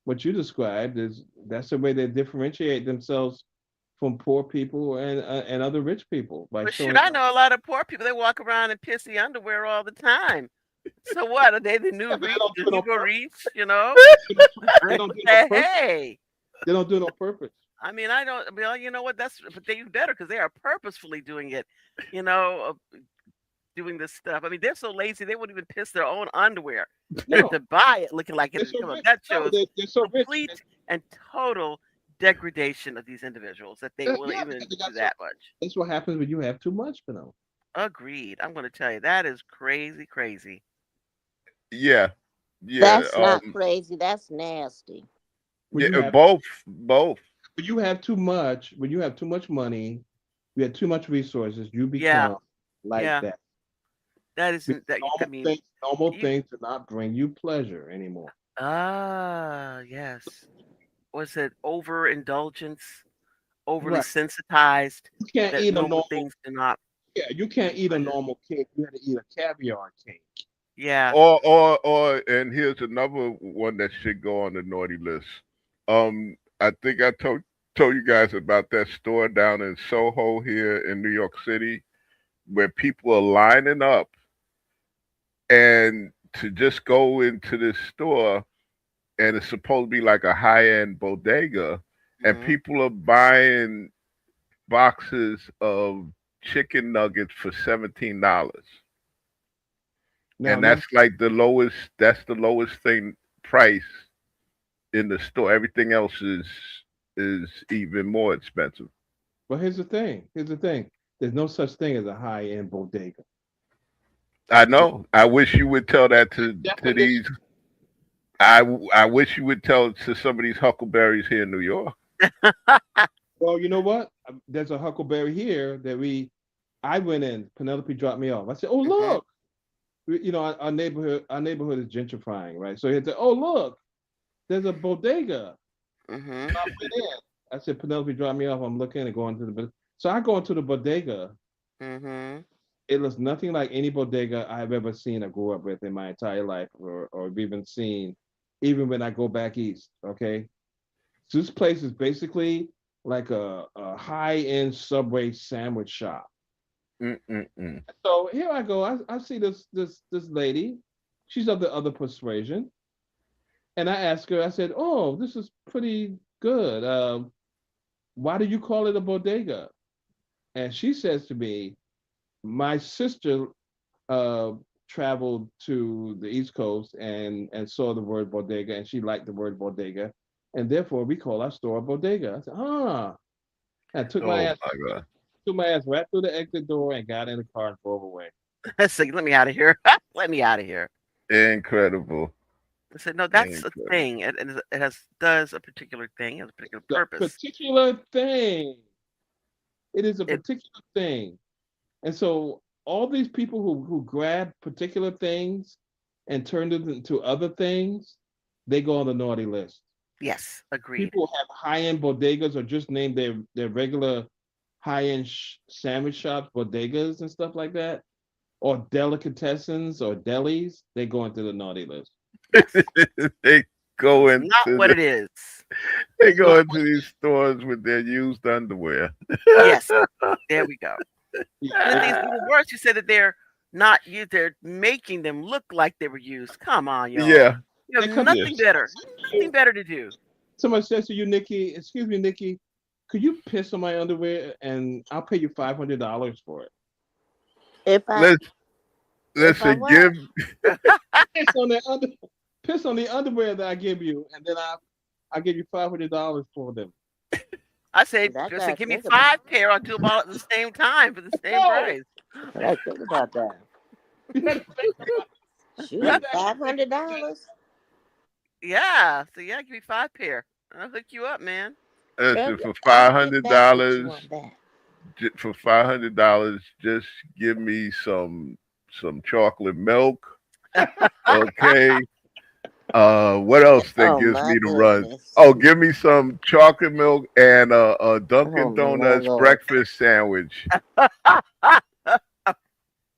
what you described, is that's the way they differentiate themselves from poor people and other rich people by
But shoot,
showing
I
off.
know a lot of poor people. They walk around in pissy underwear all the time. So what? Are they the new
Yeah, but they
reach,
don't
the
do it on
Hugo
purpose.
Reach? You know?
They don't do it on purpose.
Hey.
They don't do it on purpose.
I mean, I don't. Well, you know what? But they better because they are purposefully doing it. You know, doing this stuff. I mean, they're so lazy they won't even piss their own underwear
No,
to buy it, looking like it
they're
is.
so
Come on,
rich.
that
No,
shows
they're so rich.
complete and total degradation of these individuals that they will
Yeah, because
even
they
do
got so.
that much.
That's what happens when you have too much, you know.
Agreed. I'm going to tell you that is crazy, crazy.
yeah, yeah.
That's not crazy. That's nasty.
When you
Yeah,
have
both.
when you have too much, when you have too much money, you have too much resources, you
Yeah,
become like
yeah.
that.
That
Because
isn't that. I mean,
normal
you.
things do not bring you pleasure anymore.
Yes. Was it overindulgence? Overly
Right.
sensitized
You can't
that
eat a
normal
normal.
things do not
Yeah, you can't
bring
eat a
pleasure.
normal cake. You got to eat a caviar cake.
Yeah.
And here's another one that should go on the naughty list. I think I told you guys about that store down in Soho here in New York City where people are lining up and to just go into this store, and it's supposed to be like a high-end bodega, and
Hmm.
people are buying boxes of chicken nuggets for $17.
Now,
And
let me.
that's the lowest thing price in the store. Everything else is even more expensive.
But here's the thing. Here's the thing. There's no such thing as a high end bodega.
I know. I wish you would tell that to these.
Definition.
I wish you would tell it to some of these huckleberries here in New York.
Well, you know what? There's a Huckleberry here that I went in. Penelope dropped me off. I said, "Oh
Hmm.
look, you know, our neighborhood is gentrifying, right?" So he said, "Oh look, there's a bodega."
Hmm.
I went in. I said, "Penelope dropped me off. I'm looking and going to So I go into the bodega.
Hmm.
It looks nothing like any bodega I've ever seen or grew up with in my entire life, or even seen, even when I go back east. Okay, so this place is basically like a high-end Subway sandwich shop.
Mm-mm-mm.
So here I go. I see this lady. She's of the other persuasion, and I asked her. I said, "Oh, this is pretty good. Why do you call it a bodega?" And she says to me, "My sister uh, traveled to the East Coast and saw the word bodega, and she liked the word bodega, and therefore we call our store a bodega." I said, "Ah." I
Oh my God.
took my ass right through the exit door and got in the car and drove away.
So let me out of here. Let me out of here.
Incredible.
I said, no, that's a
Incredible.
thing. It has does a particular thing, has a particular
The
purpose.
particular thing. It is a
It
particular thing. And so all these people who grab particular things and turn them into other things, they go on the naughty list.
Yes, agreed.
People who have high-end bodegas or just name their regular high-end sandwich shops, bodegas and stuff like that, or delicatessens or delis, they go into the naughty list.
Yes.
they
So
go
it's
into
not what
the
it is.
they
It's
go
not
into these stores with their used underwear.
Yes. There we go. And the thing is
yeah,
even worse, you said that they're not you they're making them look like they were used. Come on, y'all.
Yeah.
You have
they come
Yeah.
nothing better. Nothing better to do.
somebody says to you, Nikki, excuse me, Nikki, could you piss on my underwear and I'll pay you $500 for it?
If I
Let's
if I
listen,
what?
give
Piss on that under, piss on the underwear that I give you, and then I give you $500 for them.
I say,
But I
just say,
gotta
give me
think about.
5 pair. I'll do them all at the same time for the same
No,
price.
I gotta think about that.
you got to think about you
Shoot,
got to think about
$500.
Yeah. So yeah, give me 5 pair. I'll hook you up, man.
Listen,
Well,
for
I'll
five
get
hundred
back with you
dollars,
on that.
just give me some chocolate milk. Okay. What else that
Oh
gives
my
me the runs?
goodness.
Oh, give me some chocolate milk and a
Oh
Dunkin'
my
Donuts
lord.
breakfast sandwich.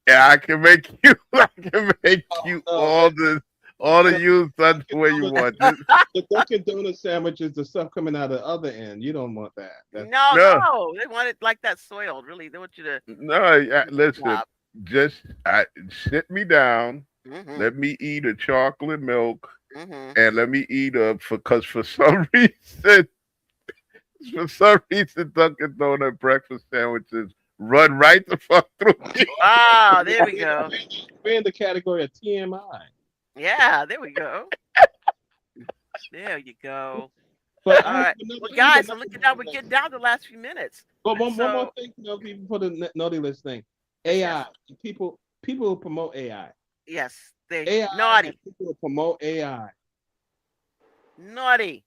Yeah, I can make you. I can make
Oh
you
no, that
all the
the
use such the
Dunkin'
way you
Donuts,
want. Just
the Dunkin' Donut sandwich is the stuff coming out of the other end. You don't want that. That's
No,
no,
no. They want it like that soiled. Really, they want you to
no.
do the
Listen,
job.
sit me down.
Mhm.
Let me eat a chocolate milk,
Mhm.
and let me eat a because for some reason, Dunkin' Donut breakfast sandwiches run right the fuck through me.
Ah,
we're,
there we
we're,
go.
we're in the category of TMI.
Yeah, there we go. There you go.
But
All
I have
right.
another.
Well,
I have
guys, I'm
another
looking down.
naughty
We're
list.
getting down to the last few minutes.
But one more
So
thing, people for the naughty list thing.
yes, yes,
AI. People who promote AI.
yes. They
AI and
naughty,
people who promote AI.
naughty.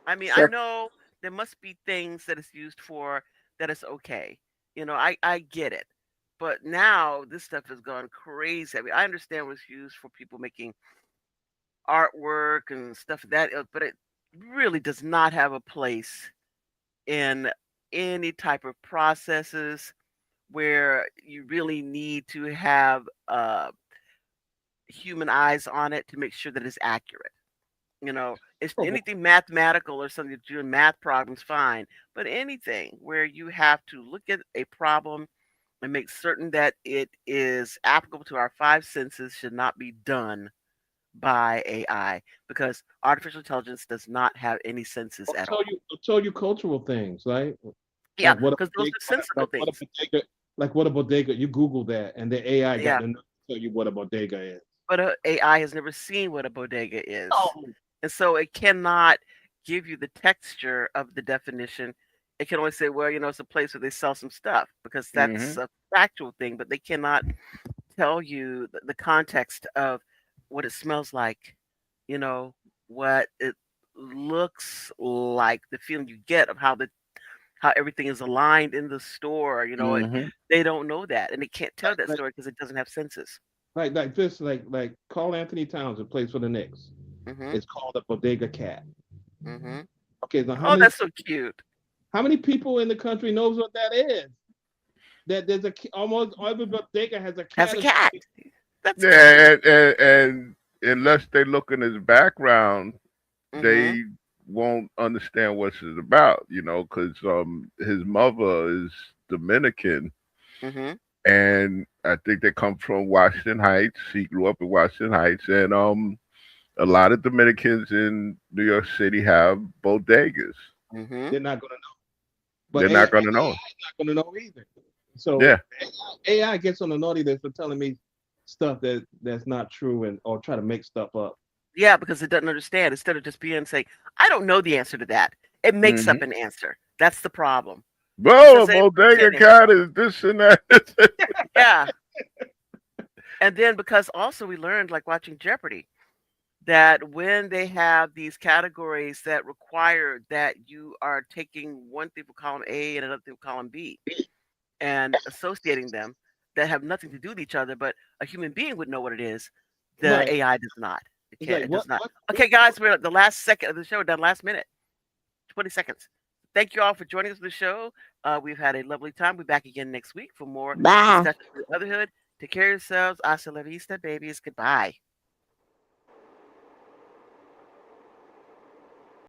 I mean, I
So
know there must be things that it's used for that is okay. I get it. But now this stuff has gone crazy. I mean, I understand what it's used for people making artwork and stuff of that, but it really does not have a place in any type of processes where you really need to have human eyes on it to make sure that it's accurate. If
Oh, well,
anything mathematical or something that you're doing math problems, fine. But anything where you have to look at a problem and make certain that it is applicable to our five senses should not be done by AI because artificial intelligence does not have any senses at all.
I'll tell you cultural things, right?
Yeah,
Like what a
because those
bodega,
are sensical
what a
things.
bodega, like what a bodega. You Google that, and the AI got
Yeah,
to tell you what a bodega is.
but AI has never seen what a bodega is.
Oh,
And so it cannot give you the texture of the definition. It can only say, well, it's a place where they sell some stuff because that's
Hmm.
a factual thing, but they cannot tell you the context of what it smells like, you know, what it looks like, the feeling you get of how everything is aligned in the store.
Hmm.
They don't know that, and they can't tell
like
that
like
story because it doesn't have senses.
like this, like Carl Anthony Towns, who plays for the Knicks.
Hmm.
It's called a bodega cat.
Hmm.
Okay, so
Oh, that's so cute.
how many people in the country knows what that is? That there's almost every bodega has a
Has
cat.
a cat. That's cute.
Yeah, and unless they look in his background,
Hmm.
they won't understand what it's about. Because his mother is Dominican,
Hmm.
and I think they come from Washington Heights. He grew up in Washington Heights, and a lot of Dominicans in New York City have bodegas.
Hmm.
They're not gonna know, but
They're
AI
not
is
gonna know.
not gonna know either. So
Yeah.
AI gets on the naughty list for telling me stuff that's not true and or try to make stuff up.
Yeah, because it doesn't understand. Instead of just being saying, I don't know the answer to that, it makes up
Hmm.
an answer. That's the problem.
Bro, a
Because they
bodega
pretending.
cat is this and that.
Yeah. And then because also we learned, like watching Jeopardy, that when they have these categories that require that you are taking one thing from column A and another thing from column B and associating them that have nothing to do with each other, but a human being would know what it is, the
Right.
AI does not. It
It's
can't.
like
It does not.
what
Okay, guys, we're at the last second of the show, done last minute, 20 seconds. Thank you all for joining us for the show. We've had a lovely time. We'll be back again next week for more
Bye.
discussion of motherhood. Take care of yourselves. Hasta la vista, babies. Goodbye.